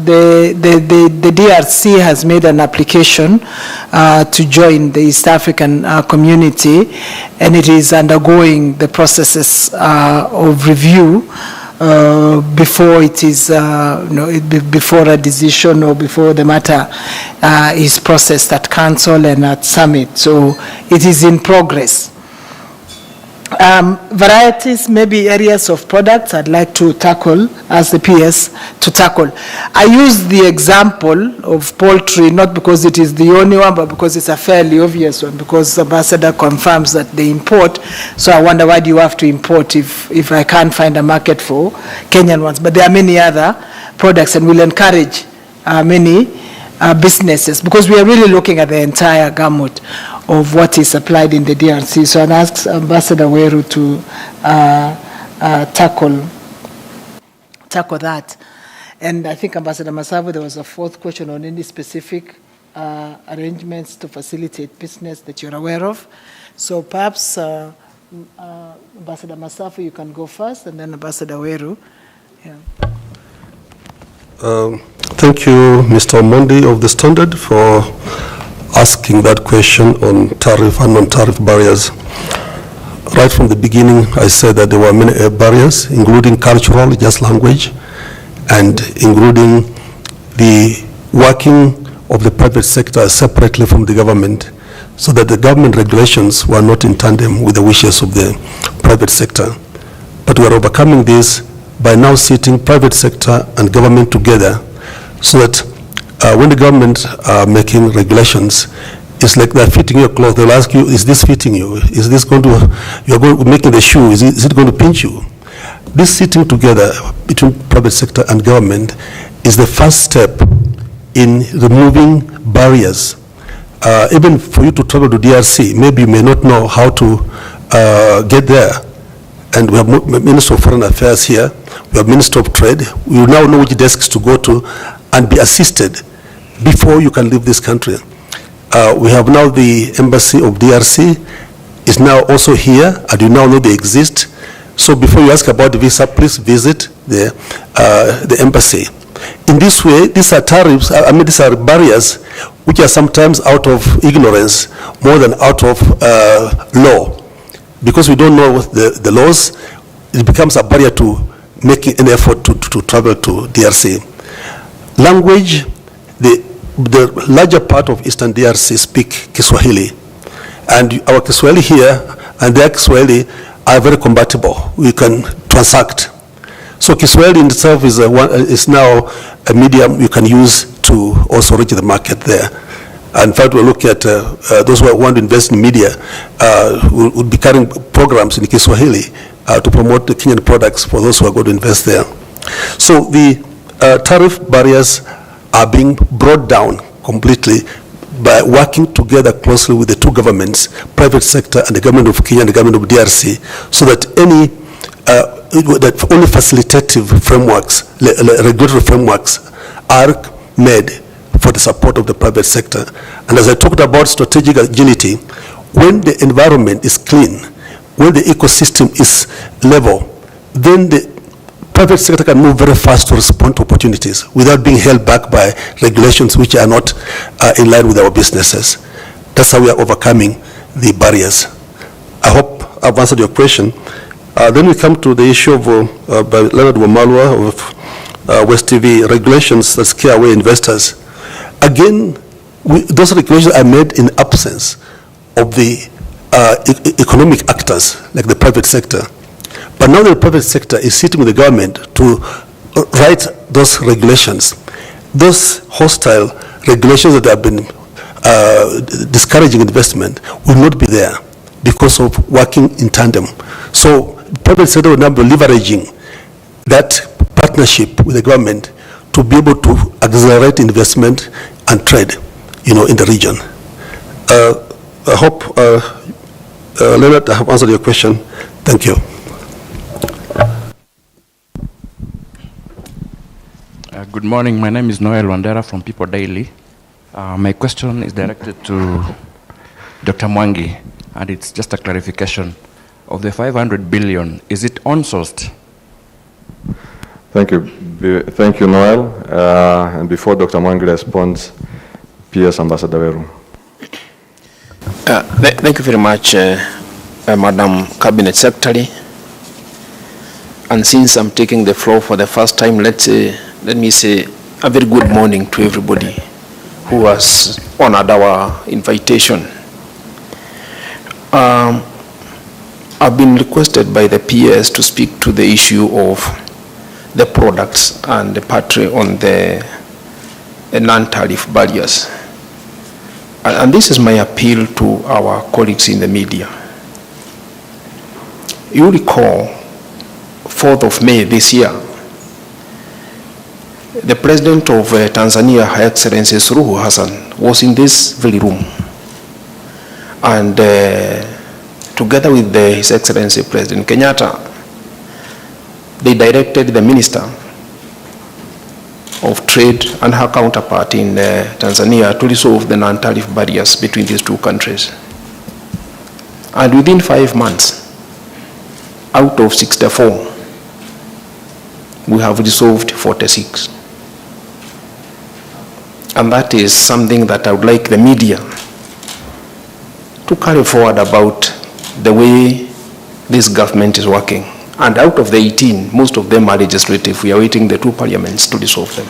the DRC has made an application to join the East African community, and it is undergoing the processes of review before it is, before a decision or before the matter is processed at Council and at Summit. So it is in progress. Varieties, maybe areas of products I'd like to tackle as the PS to tackle. I use the example of poultry, not because it is the only one, but because it's a fairly obvious one, because the ambassador confirms that they import. So I wonder, why do you have to import if I can't find a market for Kenyan ones? But there are many other products, and we'll encourage many businesses, because we are really looking at the entire gamut of what is supplied in the DRC. So I'll ask Ambassador Weru to tackle that. And I think, Ambassador Masavu, there was a 4th question on any specific arrangements to facilitate business that you're aware of. So perhaps Ambassador Masavu, you can go first, and then Ambassador Weru. Yeah. Thank you, Mr. Omondi of The Standard, for asking that question on tariff and non-tariff barriers. Right from the beginning, I said that there were many barriers, including cultural, just language, and including the working of the private sector separately from the government, so that the government regulations were not in tandem with the wishes of the private sector. But we are overcoming this by now sitting private sector and government together, so that when the government are making regulations, it's like they're fitting your clothes. They'll ask you, is this fitting you? Is this going to, you're going to making the shoe, is it going to pinch you? This sitting together between private sector and government is the first step in removing barriers. Even for you to travel to DRC, maybe you may not know how to get there. And we have Minister of Foreign Affairs here, we have Minister of Trade. We will now know which desks to go to and be assisted before you can leave this country. We have now the Embassy of DRC is now also here, and you now know they exist. So before you ask about the visa, please visit the embassy. In this way, these are tariffs, these are barriers which are sometimes out of ignorance more than out of law. Because we don't know the laws, it becomes a barrier to making an effort to travel to DRC. Language, the larger part of Eastern DRC speak Kiswahili. And our Kiswahili here and their Kiswahili are very compatible. We can transact. So Kiswahili in itself is now a medium you can use to also reach the market there. And in fact, we'll look at those who want to invest in media will be carrying programs in Kiswahili to promote the Kenyan products for those who are going to invest there. So the tariff barriers are being brought down completely by working together closely with the two governments, private sector and the government of Kenya and the government of DRC, so that only facilitative frameworks, regulatory frameworks are made for the support of the private sector. And as I talked about strategic agility, when the environment is clean, when the ecosystem is level, then the private sector can move very fast to respond to opportunities without being held back by regulations which are not in line with our businesses. That's how we are overcoming the barriers. I hope I've answered your question. Then we come to the issue of by Leonard Wamalwa of West TV, regulations that scare away investors. Again, those regulations are made in absence of the economic actors like the private sector. But now the private sector is sitting with the government to write those regulations. Those hostile regulations that have been discouraging investment will not be there because of working in tandem. So private sector will now be leveraging that partnership with the government to be able to accelerate investment and trade, in the region. I hope, Leonard, I have answered your question. Thank you. Good morning. My name is Noel Wandera from People Daily. My question is directed to Dr. Mwangi, and it's just a clarification. Of the 500 billion, is it on-sourced? Thank you. Thank you, Noel. And before Dr. Mwangi responds, PS Ambassador Veru. Thank you very much, Madam Cabinet Secretary. And since I'm taking the floor for the first time, let me say a very good morning to everybody who has honored our invitation. I've been requested by the PS to speak to the issue of the products and the battery on the non-tariff barriers. And this is my appeal to our colleagues in the media. You recall, 4th of May this year, the President of Tanzania, Her Excellency Suluhu Hassan, was in this very room. And together with His Excellency President Kenyatta, they directed the Minister of Trade and her counterpart in Tanzania to resolve the non-tariff barriers between these two countries. And within 5 months, out of 64, we have resolved 46. And that is something that I would like the media to carry forward about the way this government is working. And out of the 18, most of them are legislative. We are waiting the two parliaments to resolve them.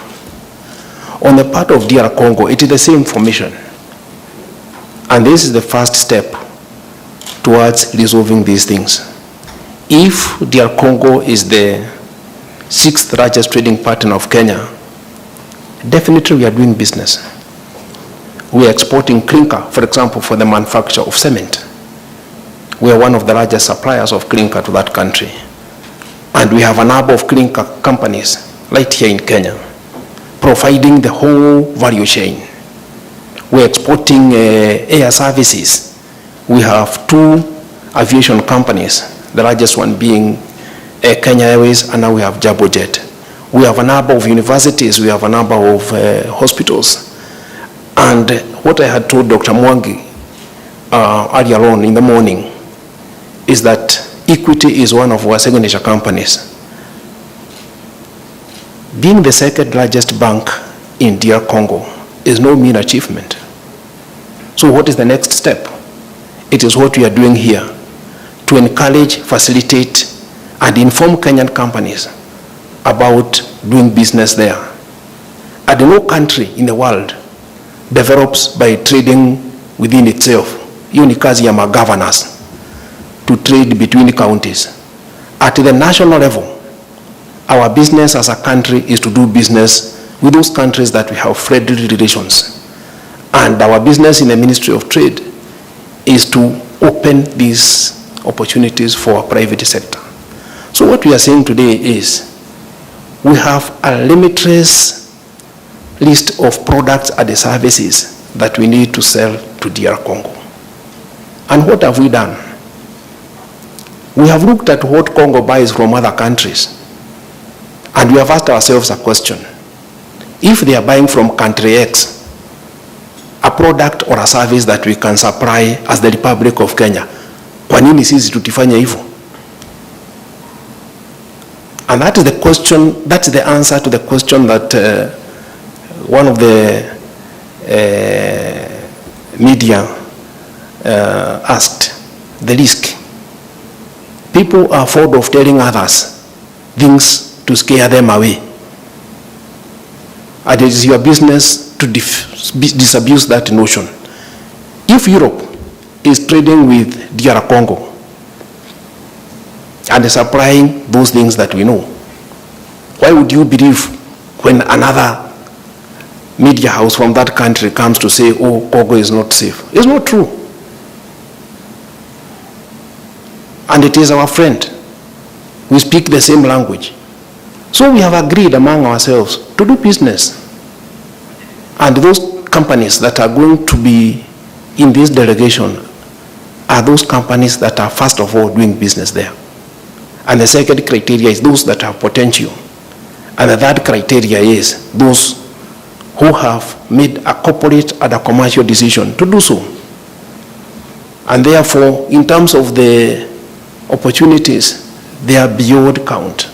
On the part of DR Congo, it is the same formation. And this is the first step towards resolving these things. If DR Congo is the 6th largest trading partner of Kenya, definitely we are doing business. We are exporting clinker, for example, for the manufacture of cement. We are one of the largest suppliers of clinker to that country. And we have a number of clinker companies right here in Kenya, providing the whole value chain. We are exporting air services. We have 2 aviation companies, the largest one being Kenya Airways, and now we have Jabojet. We have a number of universities, we have a number of hospitals. And what I had told Dr. Mwangi earlier on in the morning is that Equity is one of our signature companies. Being the 2nd largest bank in DR Congo is no mean achievement. So what is the next step? It is what we are doing here to encourage, facilitate, and inform Kenyan companies about doing business there. And no country in the world develops by trading within itself. Hiyo ni kazi ya governors to trade between counties. At the national level, our business as a country is to do business with those countries that we have friendly relations. And our business in the Ministry of Trade is to open these opportunities for our private sector. So what we are saying today is we have a limitless list of products and services that we need to sell to DR Congo. And what have we done? We have looked at what Congo buys from other countries, and we have asked ourselves a question. If they are buying from country X a product or a service that we can supply as the Republic of Kenya, kwa nini sisi tutifanya hivyo? And that is the question, that's the answer to the question that one of the media asked, the risk. People are fond of telling others things to scare them away. And it is your business to disabuse that notion. If Europe is trading with DR Congo and supplying those things that we know, why would you believe when another media house from that country comes to say, oh, Congo is not safe? It's not true. And it is our friend. We speak the same language. So we have agreed among ourselves to do business. And those companies that are going to be in this delegation are those companies that are first of all doing business there. And the second criteria is those that have potential. And the third criteria is those who have made a corporate and a commercial decision to do so. And therefore, in terms of the opportunities, they are beyond count.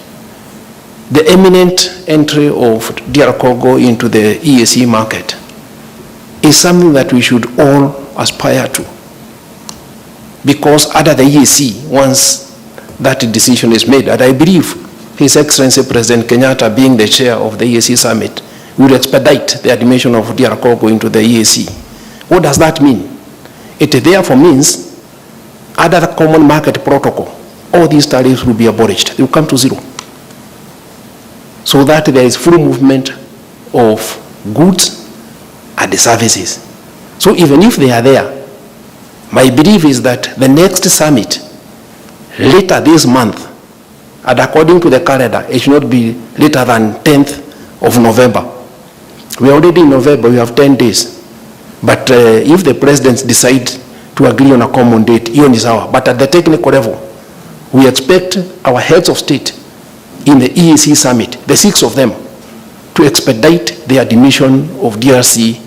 The imminent entry of DR Congo into the EAC market is something that we should all aspire to. Because under the EAC, once that decision is made, and I believe His Excellency President Kenyatta, being the chair of the EAC summit, will expedite the admission of DR Congo into the EAC. What does that mean? It therefore means under the common market protocol, all these tariffs will be abolished. They will come to zero. So that there is full movement of goods and services. So even if they are there, my belief is that the next summit, later this month, and according to the calendar, it should not be later than 10th of November. We are already in November, we have 10 days. But if the presidents decide to agree on a common date, even is our. But at the technical level, we expect our heads of state in the EAC summit, the 6 of them, to expedite the admission of DRC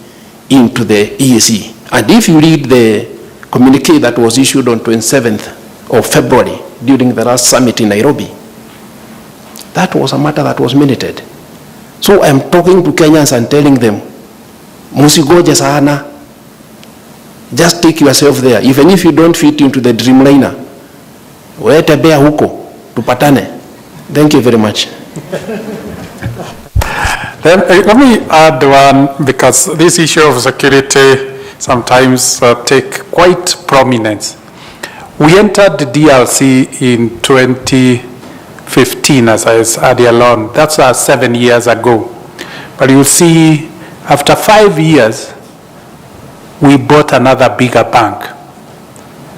into the EAC. And if you read the communique that was issued on 27th of February during the last summit in Nairobi, that was a matter that was minuted. So I'm talking to Kenyans and telling them, musigoje sana, just take yourself there. Even if you don't fit into the Dreamliner, tembea huko, tupatane. Thank you very much. Then let me add one, because this issue of security sometimes take quite prominence. We entered the DRC in 2015, as I said earlier on. That's 7 years ago. But you see, after 5 years, we bought another bigger bank.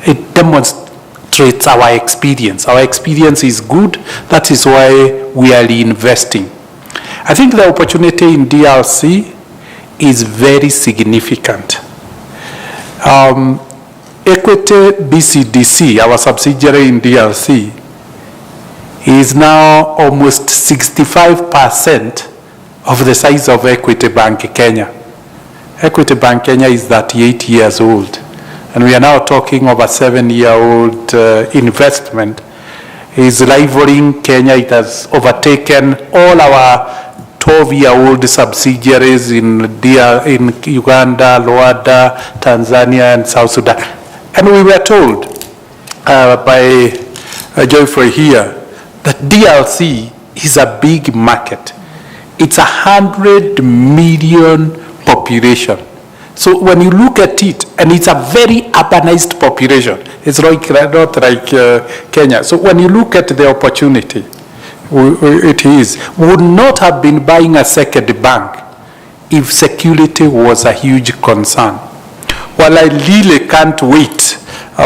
It demonstrates our experience. Our experience is good. That is why we are reinvesting. I think the opportunity in DRC is very significant. Equity BCDC, our subsidiary in DRC, is now almost 65% of the size of Equity Bank Kenya. Equity Bank Kenya is 38 years old, and we are now talking of a 7-year-old investment. Is rivaling Kenya. It has overtaken all our 12-year-old subsidiaries in Uganda, Rwanda, Tanzania, and South Sudan. And we were told by Geoffrey here that DRC is a big market. It's 100 million population. So when you look at it, and it's a very urbanized population, it's like, not like Kenya. So when you look at the opportunity, it is, we would not have been buying a second bank if security was a huge concern. Well, I really can't wait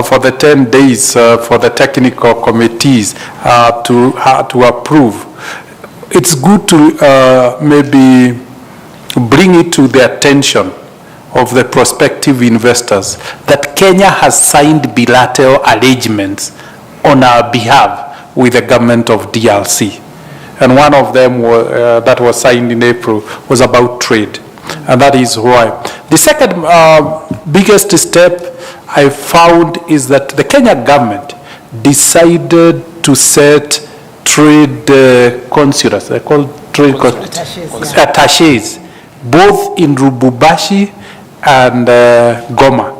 for the 10 days for the technical committees to approve. It's good to maybe bring it to the attention of the prospective investors that Kenya has signed bilateral arrangements on our behalf with the government of DRC. And one of them that was signed in April was about trade. And that is why. The second biggest step I found is that the Kenya government decided to set trade consulates, they're called trade attachés, both in Lubumbashi and Goma.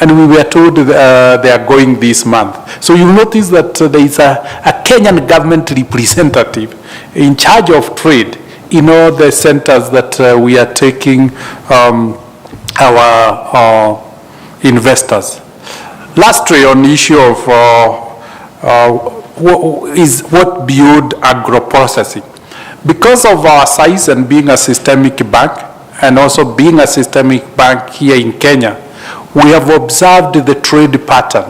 And we were told they are going this month. So you'll notice that there is a Kenyan government representative in charge of trade in all the centers that we are taking our investors. Lastly, on the issue of what beyond agro-processing. Because of our size and being a systemic bank, and also being a systemic bank here in Kenya, we have observed the trade pattern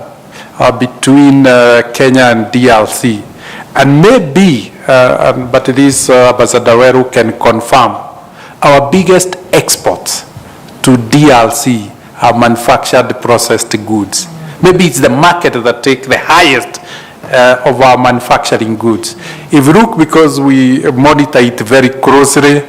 between Kenya and DRC. And maybe, but this Ambassador Weru can confirm, our biggest exports to DRC are manufactured processed goods. Maybe it's the market that takes the highest of our manufacturing goods. If you look, because we monitor it very closely,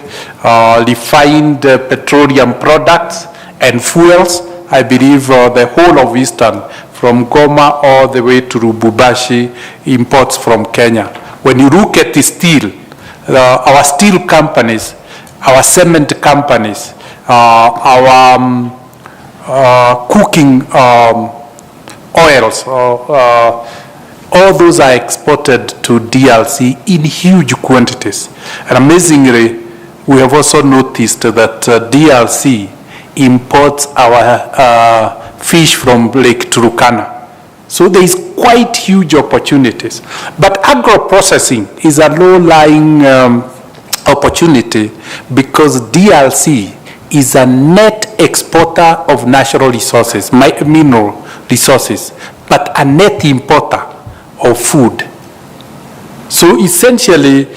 refined petroleum products and fuels, I believe the whole of Eastern, from Goma all the way to Lubumbashi, imports from Kenya. When you look at the steel, our steel companies, our cement companies, our cooking oils, all those are exported to DRC in huge quantities. And amazingly, we have also noticed that DRC imports our fish from Lake Turkana. So there is quite huge opportunities. But agro-processing is a low-lying opportunity because DRC is a net exporter of natural resources, mineral resources, but a net importer of food. So essentially,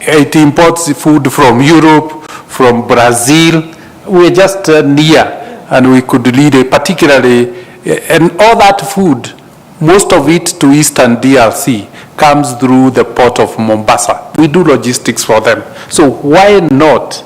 it imports food from Europe, from Brazil. We're just near, and we could lead it, particularly, and all that food, most of it to Eastern DRC, comes through the port of Mombasa. We do logistics for them. So why not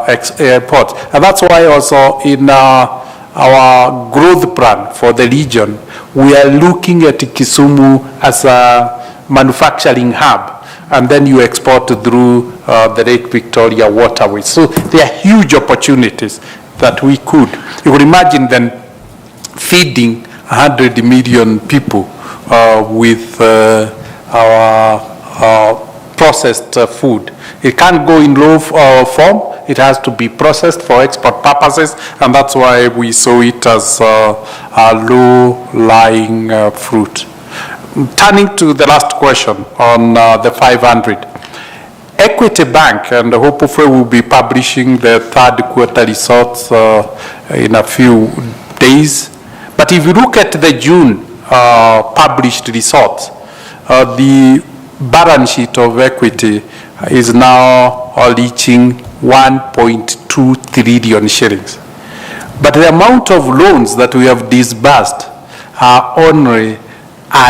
export? And that's why also in our growth plan for the region, we are looking at Kisumu as a manufacturing hub, and then you export through the Lake Victoria waterways. So there are huge opportunities that we could. You could imagine then feeding 100 million people with our processed food. It can't go in raw form. It has to be processed for export purposes, and that's why we saw it as a low-lying fruit. Turning to the last question on the 500. Equity Bank and Hopefully will be publishing the third quarter results in a few days. But if you look at the June published results, the balance sheet of equity is now reaching 1.2 trillion shillings. But the amount of loans that we have disbursed are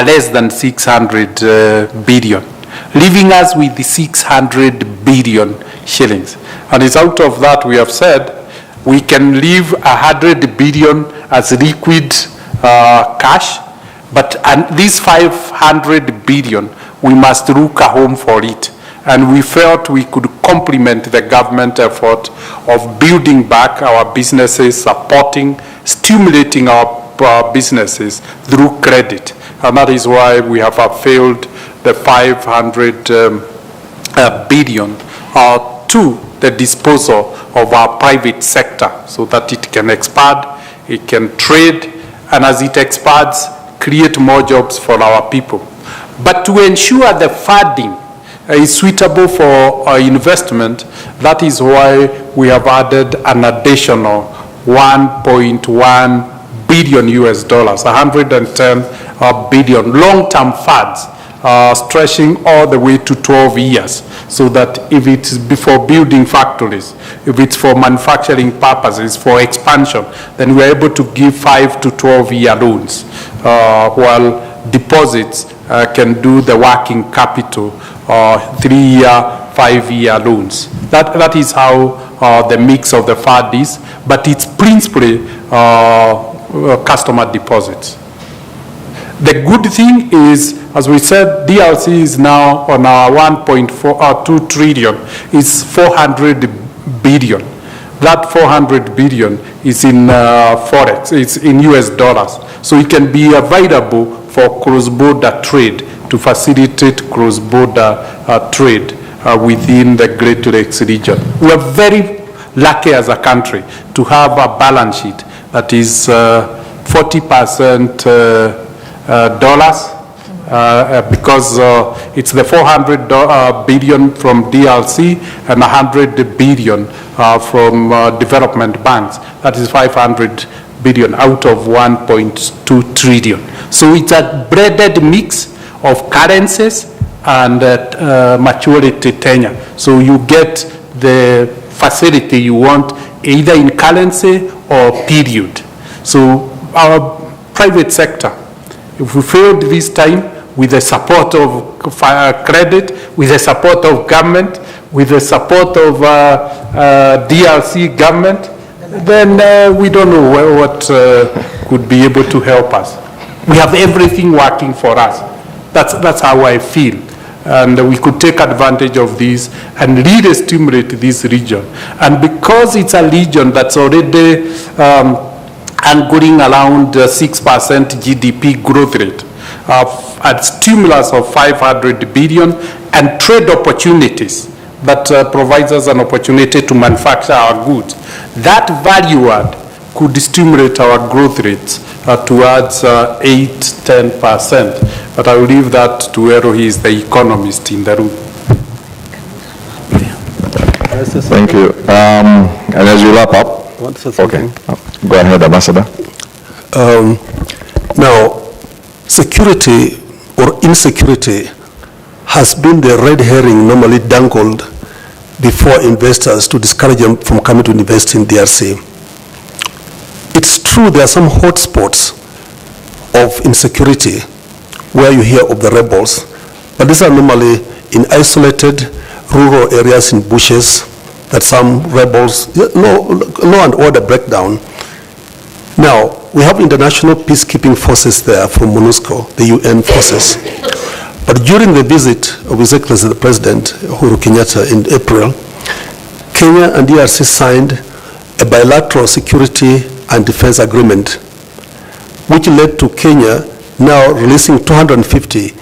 less than 600 billion, leaving us with the 600 billion shillings. And it's out of that we have said we can leave 100 billion as liquid cash, but this 500 billion, we must look a home for it. And we felt we could complement the government effort of building back our businesses, supporting, stimulating our businesses through credit. And that is why we have availed the 500 billion to the disposal of our private sector so that it can expand, it can trade, and as it expands, create more jobs for our people. But to ensure the funding is suitable for investment, that is why we have added an additional 1.1 billion US dollars, 110 billion long-term funds stretching all the way to 12 years, so that if it's for building factories, if it's for manufacturing purposes, for expansion, then we're able to give 5 to 12-year loans, while deposits can do the working capital, 3-year, 5-year loans. That is how the mix of the fund is, but it's principally customer deposits. The good thing is, as we said, DRC is now on our 1.2 trillion, is 400 billion. That 400 billion is in Forex, it's in US dollars. So it can be available for cross-border trade, to facilitate cross-border trade within the Great Lakes region. We are very lucky as a country to have a balance sheet that is 40% dollars, because it's the 400 billion from DRC and 100 billion from development banks. That is 500 billion out of 1.2 trillion. So it's a blended mix of currencies and maturity tenure. So you get the facility you want either in currency or period. So our private sector, if we failed this time with the support of credit, with the support of government, with the support of DRC government, then we don't know what could be able to help us. We have everything working for us. That's how I feel. And we could take advantage of this and really stimulate this region. And because it's a region that's already anchoring around 6% GDP growth rate, a stimulus of 500 billion and trade opportunities that provides us an opportunity to manufacture our goods. That value add could stimulate our growth rates towards 8-10%. But I will leave that to Ero, he is the economist in the room. Thank you. And as you wrap up, okay, go ahead, Ambassador. Now, security or insecurity has been the red herring normally dangled before investors to discourage them from coming to invest in DRC. It's true there are some hotspots of insecurity where you hear of the rebels, but these are normally in isolated rural areas in bushes that some rebels, law and order breakdown. Now, we have international peacekeeping forces there from MONUSCO, the UN forces. But during the visit of His Excellency the President, Uhuru Kenyatta, in April, Kenya and DRC signed a bilateral security and defense agreement, which led to Kenya now releasing 250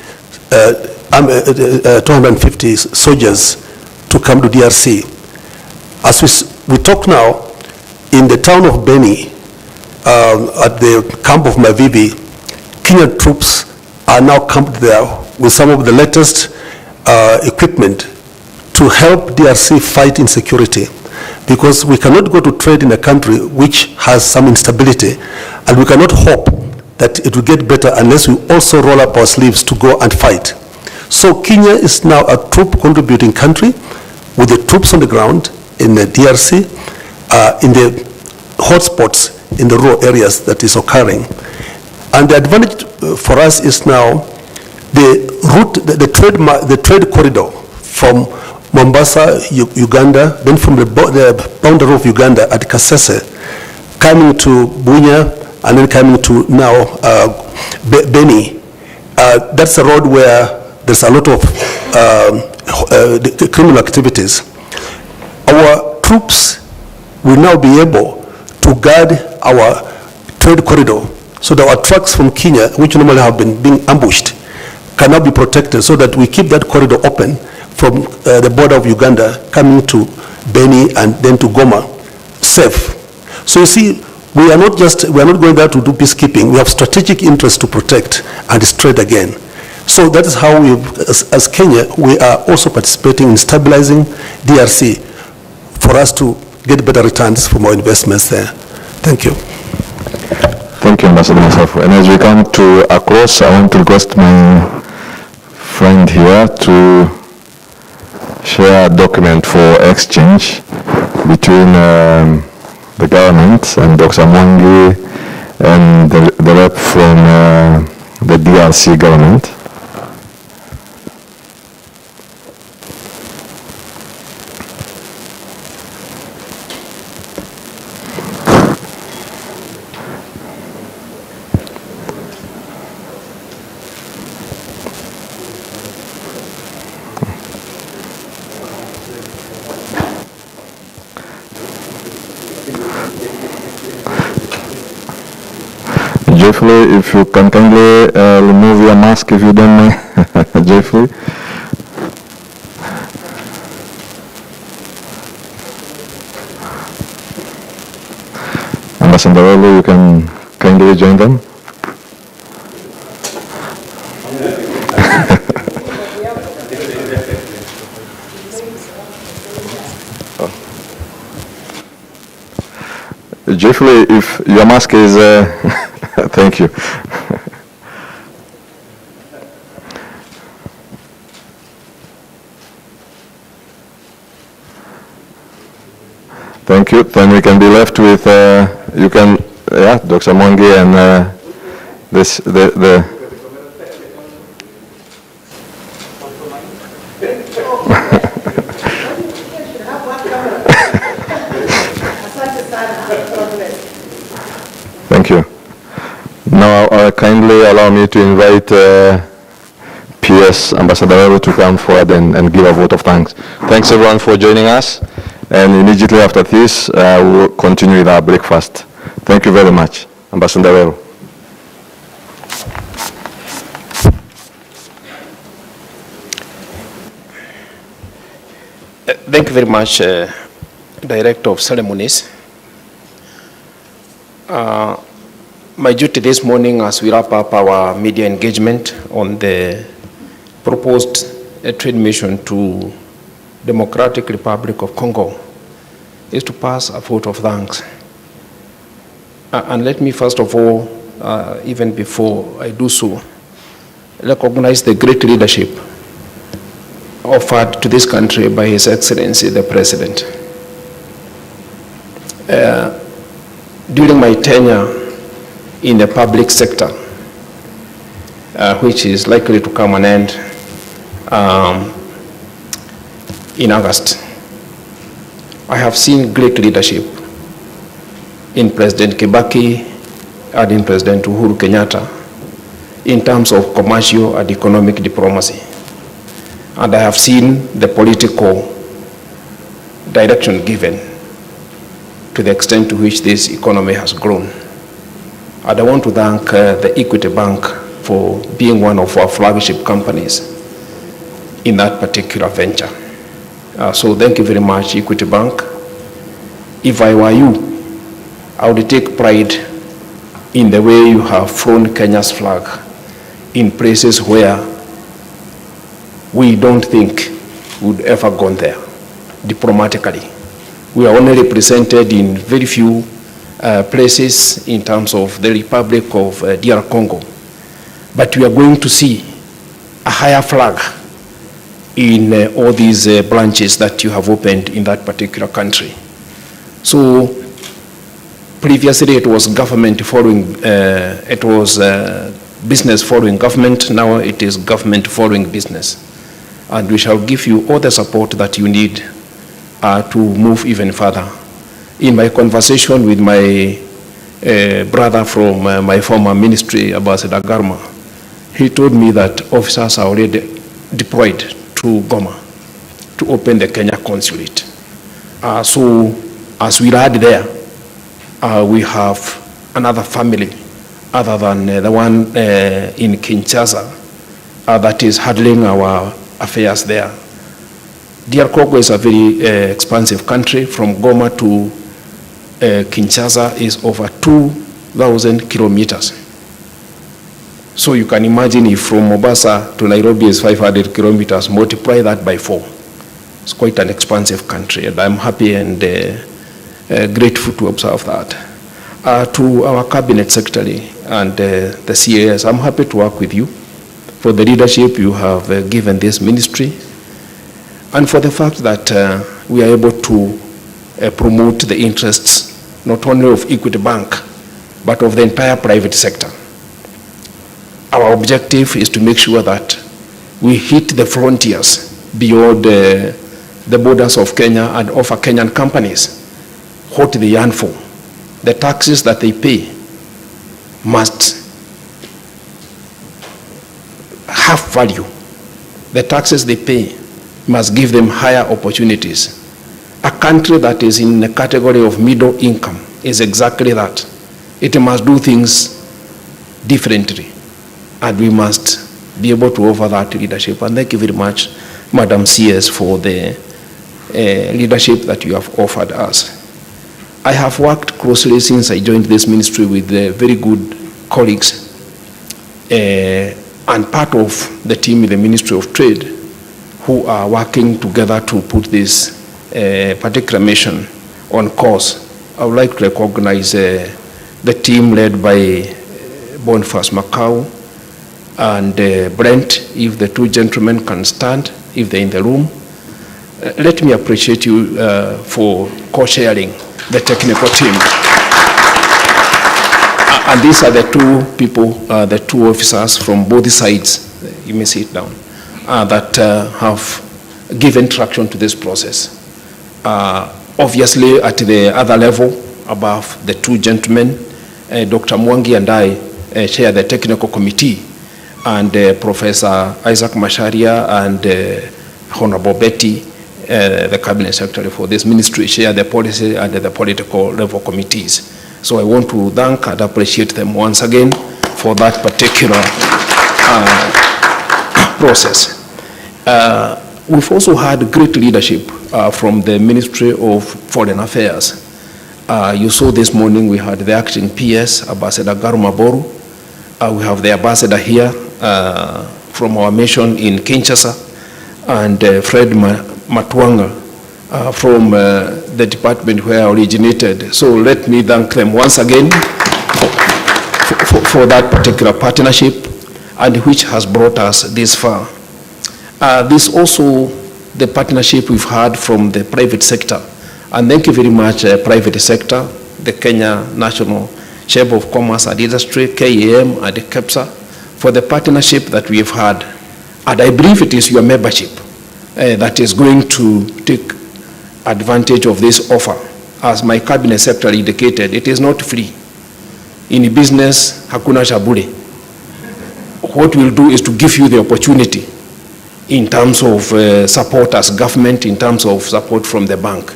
250 soldiers to come to DRC. As we talk now, in the town of Beni, at the camp of Mavivi, Kenyan troops are now camped there with some of the latest equipment to help DRC fight insecurity. Because we cannot go to trade in a country which has some instability, and we cannot hope that it will get better unless we also roll up our sleeves to go and fight. So Kenya is now a troop contributing country with the troops on the ground in the DRC, in the hotspots in the rural areas that is occurring. And the advantage for us is now the route, the trade corridor from Mombasa, Uganda, then from the boundary of Uganda at Kasese, coming to Bunya, and then coming to now Beni. That's a road where there's a lot of criminal activities. Our troops will now be able to guard our trade corridor so that our trucks from Kenya, which normally have been being ambushed, can now be protected so that we keep that corridor open from the border of Uganda coming to Beni and then to Goma safe. So you see, we are not going there to do peacekeeping. We have strategic interest to protect and trade again. So that is how we, as Kenya, we are also participating in stabilizing DRC for us to get better returns from our investments there. Thank you. Thank you, Ambassador Masafu. And as we come to a close, I want to request my friend here to share a document for exchange between the government and Dr. Mwangi and the rep from the DRC government. Jeffrey, if you can kindly remove your mask if you don't mind. Jeffrey. Ambassador Olu, you can kindly join them. Jeffrey, if your mask is... Thank you. Thank you. Then we can be left with, you can, yeah, Dr. Mwangi and the Thank you. Now, kindly allow me to invite PS Ambassador Olu to come forward and give a vote of thanks. Thanks everyone for joining us. And immediately after this, we'll continue with our breakfast. Thank you very much. Ambassador Olu. Thank you very much, Director of Ceremonies. My duty this morning as we wrap up our media engagement on the proposed trade mission to Democratic Republic of Congo is to pass a vote of thanks. And let me first of all, even before I do so, recognize the great leadership offered to this country by His Excellency the President. During my tenure in the public sector, which is likely to come an end in August, I have seen great leadership in President Kibaki and in President Uhuru Kenyatta in terms of commercial and economic diplomacy. And I have seen the political direction given to the extent to which this economy has grown. And I want to thank the Equity Bank for being one of our flagship companies in that particular venture. So thank you very much, Equity Bank. If I were you, I would take pride in the way you have flown Kenya's flag in places where we don't think would ever gone there diplomatically. We are only represented in very few places in terms of the Republic of DR Congo. But we are going to see a higher flag in all these branches that you have opened in that particular country. So previously it was government following, business following government. Now it is government following business. And we shall give you all the support that you need to move even further. In my conversation with my brother from my former ministry, Ambassador Garma, he told me that officers are already deployed to Goma to open the Kenya consulate. So as we land there, we have another family other than the one in Kinshasa that is handling our affairs there. DR Congo is a very expansive country. From Goma to Kinshasa is over 2,000 kilometers. So you can imagine if from Mombasa to Nairobi is 500 kilometers, multiply that by 4. It's quite an expansive country, and I'm happy and grateful to observe that. To our cabinet secretary and the CAS, I'm happy to work with you for the leadership you have given this ministry, and for the fact that we are able to promote the interests not only of Equity Bank, but of the entire private sector. Our objective is to make sure that we hit the frontiers beyond the borders of Kenya and offer Kenyan companies what they yearn for. The taxes that they pay must have value. The taxes they pay must give them higher opportunities. A country that is in the category of middle income is exactly that. It must do things differently, and we must be able to offer that leadership. And thank you very much, Madam CS, for the leadership that you have offered us. I have worked closely since I joined this ministry with very good colleagues and part of the team in the Ministry of Trade who are working together to put this particular mission on course. I would like to recognize the team led by Boniface Macau and Brent, if the two gentlemen can stand, if they're in the room. Let me appreciate you for co-sharing the technical team. And these are the two people, the two officers from both sides, you may sit down, that have given traction to this process. Obviously, at the other level, above the two gentlemen, Dr. Mwangi and I share the technical committee, and Professor Isaac Masharia and Honorable Betty, the cabinet secretary for this ministry, share the policy and the political level committees. So I want to thank and appreciate them once again for that particular process. We've also had great leadership from the Ministry of Foreign Affairs. You saw this morning we had the acting PS, Ambassador Garuma Boru. We have the ambassador here from our mission in Kinshasa, and Fred Matwanga from the department where I originated. So let me thank them once again for that particular partnership, and which has brought us this far. This also the partnership we've had from the private sector. And thank you very much, private sector, the Kenya National Chamber of Commerce and Industry, KAM and KEPSA, for the partnership that we've had. And I believe it is your membership that is going to take advantage of this offer. As my cabinet secretary indicated, it is not free. In business, hakuna shabule. What we'll do is to give you the opportunity in terms of support as government, in terms of support from the bank.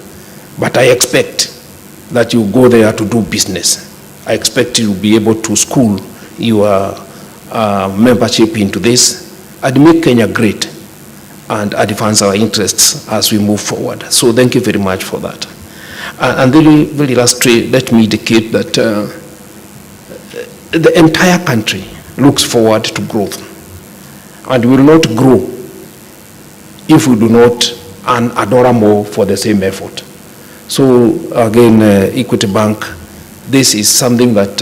But I expect that you go there to do business. I expect you to be able to school your membership into this and make Kenya great. and advance our interests as we move forward. So thank you very much for that. And very lastly, let me indicate that the entire country looks forward to growth, and will not grow if we do not earn $1 more for the same effort. So again, Equity Bank, this is something that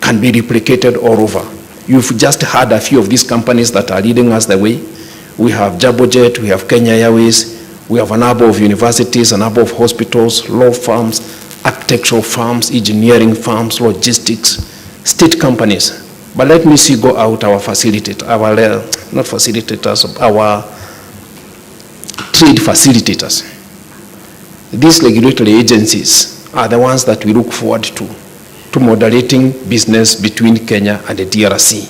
can be replicated all over. You've just heard a few of these companies that are leading us the way. We have Jabojet, we have Kenya Airways, we have a number of universities, a number of hospitals, law firms, architectural firms, engineering firms, logistics, state companies. But let me see go out our facilitators, not facilitators, our trade facilitators. These regulatory agencies are the ones that we look forward to moderating business between Kenya and the DRC.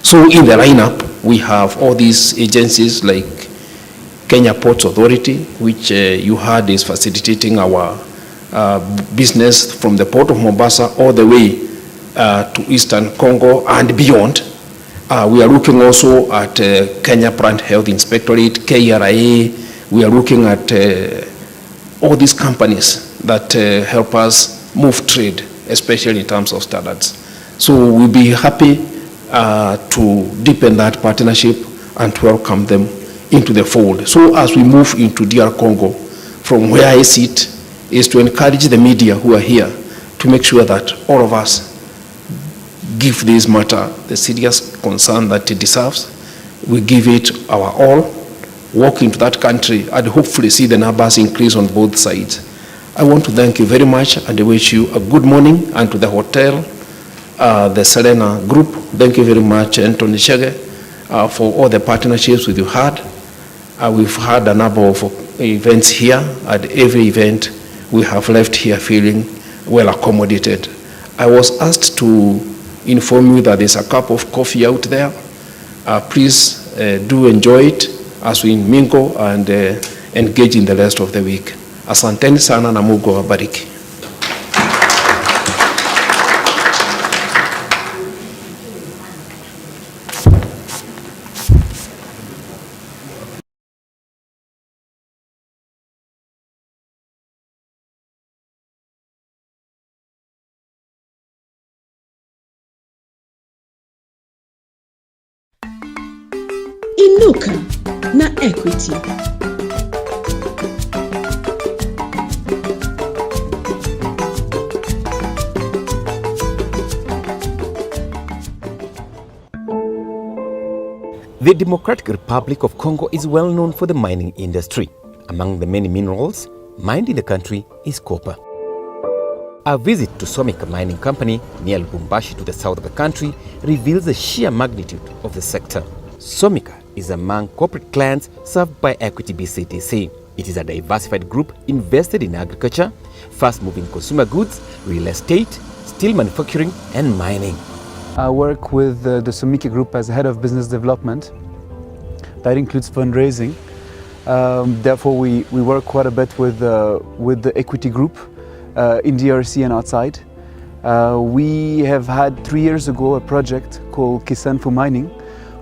So in the lineup, we have all these agencies like Kenya Ports Authority, which you heard is facilitating our business from the port of Mombasa all the way to Eastern Congo and beyond. We are looking also at Kenya Plant Health Inspectorate, KRA. We are looking at all these companies that help us move trade, especially in terms of standards. So we'll be happy to deepen that partnership and to welcome them into the fold. So as we move into DR Congo, from where I sit, is to encourage the media who are here to make sure that all of us give this matter the serious concern that it deserves. We give it our all, walk into that country, and hopefully see the numbers increase on both sides. I want to thank you very much, and I wish you a good morning, and to the hotel, the Serena Group. Thank you very much, Anthony Shege, for all the partnerships with you had. We've had a number of events here. At every event, we have left here feeling well accommodated. I was asked to inform you that there's a cup of coffee out there. Please do enjoy it as we mingle and engage in the rest of the week. Asanteni sana na Mungu awabariki. Inuka na Equity. The Democratic Republic of Congo is well known for the mining industry. Among the many minerals mined in the country is copper. A visit to Somika Mining Company near Lubumbashi to the south of the country reveals the sheer magnitude of the sector. Somika is among corporate clients served by Equity BCTC. It is a diversified group invested in agriculture, fast-moving consumer goods, real estate, steel manufacturing, and mining. I work with the Somika Group as head of business development. That includes fundraising. Therefore, we work quite a bit with the Equity Group in DRC and outside. We have had 3 years ago a project called Kisanfu Mining,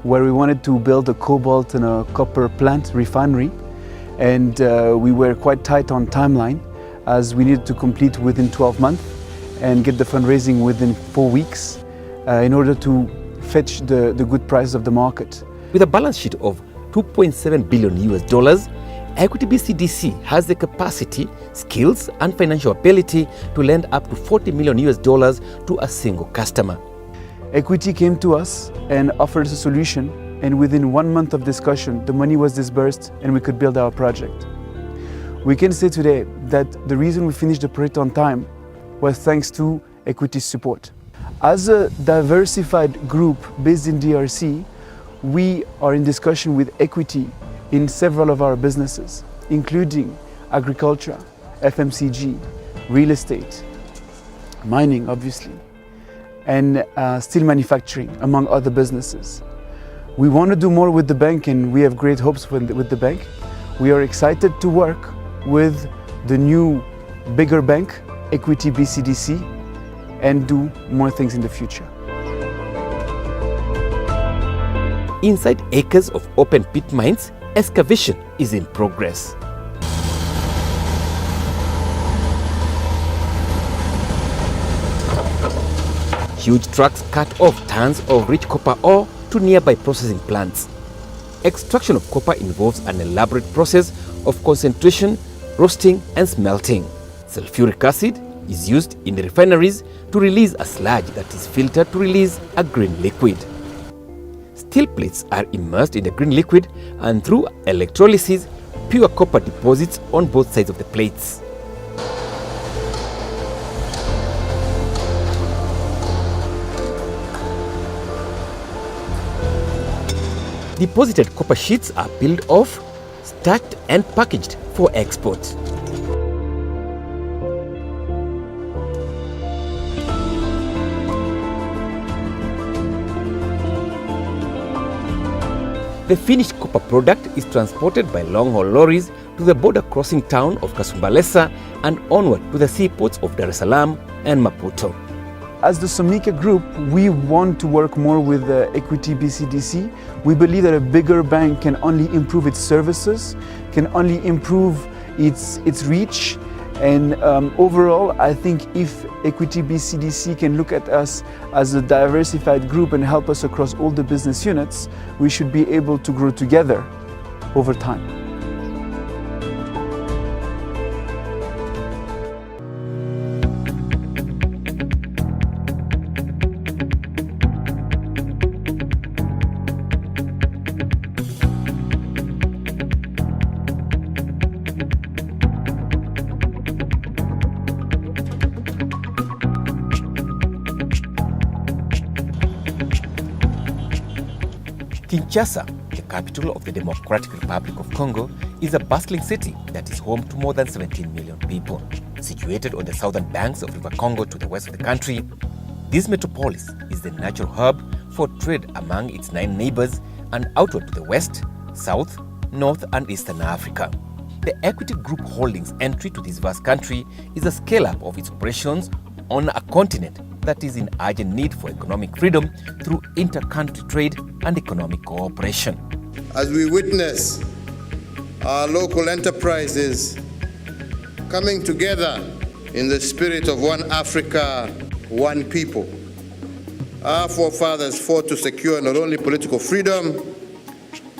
where we wanted to build a cobalt and a copper plant refinery. And we were quite tight on timeline, as we needed to complete within 12 months and get the fundraising within 4 weeks. In order to fetch the good price of the market. With a balance sheet of $2.7 billion, Equity BCDC has the capacity, skills, and financial ability to lend up to $40 million to a single customer. Equity came to us and offered us a solution, and within 1 month of discussion, the money was disbursed and we could build our project. We can say today that the reason we finished the project on time was thanks to Equity's support. As a diversified group based in DRC, we are in discussion with Equity in several of our businesses, including agriculture, FMCG, real estate, mining, obviously, and steel manufacturing, among other businesses. We want to do more with the bank, and we have great hopes with the bank. We are excited to work with the new, bigger bank, Equity BCDC, and do more things in the future. Inside acres of open pit mines, excavation is in progress. Huge trucks cut off tons of rich copper ore to nearby processing plants. Extraction of copper involves an elaborate process of concentration, roasting and smelting. Sulfuric acid is used in the refineries to release a sludge that is filtered to release a green liquid. Steel plates are immersed in the green liquid, and through electrolysis, pure copper deposits on both sides of the plates. Deposited copper sheets are peeled off, stacked and packaged for export. The finished copper product is transported by long-haul lorries to the border-crossing town of Kasumbalesa and onward to the seaports of Dar es Salaam and Maputo. As the Somika Group, we want to work more with Equity BCDC. We believe that a bigger bank can only improve its services, can only improve its reach. And overall, I think if Equity BCDC can look at us as a diversified group and help us across all the business units, we should be able to grow together over time. Kinshasa, the capital of the Democratic Republic of Congo, is a bustling city that is home to more than 17 million people. Situated on the southern banks of River Congo to the west of the country, this metropolis is the natural hub for trade among its 9 neighbors and outward to the west, south, north and eastern Africa. The Equity Group Holdings' entry to this vast country is a scale-up of its operations on a continent that is in urgent need for economic freedom through inter-country trade and economic cooperation. As we witness our local enterprises coming together in the spirit of one Africa, one people, our forefathers fought to secure not only political freedom,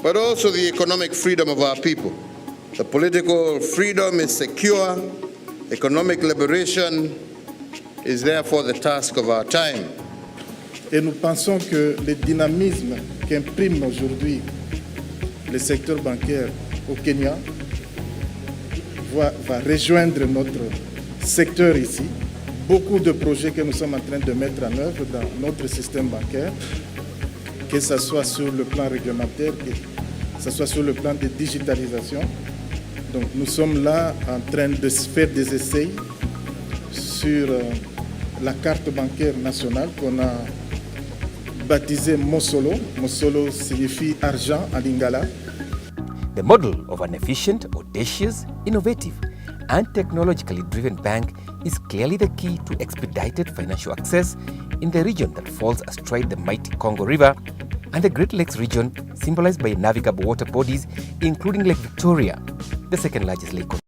but also the economic freedom of our people. The political freedom is secure, economic liberation is therefore the task of our time. Et nous pensons que le dynamisme qu'imprime aujourd'hui le secteur bancaire au Kenya va rejoindre notre secteur ici. Beaucoup de projets que nous sommes en train de mettre en œuvre dans notre système bancaire, que ce soit sur le plan réglementaire, que ce soit sur le plan de digitalisation. Donc nous sommes là en train de faire des essais sur la carte bancaire nationale qu'on a baptisée Mosolo. Mosolo signifie argent en lingala. The model of an efficient, audacious, innovative, and technologically driven bank is clearly the key to expedited financial access in the region that falls astride the mighty Congo River and the Great Lakes region, symbolized by navigable water bodies, including Lake Victoria, the second largest lake on